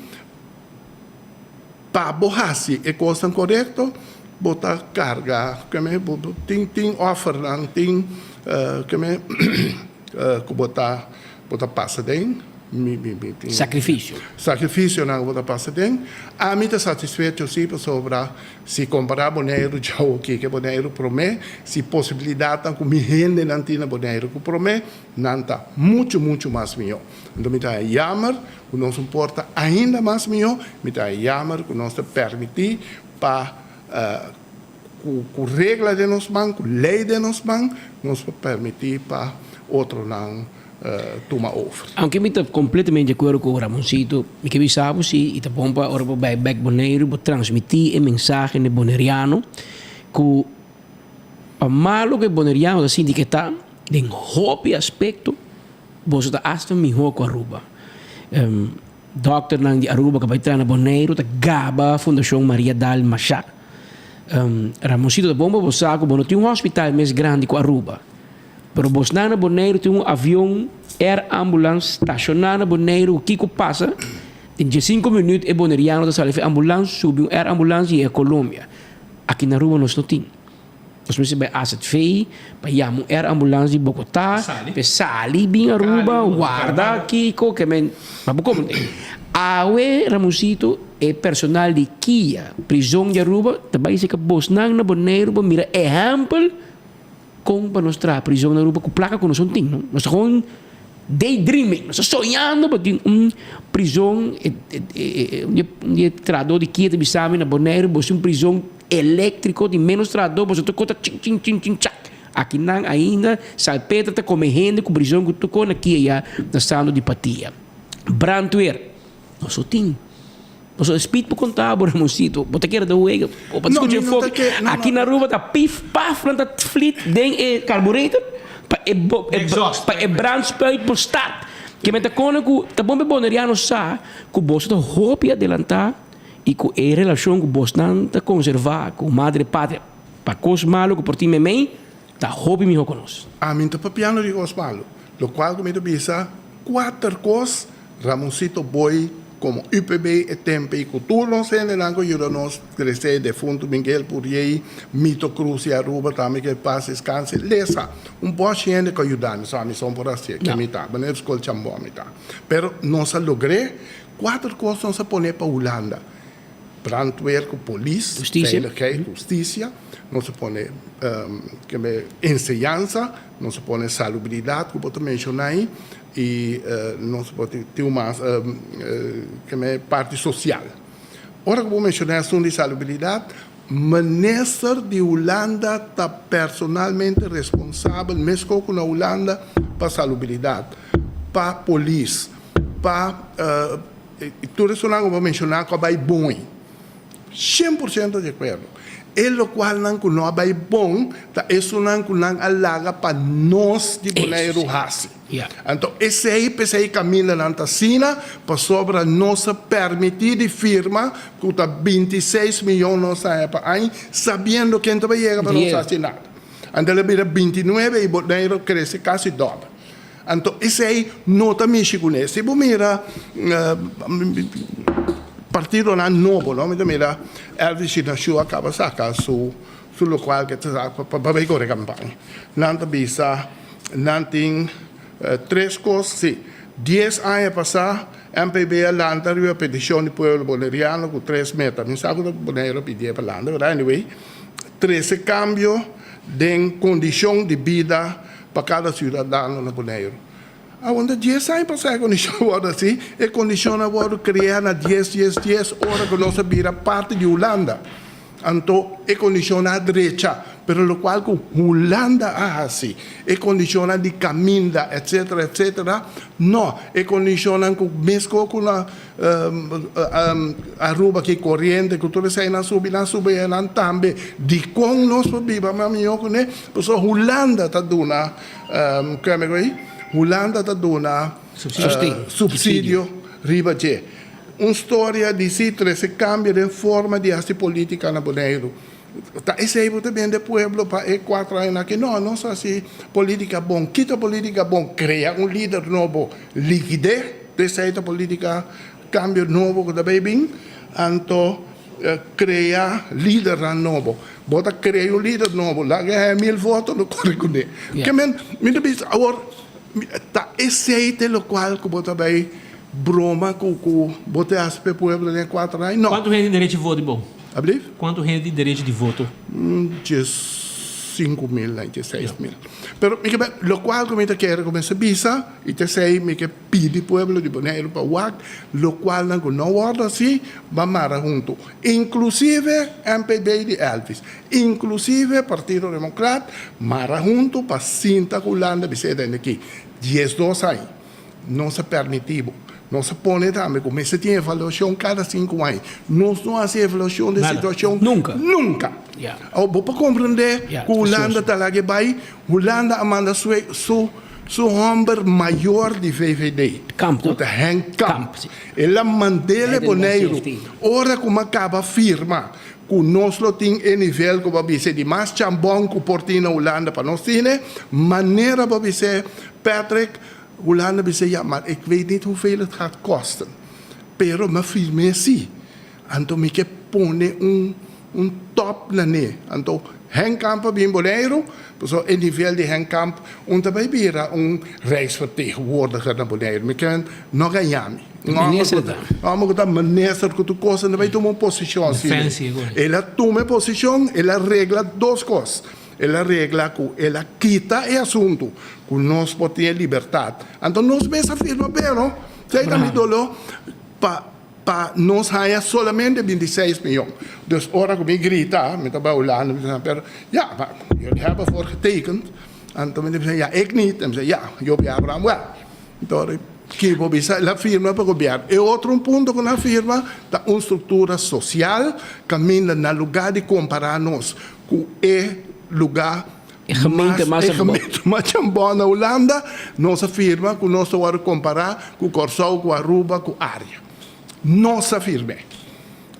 para borrasi é coisa correto botar carga que me tem offer não tem que me que botar passa dentro sacrifício não botar passa dentro a mim está satisfeito sim sobre se comparar Bonaire já o que Bonaire promete se possibilidade com me rende não tem na Bonaire que promete não está muito mais melhor então me está jammer que não se importa ainda mais melhor me está jammer que não se permitir para com regra de nos bancos, lei de nos bancos, nos permitir para outro não tomar over. Aunque eu estou completamente de acordo com o Ramoncito, e que sabe se está bom para o back Bonaire para transmitir a mensagem de boneriano que a malo que boneriano assim de que está em hobby aspecto, você está hasta melhor com a Aruba. Doctor nang di Aruba que vai entrar na Bonaire, da Gaba Fundação Maria Dal Machado. Ramoncito da bomba bosaco, não tem hospital mais grande que Aruba. Pero na Bonaire tem avião air ambulance estacionado na Bonaire, o que passa em 5 minutos é boneriano da sala ambulance subiu air ambulance e é Colômbia. Aqui na Aruba nós não tem. Nós precisamos de asset fee, para ir air ambulance de Bogotá, para sair bem Aruba, guarda aqui, que men, mas como awe Ramoncito é personal de Kia, prisão de Aruba, também se que Bosnang na Bonaire, mira exemplo com para mostrar prisão na Aruba com placa que nós não temos, nós estamos daydreaming, nós estamos sonhando para ter prisão, tradutor de Kia de sabe na Bonaire, você prisão elétrico de menos tradutor, você toca tchim tchac. Aqui não ainda salpeta está comendo com prisão que tocou aqui já na sala de Patia. Brandweer, nós só tem. Mas o speed por contar, por um sítio. Bota queira da uega. Ou para discutir fogo. Aqui na rua tá pif, paf, planta flit, den carburetor. Para brandspuit por start. Que meta quando que tá bom beboneriano sa, que o bolso tá roupa adelantar e que a relação que o bolso não tá conservar com madre pátria. Para coisa malo que por ti memei, tá roupa me conosco. A mim tá papiano de coisa malo. Lo qual que me bisa 4 coisas, Ramoncito Boy como UPB e Tempe e Cultura nos generando ajuda-nos a crescer de fundo Miguel Puriei, Mito Cruz e Aruba também que passa descanse. Lesa, bom gente que ajuda-nos a missão por assim, que me tá, mas escola chamou me tá. Pero nós logré 4 coisas nós poner para Holanda. Brandwerk, polícia, veiligheid, justiça, nós põe enseñanza, nós põe salubridade, que eu mencionei, e nós ter uma parte social. Ora que eu mencionei a de salubridade, o ministro de Holanda está personalmente responsável, mesmo com a Holanda, para salubridade, para polícia, para tudo isso não vou mencionar que vai bom. 100% de acordo. E o qual não vai bom, isso não alaga para nós de boneiro raça. Então, esse aí caminha na Antacina para sobre nossa permitida firma, que está 26 milhões nossa época, sabendo que não vai chegar para nós assinar. Então, ele vira 29 e o boneiro cresce quase dobro. Então, esse aí não está mexendo com isso. Se você mira partido novo, não? Mira, Elvis Sinashu acaba sacar su local que está para ver a campanha. Nanta bisa, nanting 3 coisas, sim. 10 anos passar, MPB lança a petição do povo boleriano com 3 metas. Não sabe o bolero pedir para lança, mas anyway, 13 cambios de condição de vida para cada cidadão no bolero. Onde 10 anos passar a condição agora assim, a condição agora criar na 10 horas que nós vira parte de Holanda. Então, a condição à direita, pero lo qual que Holanda é assim, a condição de caminda, etc. Não, a condição que mesmo com a ruba que corrente, que tudo sai na subir também, de como nós vivemos, mas eu conheço, porque Holanda está dando, como é que Holanda está dando subsídio riba de uma história de si se cambia de forma de essa política na Boneiro. Esse aí também do povo para 4 anos que não só assim política bom, quita política bom, cria líder novo, liquidez dessa política cambio novo que também bem, então cria líder novo. Bota cria líder novo, lá ganha 1000 votos no currículo. Que me diz agora esse aí é o qual que bota bem broma com bota as para o povo de 4 anos. Quanto rende direito de voto, bom? Abrir? Quanto rende de direito de voto? 5 mil, 6 mil. Pero o qual que eu quero começar a visa e te sei que pede o povo de Boneiro para o WAC, o qual não ordem assim, vamos junto. Inclusive MPB de Elvis, inclusive Partido Democrata, mara junto para cinta Holanda de ser aqui. 10 anos, não se permitivo. Não se põe também, como se tem avaliação cada 5 anos. Nós não fazemos avaliação de situação. Nunca. Vou para compreender que a Holanda está lá que vai, Holanda manda seu homem maior de VVD. Campo. O Henk Kamp. Ela mandele Boneiro. Ora como acaba a firma. Que nós temos em nível que vai ser de mais chambão que portina Holanda para nós ter, maneira para ser Patrick. Holanda vai dizer, maar ik weet niet hoeveel het gaat kosten. Pero me firme sim. Então me que pone top na ne. Então Henk Kamp bem Boneiro, so in nível de Henk Kamp, também vira reisvertegenwoordiger na Boneiro. Me kan nog een jami. Minister que tu coisa também toma uma posição. Ela toma posição, ela regla 2 coisas. Ela regla que ela quita o assunto, que nós podemos liberdade. Então, nós mesmos afirmamos, pero, sei também dolo, para nós ganhar solamente 26 miljoen. Dus, ora que me grita, met de Holanda, pero, ja, maar jullie hebben voor getekend. En toen zei ja, ik niet. En zei ja, Joop Abraham wel. Então, que la firma para o governo. E outro ponto com a firma, da uma estrutura social, caminha no lugar de comparar-nos com o lugar mais bom na Holanda, nossa firma, que nós vamos comparar com o Corsol, com a Aruba, com a área. Nossa firma.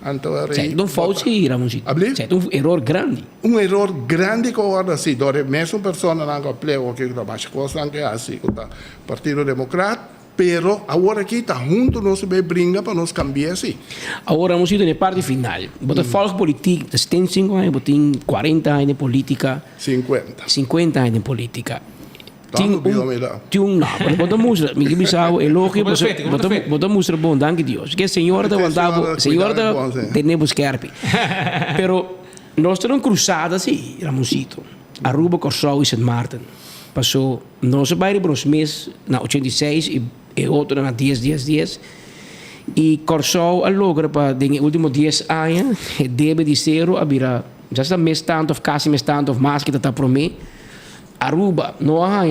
Então, não falso que Ramoncito. É um erro grande. Um erro grande que agora sim, dove mesmo pessoa não apleu que da mais coisa que assim, com o Partido Democrata, pero agora aqui está junto nós vai brincar para nós cambiar assim. Agora Ramoncito na parte final. Você fala política, você tem 5 anos, você tem 40 anos de política. 50 anos de política. Não, bota música, me bisau, elogio, bota música bom, danke Deus. Que senhora da andava, senhora da tenemos kerpi. Pero nós temos cruzada assim, Ramoncito. Aruba, Corsol e Sint Maarten. Passou, nós beide bros mês na 86 e outro na 10. E Corsol logra para os últimos 10 anos, deve de zero a virar, já está mês tanto, quase mês tanto, mais que está para mim. Aruba não há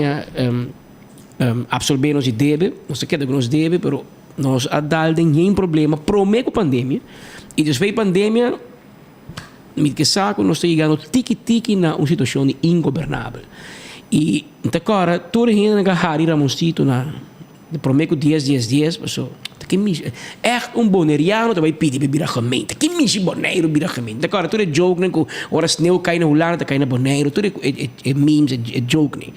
absorver de deve, não sei o que nos deve, mas nós a dar nenhum problema, promete com a pandemia, e depois da pandemia, me que saco, nós estamos chegando tiki na uma situação ingovernável. E agora, toda a gente que hari Ramoncito na promete 10, pessoal. É boneriano também pede bebida gemeente. Que missie boneiro bebida gemeente. Agora, tudo é joke, né? Ora sneeuw cai na Holanda, cai na boneiro. Tudo é memes, é joke, né?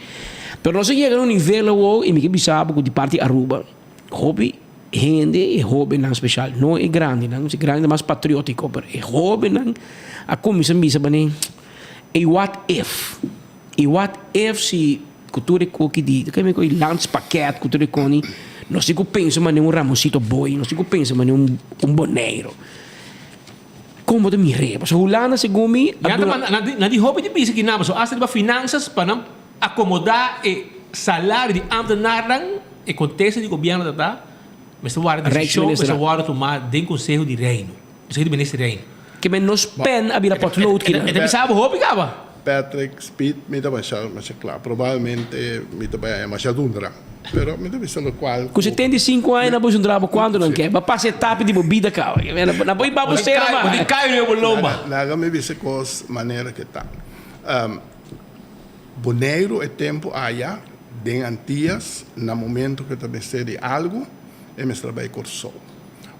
Pero nós chegamos num nível, e me que sabe, de parte Aruba, hobby, gente, e hobby não especial. Não é grande, não é grande, mas patriótico. É hobby, não. A comissão bisa bem. E what if? E what if se cultura que diz, que me coi landspaquete, cultura que nós não pensamos em Ramoncito boy, nós não pensamos em boneiro. Como de me reba? So Holanda segundo me, na de hobby de bisa que não, so hasta de finanças para acomodar o salário de ambtenaar e contexto de governo da, mas o guarda decisão, mas o guarda tomar dentro do conselho de reino, conselho de ministro de reino. Que men nos pen a vira potlood que é pensava hobby cava. Patrick Speed me dá mais claro, provavelmente me dá mais dundra. Pero me deve ser o qual. Com 75 anos, não drabo quando não quer. Mas passa etapa de bebida, cara. Na boa baboseira, mas de caio no lomba. Naga me visse cos maneira que tá. Boneiro é tempo aí, den antias, no momento que também de algo, é me trabalhar com Corsol.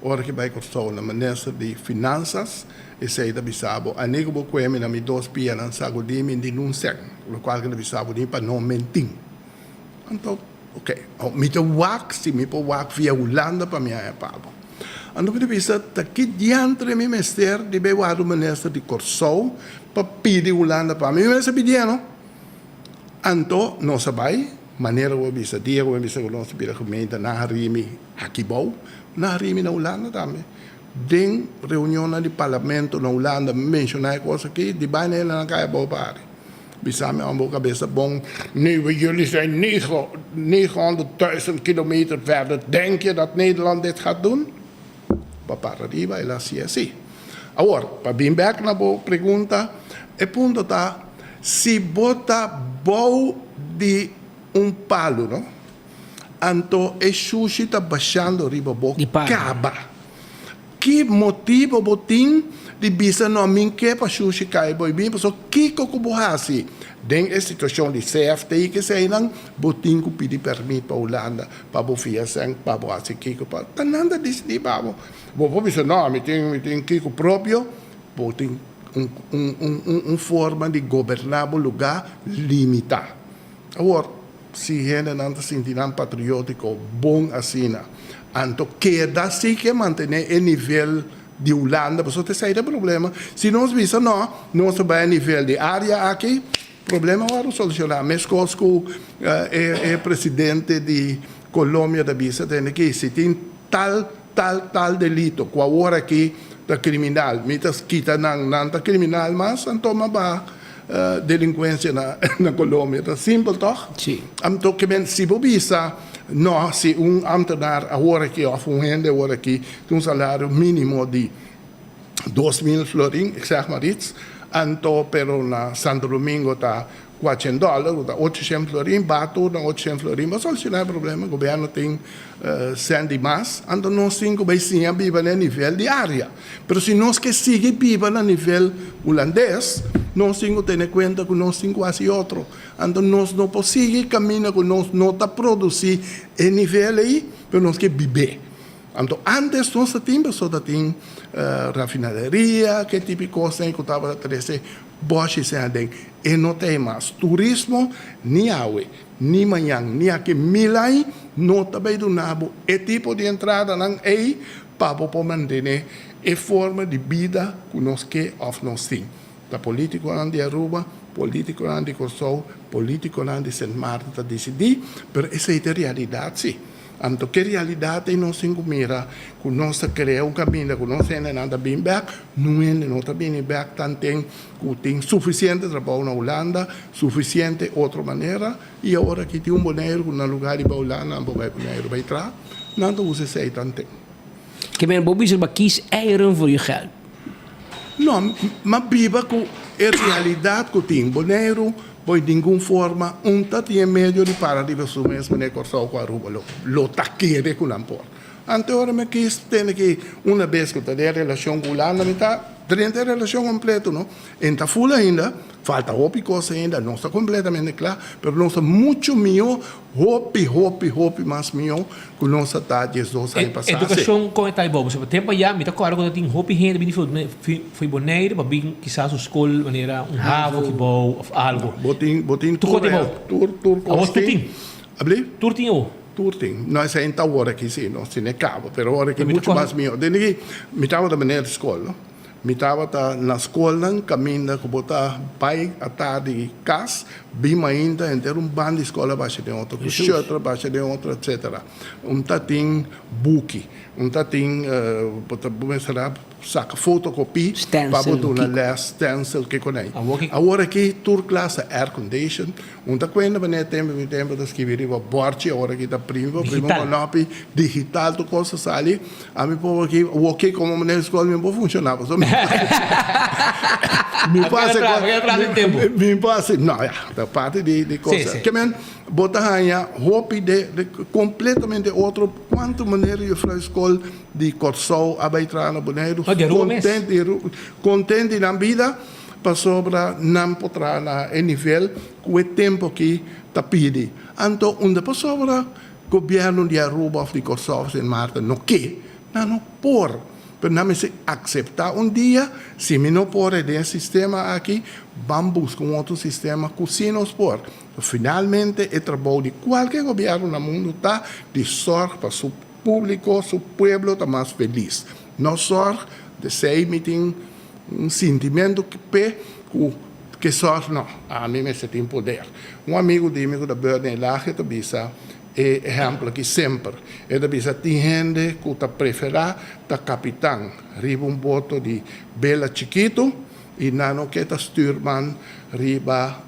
Ora que vai Corsol na maneira de finanças, e sei da bisabo, a nego bo kwemi na mi 2 pia na sago di mi di nun sek, lo qual que na bisabo di pa não menting. Então, ok, mi te wak, si mi po wak via Holanda pa mi a pabo. Então, que bisa, taki diantre mi mester di be wadu manestra di Corsol, pa pidi Holanda pa mi mesa pidiano. Então, não sabai, maneira o bisa dia, o bisa o nosso pira gemeente na harimi hakibou, na harimi na Holanda também. Den reunião do parlamento na Holanda mencionar coisa aqui de baina na caia boa pare. Bisame aan boa cabeça bom. Nu jullie zijn 900.000 kilometer verder. Denk je dat Nederland dit gaat doen? Para arriba e lá se assim. Agora, para vir back na boa pergunta, é ponto tá se bota bom de palo, não? Então, é sushi tá baixando riba boa caba. Que motivo botin de bisa no min que para sushi cai boi bem, pessoal que cocubohasi den a situação de CFT que sei não botin que pedi permit para Holanda para bofia sang para boasi que para tananda disse babo vou bisa não me tem que próprio botin forma de governar o lugar limitar agora se gente não se sentirão patriótico bom assim Anto queda sim que manter o nível de Holanda, porque você sai do problema. Se nós visa não vai a nível de área aqui, problema vai solucionar. Mas Cosco é presidente de Colômbia da visa tem que se tem tal delito, com a hora aqui da criminal, mitas quita não tá criminal, mas antoma ba delinquência na Colômbia, tá simples toch? Sim. Anto que ben se visa no, se ambtenaar agora aqui, of gente agora aqui, tem salário mínimo de 2.000 florin, ik zeg maar iets, então, pero na Santo Domingo está $400, $800 florin, bato na $800 florin, mas solucionar o problema, o governo tem 100 de mais, então nós temos que viver no nível de área. Mas se nós que seguir viver no nível holandês, nós temos que ter em conta que nós temos quase outro. Então nós não podemos seguir caminho que nós não está produzir em nível aí, mas nós que viver. Então, antes nós tínhamos refinaria, que tipo de coisa que estava a trazer, Bosch e não tem mais turismo, nem água, nem manhã, nem aqui milai, não também do nabo, e tipo de entrada não é para manter a forma de vida que nós queremos ou nós temos. Da político não de Aruba, político não de Corsou, político não de Sint Maarten está decidir, mas essa é a realidade, sim. Então, que realidade nós temos mira, que nós criamos caminho, que nós ainda não está bem back, não está bem back, tem suficiente trabalho na Holanda, suficiente outra maneira, e agora que tem boneiro no lugar de Holanda, não vai boneiro vai entrar, não usa sei tanto. Que men Bobby se kies eieren voor je geld. Não, mas viva com a realidade que tem boneiro, poi de nenhuma forma tem meio de para de você mesmo ne corso com a Aruba lo taquere com lampor. Ante ora me quis tem que uma vez que tem relação com lá na metade, 30 relação completa, não? Então full ainda, falta hopi coisa ainda, não está completamente claro, mas não está muito melhor, hopi mais melhor que não está 10 anos passados. Educação como está bom, por tempo já me tá claro quando tem hopi gente bem foi boneiro, para bem quizás a escola maneira ravo que bom algo. Botin tur abli Turting, nós ainda agora aqui sim, não se necava, mas agora que muito mais melhor. Desde que me estava da maneira de escola, me estava na escola, caminhando, que botar pai à tarde casa, bem ainda, ter bando de escola baixa de outra, com outra baixa de outra, etc. Tem book, tem, será, saca fotocopia, para botar na stencil que conhece. Agora aqui, toda classe air condition, quando vai tempo de escrever o board, agora aqui está primo colopi, digital, tu coisa ali, a mim por aqui, o ok como maneira de escola, não funcionava. Me passa, não, da parte de coisa. Que men, botar aí, hope de completamente outro, quanto maneira eu fui escola de Corsou, abaitar no boneiro, contente na vida, para sobra não potrá na nível que o tempo que está pedindo. Então, onde para sobra, governo de Aruba, de Corsou, Sint Maarten, não que, não por. Mas não se aceitar dia, se me não pôr esse sistema aqui, vamos buscar outro sistema que se nos pôr. Finalmente, o trabalho de qualquer governo no mundo está de sorte para o público, o povo está mais feliz. Não sorte de ser sentimento que sorte, não, a mim me tem poder. Amigo da Bernard Lager, que bisa exemplo que sempre é bisa tem gente que está preferida da capitão, riba boto de bela chiquito e não que está styrman riba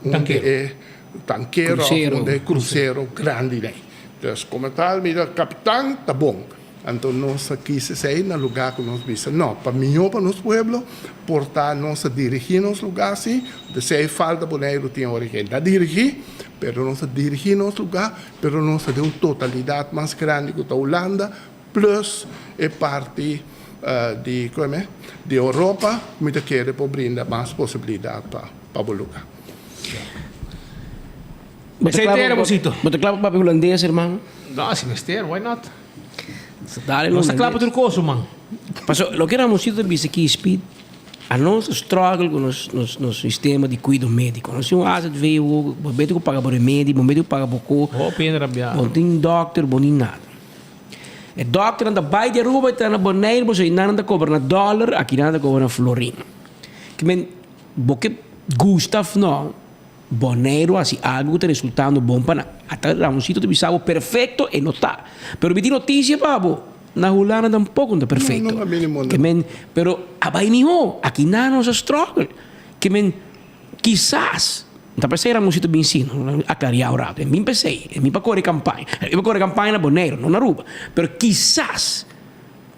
tanqueiro onde cruzeiro grande. Então, como tal, mira capitão, tá bom. Então, nós aqui se sai no lugar que nós bisa. Não, para melhor para nosso povo, portar nós dirigir nos lugares, assim, de ser falta boneiro tem origem. Da dirigir, mas nós dirigir nos lugares, mas nós temos uma totalidade mais grande que a Holanda, plus a parte de Europa, que quer brindar mais possibilidade para o lugar. Você claro para o holandês, irmão? Não, se mester, why not? Dale, não está claro para outra coisa, man. Paso, lo que éramos sido de aqui, speed, a nosso struggle com nosso sistema de cuidado médico. Nós temos asa de veio, o médico paga por remédio, o médico paga por co. Não tem doctor, não tem nada. O doctor anda vai de Aruba, está na boneiro, você não anda cobra na dólar, aqui não anda cobra na florim. Que men, porque Gustav não, boneiro assim, algo que está resultando bom para até lá um sítio de bisavo perfeito e não está. Pero me di notícia, pabo. Na Holanda tampoco está perfeito. Que men, pero abay niyo, aqui na nos struggle. Que men, quizás, não pensei era um sítio bem sim, aclarear o rato. Eu pensei, eu para correr campanha. Eu para correr campanha na Boneiro, não na Aruba. Pero quizás,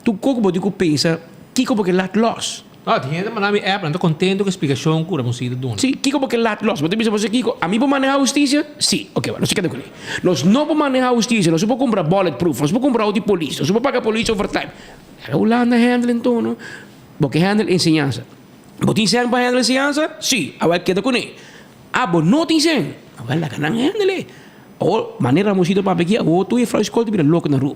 tu como pode pensar, que como que lá loss. Ah, tem gente mandando app, não tô contente com a explicação que vamos ir dando. Sim, Kiko porque lá los, você pensa você Kiko, a mim vou manejar a justiça? Sim, ok, não se queda com ele. Nós não vamos manejar a justiça, nós vamos comprar bulletproof, nós vamos comprar auto de polícia, nós vamos pagar polícia overtime. A Holanda handle então, não? Porque handle ensinança. Você ensina para handle ensinança? Sim, agora queda com ele. Ah, você não te ensina? Agora lá que não handle. Ou maneira vamos ir para aqui, ou tu e a escola te vira louco na rua.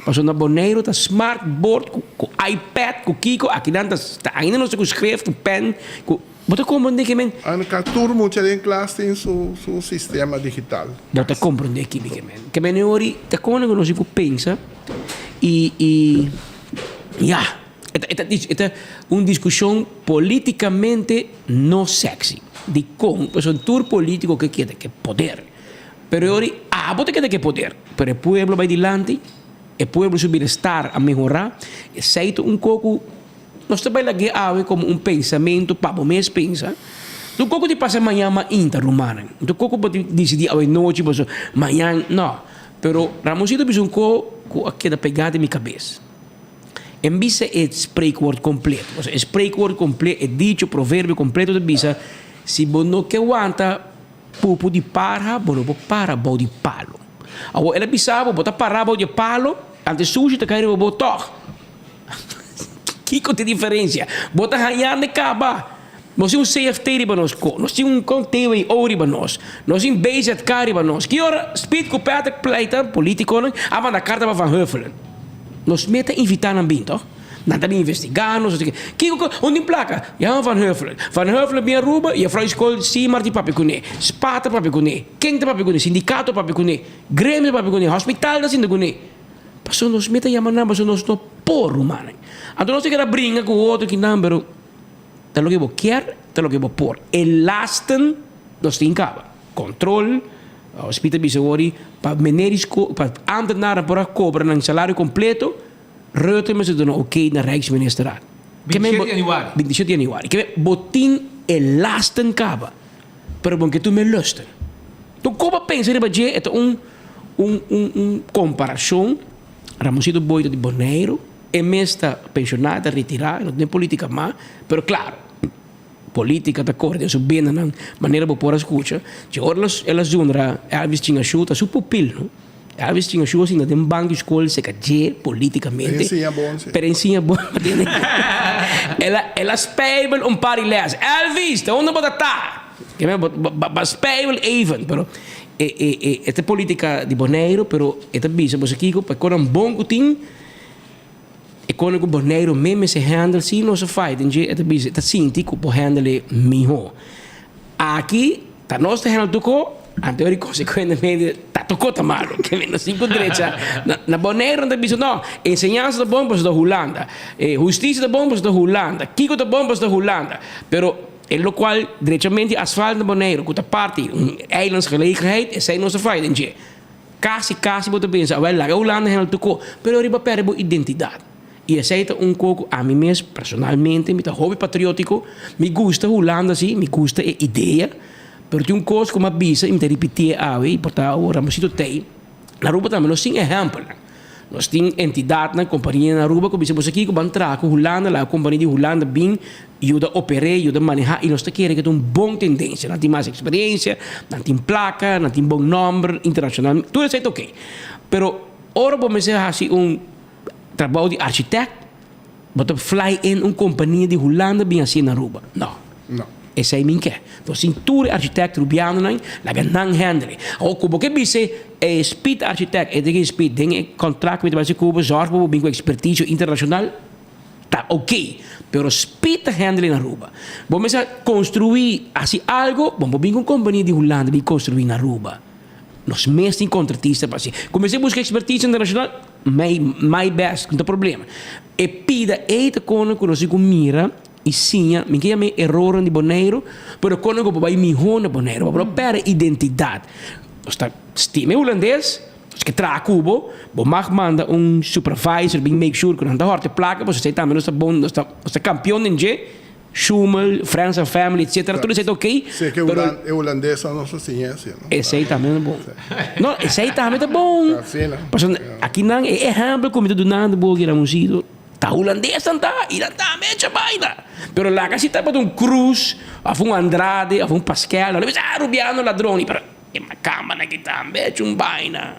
Passou na Boneiro, tá smartboard, com iPad, com Kiko, aqui dentro tá ainda não se escreve, com pen, com... Você compreende que men? A turma que em classe tem seu sistema digital. Você compreende que men ori, tá com o que pensa e esta uma discussão politicamente não sexy de como é um tour político que quer que poder. Pero ori, você quer que poder, pero o pueblo vai adiante. O pueblo su bienestar a mejorar, é feito pouco. Nós trabalhamos aqui como pensamento, para o mês pensa. Do pouco de passa amanhã, mas interromana. Do pouco pode decidir hoje noite, mas amanhã não. Pero Ramosito precisa aquela pegada em minha cabeça. Em vez de spreekwoord completo, o spreekwoord completo, é dito, provérbio completo de bisa, se você não quer aguentar, pupo de para, você não para, bom de palo. Ela pensava, botar parava de palo, antes sujo, tá caindo, botar. Que tem diferença? Botar ranhar de caba. Nós temos CFT para nós, nós temos conteúdo ouro para nós, nós temos base at carry para nós. Que hora speed com Patrick Pleita, político, a mandar carta para Van Huffelen. Nós meta invitar na binto. Nada de investigar, não sei o que. Onde placa? Ja, Van Huffelen. Van Huffelen bem Aruba e a Frau Escola Simar de Papicune. Spata Papicune. Quem de Papicune? Sindicato Papicune. Grêmio Papicune. Hospital da Sindicune. Passou nos meta yamana, passou nos no por humano. Então nós quer brincar com o outro que não, pero te lo que vou quer, te lo que vou por. El lasten nós tem caba. Control. Hospital Bisawori para menerisco, para antenar para cobrar um salário completo. Rutte met het dan oké naar Rijksministeraat. 27 januari. 27 januari. Que botin el lasten caba. Pero bon que tu me lusten. Tu como pensa de baje é comparação. Ramosito Boito de Boneiro, é mesta pensionada, retirada, não tem política má, pero claro, política da cor, de bem na maneira de pôr a escuta. De horas elas juntam, Elvis tinha chuta, su pupil, não? Elvis tinha chuta assim, tem banco de escola, se caje politicamente. Perencinha bom, ela spelen par de les. Elvis, de onde pode estar? Que me spelen even, pero esta política de Boneiro, pero esta bisa, você aqui, para quando bom cutim, e quando o Boneiro mesmo se handle, se não se faz, entende? Esta bisa, esta sinti que o handle melhor. Aqui, tá nós te handle tuco, anterior consequentemente tá tocou tá malo, que vem na cinco direita, na Boneiro não bisa não, ensinança da bombas da Holanda, justiça da bombas da Holanda, Kiko da bombas da Holanda, pero en lo qual diretamente asfalto de Boneiro, com a parte eilandsgelegenheid, e zij não se faz, entende? Casi você pensa, well, a Holanda handle tuco, pero riba perde identidade. E aceita pouco a mim mesmo, personalmente, me hobby patriótico, me gusta Holanda, sim, me gusta a ideia, pero tem coisa como a bisa, me repetir e portar o Ramosito tem, na Aruba também, nós temos exemplo, nós temos entidade na companhia na Aruba, que você aqui, que vão entrar com Holanda, lá a companhia de Holanda, bem, ajuda a operar, ajuda a manejar, e nós queremos que tenha uma boa tendência, não tem mais experiência, não tem placa, não tem bom nome internacional, tudo isso é ok. Pero, ora, vamos dizer assim, trabalho de arquiteto, você fly in uma companhia de Holanda, bem assim na Aruba. Não. Esse é o que é. Então, cintura arquiteto rubiano, não é handle. Ou como que você é speed arquiteto, é de speed, tem contrato com o Cuba, zorg para o expertise internacional, tá ok. Pero speed handle na Aruba. Vamos a construir assim algo, vamos vir com companhia de Holanda, vir construir na Aruba. Nós mesmos temos contratistas para assim. Comecei a buscar expertise internacional, my best, não tem problema. E pida eita quando nós mira e sim, me que me erro de Boneiro, pero quando eu vai me na Boneiro, para per identidade. Está estime holandês, que traz Cubo, mas manda supervisor, bem make sure que não está horte placa, você também não está bom, não está campeão em G. Schummel, Friends and Family, etc. Tudo isso é ok. Sei que o holandês não se conhece. Esse aí também é bom. Não, esse aí também é bom. Aqui não é exemplo como do nada, bom que era musido. Ta holandês tá, e tá mecha baina. Pero lá que se tá para um Cruz, a um Andrade, a um Pascal, não é Rubiano ladroni, pero é uma câmara que tá mecha baina.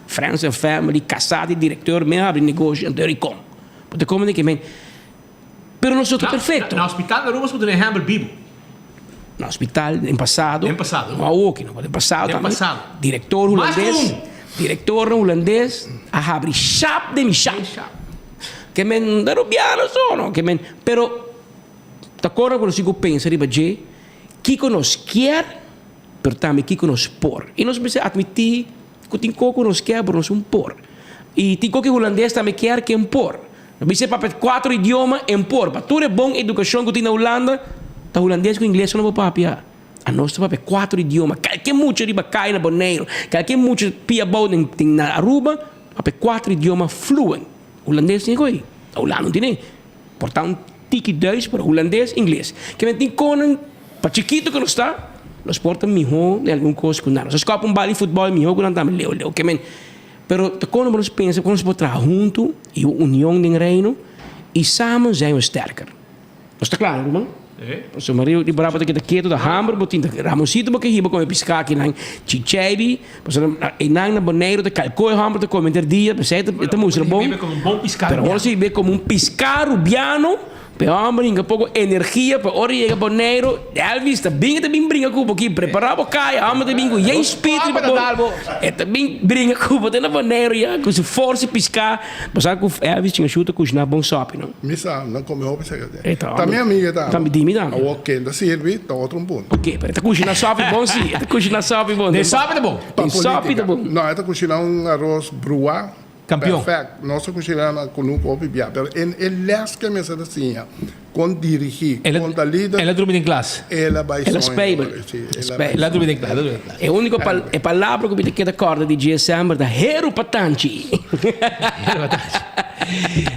Friends and family, casado e diretor, me abre negócio, então como. Porque como que men. Pero nós somos perfeito. No hospital na Aruba se pode handle bibo. No hospital, em passado. Em passado. Não, aqui não, em passado. Em passado. Diretor holandês. Diretor holandês, a abrir chap de mi chap. Que men da Rubiano sono, que men. Pero d'accordo quando si pensa riba je, chi conosce per também chi conosce por. E nós precisamos admitir que tem coco nos quer por nós por. E tem coco holandês também quer que por. Você para 4 idiomas em por. Para tudo é bom educação que tem na Holanda, tá holandês com inglês não vou papia. A nós para 4 idiomas. Qualquer muito riba cai na Bonaire, qualquer muito pia bom tem na Aruba, para 4 idiomas fluent. Holandês tem coi. A Holanda não tem. Portanto, tiki 2 para holandês, inglês. Que tem conan para chiquito que não está. Nós portamos melhor em alguma coisa com nós. Nós escapamos bali futebol melhor que nós estamos leu, que men. Pero quando nós pensamos, quando nós podemos junto e a união do reino e samen zijn we sterker. Dat is claro, irmão? So Mario di brava que quieto da hamburger, botin da Ramosito porque hiba come piscaki lang chichebi, passaram e nang na Bonaire de calcoi hamburger come inter dia, peseta, eta musra bom. Pero ahora sí ve como un piscar rubiano. Pero hombre, ainda pouco energia para hora chega Bonaire. Elvis também brinca com aqui, preparava caia, homem também com e espírito para bom. E também brinca com na Bonaire já com se força piscar, passar com Elvis tinha chuta com na bom sope, não? Misa, não comeu para chegar. Também amiga tá. Também dimi dá. O que ainda serve, tá outro ponto. Ok, pero tá cozinhando sope bom sim, tá cozinando sope bom. De sope tá bom. Sope tá bom. Não, tá cozinhando arroz bruá. Campeão. Perfeito. Nós cozinhamos com um copo de mas ele é que me assim, com dirigir, com a líder. Ela dorme em classe. Ela vai ela spable. Ela dorme em classe. É a única palavra que eu quero acordar de GSM da Hero Patanchi.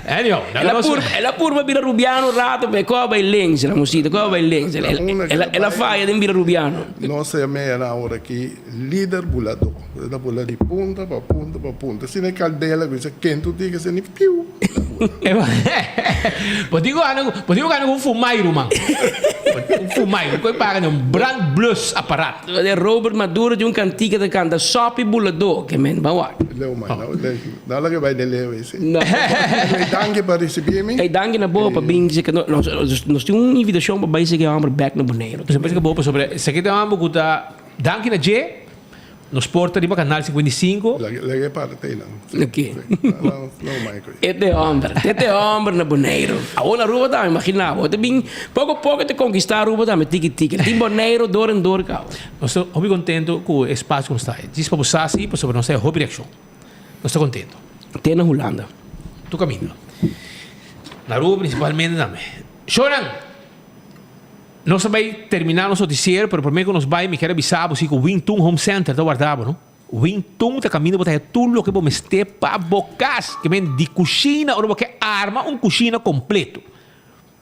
Ela purma vira Rubiano rato, beh, qua vai links, la musita, qua vai links. Ela faz de vira Rubiano. Nós é meia na hora que líder bulador. Ela pula de punta para punta para punta. Se não é caldela, você quente o dia que você nem piu. Podigo ganhar um fumairo, mano. Um fumairo, que paga um brand plus aparato. É Robert Maduro de cantiga de canta sope bulador, que men bawa. Leu mais, não lá que vai de leu esse. Não. Danke para receber-me. Ei, danke na boa para bem que nós temos uma invitação para vai seguir a back na Bonaire. Você pensa que boa sobre, se aqui tem uma boa danke na G. Nos porta di ba canal 55? Lagi para tayo lang. Okay. No, Michael. Este hombre na Bonaire. Ahora Aruba da, imaginava. Pouco te conquistar Aruba da, tiki. Tem Bonaire, dor em dor, cara. Eu estou muito contento com o espaço como está. Diz para você assim, para sobre nossa hobby reaction. Eu estou contento. Tem na Holanda. Tu caminho. Na Aruba principalmente também. Choran! Nós vamos terminar nosso noticiero, pero primeiro que nós vai, me quero avisar você que o Wingtung Home Center está guardado, não? O Wingtung está caminhando para tudo o que vamos ter para bocas, que vem de cozinha, ou porque arma cozinha completo.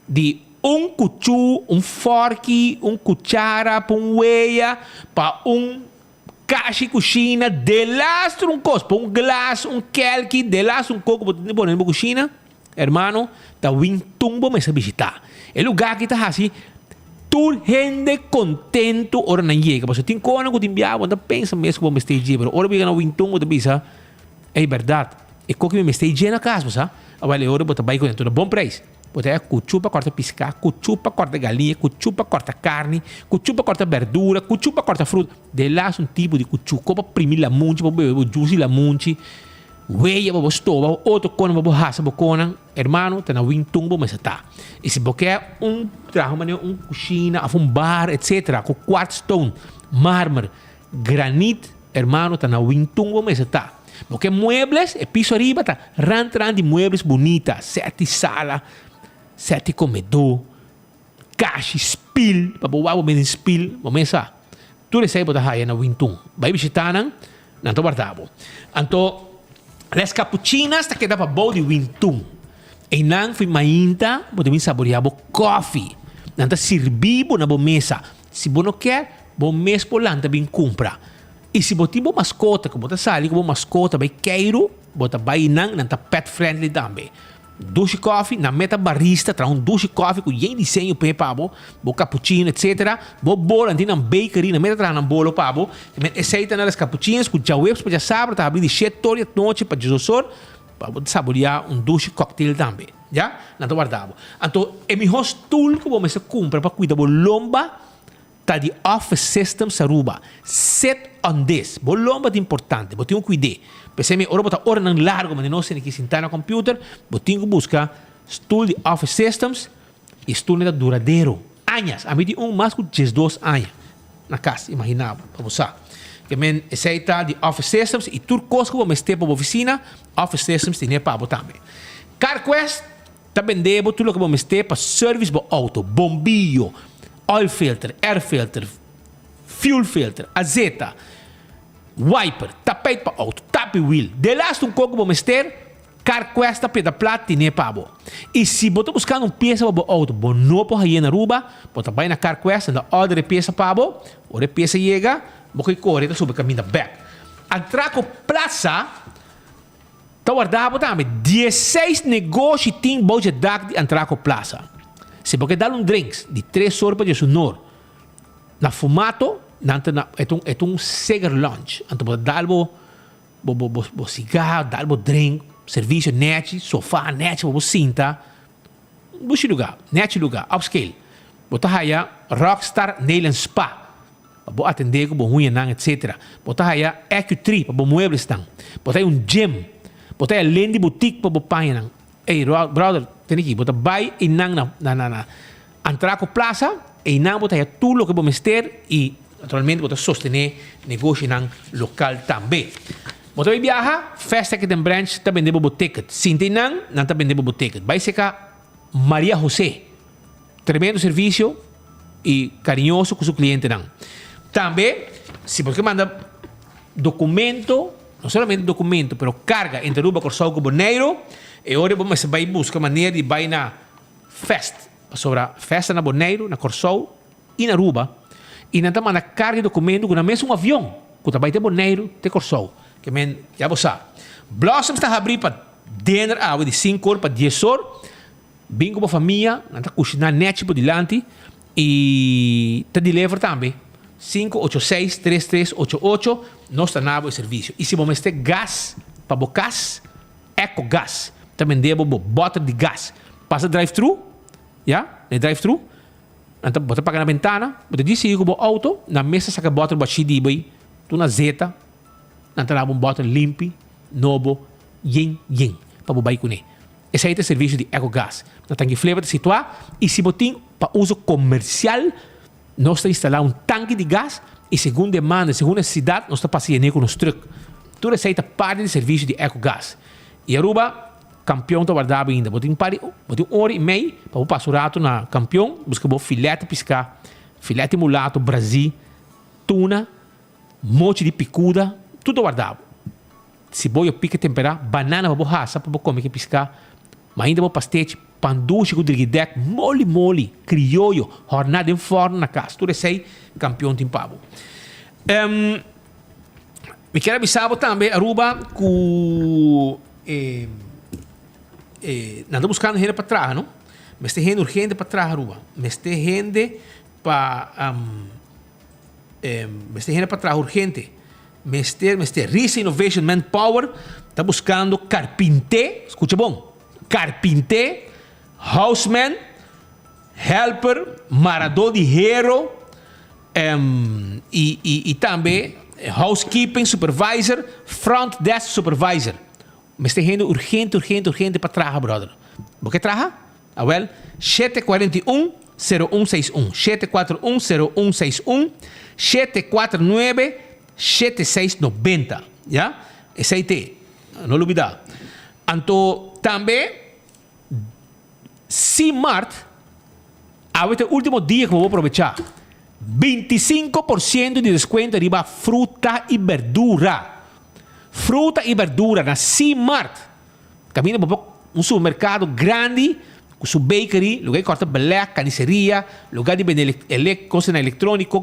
De cuchu, fork, cuchara, para hueia, para caixa cozinha, de lastro copo, para glass, kelki, de lastro coco, para poner na cozinha, hermano, está Wingtung vamos visitar. É lugar que está assim, tu gente contento ora na llega, porque tem coisa que enviava, não pensa mesmo como esteja, mas ora biga na Wingtung da bisa, é verdade. E como que me esteja na casa, sabe? Agora ora bota vai com tudo bom preço. Bota é cuchupa corta piscar, cuchupa corta galinha, cuchupa corta carne, cuchupa corta verdura, cuchupa corta fruta. De lá um tipo de cuchupa para primir la munchi, para beber juice la munchi. Weia para stova, outro cono para borracha, para cono, hermano, tá na Wingtung para mas tá. E se você quer trabalho maneiro, cozinha, bar, etc., com quartz stone, mármore, granito, hermano, tá na Wingtung para mas tá. Porque muebles, e piso arriba tá rantran de muebles bonitas, 7 sala, 7 comedor, caixa, spill, para boa o menos spill, para mesa. Tudo isso aí para tá na Wingtung. Vai visitar não tô guardado. Então las cappuccinas ta queda para bom de Wingtung. E não foi mainta, podemos saborear coffee. Não ta servibo na boa mesa. Se você não quer, bom mês por lá também compra. E se você tem mascota, como você sabe, como mascota vai queiro, você vai não ta pet friendly também. douche coffee, na meta barista, tra douche coffee com yen desenho pe pabo, bo cappuccino, etc. Bo bolo, anti na bakery, na meta tra na bolo pabo, men aceita na las cappuccinos, com já webs para já saber, tá abrir de 7 horas da noite para Jesus, para saborear douche cocktail também, já? Na to guardavo. Então, é melhor tool que você compra para cuidar bo lomba, tá de office system saruba. Set on this. Bo lomba é importante, bo tem cuidar. Pensei, ora bota hora não largo, mas não sei que sentar no computer, bo tem que buscar tool de office systems e tool de duradouro. Anos, a mim de mais que 12 anos na casa, imaginava, para você. Que men aceita de office systems e tudo coisa que você tem para a oficina, office systems tem para você também. CarQuest tá vendendo tudo que você tem para service para auto, bombilho, oil filter, air filter, fuel filter, azeta, wiper, tapete para auto, tap wheel. De last pouco você ter CarQuest para da plata tem para você. E se você buscar peça para o auto, você não pode ir na Aruba, você vai na CarQuest e order peça para você, ou a peça chega, você corre sobre o caminho da back. Atraco Plaza, está guardado também 16 negócios tem budget de Atraco Plaza. Se você dá drinks de 3 horas para sonor, na fumato, é cigar lunch. Então você dá o cigarro, dá o drink, serviço net, sofá net, você sinta, busque lugar, net lugar, upscale. Você vai Rockstar Nail and Spa. Para atender com bom etc. Botar aí EQ3 para muebles tang. Botar gym. Botar aí lente boutique para paia. Ei, brother, tem aqui. Botar vai e na Atraco Plaza e não botar aí tudo o que vamos ter e naturalmente botar sostener negócio nang local também. Botar aí viaja, festa que tem branch tá vendendo bo ticket. Sinta não tá vendendo bo ticket. Vai ser Maria José. Tremendo serviço e carinhoso com seu cliente não. Também, se você manda documento, não somente documento, mas carga entre Aruba, Corsau e Bonaire, e agora você vai buscar maneira de ir na festa, sobre a festa na Bonaire, na Corsau e na Aruba, e não manda carga de documento com mesmo avião, que vai ter Bonaire, ter Corsau, que já você sabe. Blossom está abrindo para dinner de 5 horas para 10 horas, bem com a família, não está cozinhar net por delante, e está deliver também. 586-3388, nós estamos no serviço. E se você tem gás, para o gás, EcoGás, também deve botar de gás. Passa drive-thru, já? No drive-thru, então você paga na ventana, você diz que o auto, na mesa saca bota baixo de boi, tu na zeta, então lá bota limpo, novo, yin, para o bairro. Esse aí é o serviço de EcoGás. Então tem que flevar situar, e se você tem para uso comercial, nós estamos instalando tanque de gás e segundo demanda, segundo necessidade, nós estamos passeando com os truques. Tudo isso é parte do serviço de EcoGás. E Aruba, campeão está guardado ainda. Você tem 1 hora e meia para o passurato na campeão, buscar filete pescar, filete mulato, Brasil, tuna, monte de picuda, tudo guardado. Se você pica temperar, banana para você raça, para comer que pescar, mas ainda você pastete, panduche com driguidec, mole, criollo, jornada em forno na casa. Tudo isso aí, campeão de pavo. Me quero avisar também, Aruba, que nada buscando gente para trás, não? Mas tem gente urgente para trás, Aruba. Mas tem gente para trás urgente. Mas tem Risa Innovation Manpower está buscando carpinteiro, escuta bom, carpinteiro, houseman, helper, marador de hero e também housekeeping supervisor, front desk supervisor. Mas tem gente urgente para trabalhar, brother. Você trabalha? Ah, well, 741-0161, 741-0161, 749-7690, já? Esse aí tem, não olvidar. Então, também C-Mart, este último dia que eu vou aproveitar, 25% de desconto de fruta e verdura. Fruta e verdura na C-Mart. Caminha para um supermercado grande, com sua bakery, lugar de cortar belé, carniceria, lugar de vender coisas eletrônicas,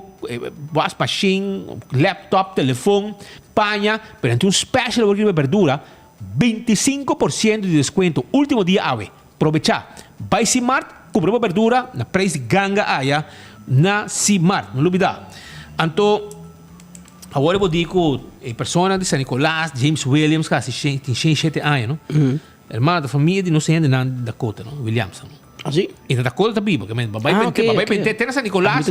wash machine, laptop, telefone, panha, pero tem um special de verdura 25% de descuento. Último dia ave. Aprovechar. Vai Cimart, comprou verdura na preço de ganga aya na Cimart. Não olvidar. Então, agora eu vou dizer que a pessoa de San Nicolás, James Williams, que tem 67 anos, não? Irmã da família de não sei onde na Dakota, não? Williamson. Ah, sim? E na Dakota tá vivo, que babai pente tem San Nicolás,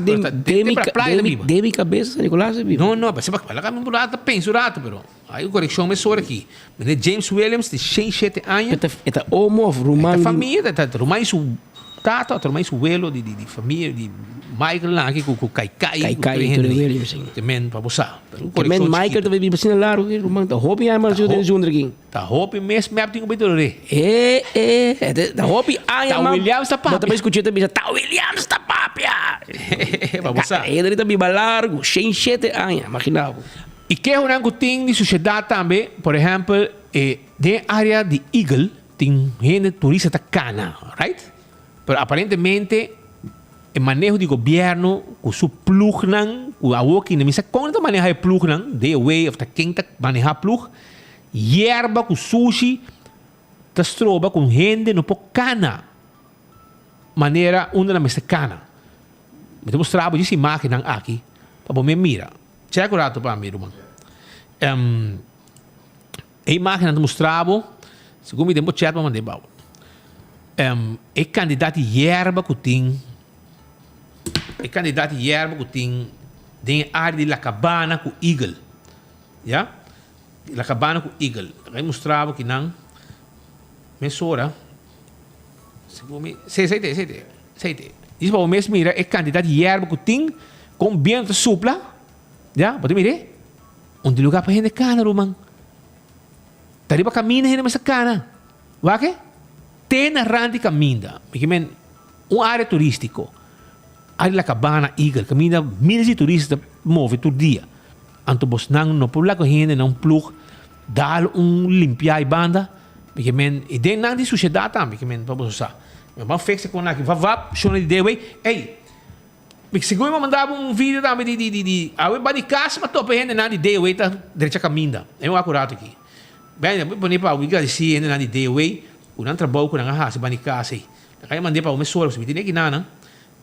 tem para praia viva. Deve cabeça San Nicolás é vivo. Não, mas você vai lá com durata, penso durata, pero aí o correção me sora aqui. Mas James Williams de 67 anos. Eta homo romano. A família, tá romano su tato, romano su abuelo de família de Michael lá aqui com Kai Williams. Também para você. Também Michael também vive assim lá, romano. Tá hobby aí mas eu tenho junto aqui. Tá hobby mesmo, me tem um bem dolore. Tá hobby aí mas Williams tá papi. Também escutei também tá Williams tá papi. Para você. Ele também largo, 67 anos, imaginava. E que é um tem de sociedade também, por exemplo, de área de Eagle, tem gente turista tá cana, right? Pero aparentemente o manejo de governo com su plugnan, com a walking, não sei como tá manejar plugnan, the way of the quem tá manejar plug, hierba com sushi, tá stroba com gente no pouco cana, maneira onde na mexicana. Me mostrava essa imagem aqui, para você mira. Check o rato para mim, irmão. A imagem que mostrava, segundo me deu chat para mandar bau. É candidato hierba que tem, de área de La Cabana com Eagle, já? La Cabana com Eagle. Aí mostrava que não, mesura, segundo me, sei. Isso para o mesmo mira, é candidato hierba que tem, com viento supla. Ya, pode mirar. Onde lugar para gente cana, Roman. Tadi para caminha gente mais cana. Vá que? Tem na rande caminha. Porque men área turística. Área La Cabana, Eagle, caminha milhares de turistas move todo dia. Anto bos não por lá com gente não plug dar limpar banda. Porque men e den não de sociedade também, porque men para bos usar. Mas fixa com aqui, vá, chama de dewe. Ei, porque segundo eu mandava vídeo também de a bani casa, mas topa gente na de dewe tá direita caminha. É acurado aqui. Bem, eu boni para o agradecer ainda na de dewe, o não trabalho com a raça bani casa aí. Aí mandei para o meu soro, se me tem aqui nada.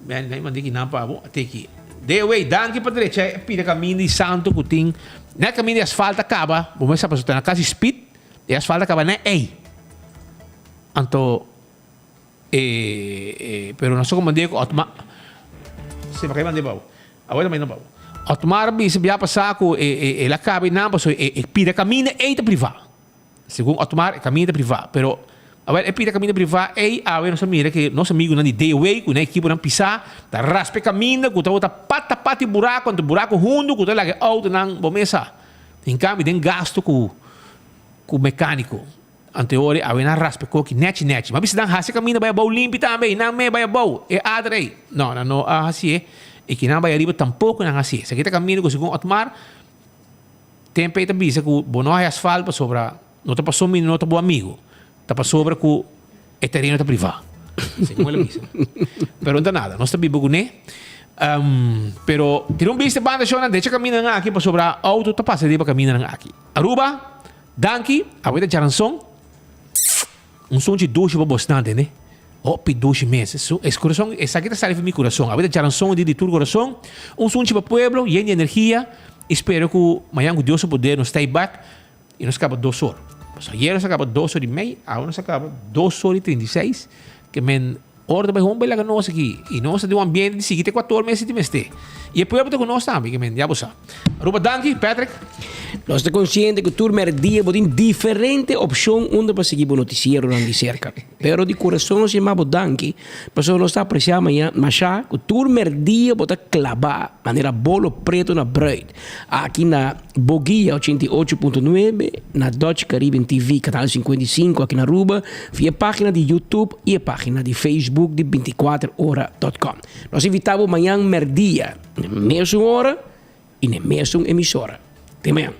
Bem, aí mandei aqui nada para até aqui. Dewe, danke para direita, pira caminho de santo que tem. Na caminho de asfalto acaba, vamos saber se na casa speed, e asfalto acaba na ei. Então pero não sou como digo, se vai mandar bau. Agora também não bau. Automar se via passar com ela cabe não, mas pira caminho é privado. Segundo automar caminho privado, pero agora pira caminho privado a nossa mira que nosso amigo não de way, com a equipe não pisar, tá raspe caminho, com outra pata buraco, quando buraco fundo, com lá que auto não bomesa. Em cambio tem gasto com mecânico. Anteori a na raspe ko ki net. Mas se dan hasi caminho vai bau limpo também, não me vai bau. É adrei. Não assim e que não vai arriba tampouco não assim. Se kita caminho com segundo automar, tem peita bisa com bono asfalto sobra, não tá passou menino, não tá bom amigo. Tá passou sobra com terreno tá privado. Segundo ele bisa. Pero não nada, nós tá bibo com né. Pero tirou bisa banda show na deixa caminho aqui para sobra auto tá passa de para caminho aqui. Aruba, danke, a vida charanson. Som de duche para bastante, né? Duche mesmo. Esse coração, essa aqui está saindo meu coração. A vida de coração de todo coração. Som de para pueblo, e de energia. Espero que amanhã Deus poder nos stay back e nos acaba 2 horas. Ayer nos acaba 2 horas e meia, agora nos acaba 2 horas e 36. Que men hora vai romper lá nós aqui e nós de um ambiente de seguinte 4 meses de mês. E o pueblo com nós também, que men já você. Ruba danke, Patrick. Nós estamos conscientes que o turno é dia tem diferente opção onde para seguir o noticiero de cerca. Pero de coração nós chamamos danke, para nós está apreciando amanhã, mas já que o turno é dia para clavar maneira bolo preto na bread. Aqui na Boguia 88.9, na Dutch Caribbean TV canal 55 aqui na Aruba, via página de YouTube e a página de Facebook de 24hora.com. Nós invitamos amanhã merdia, na mesma hora e na mesma emissora. Até amanhã.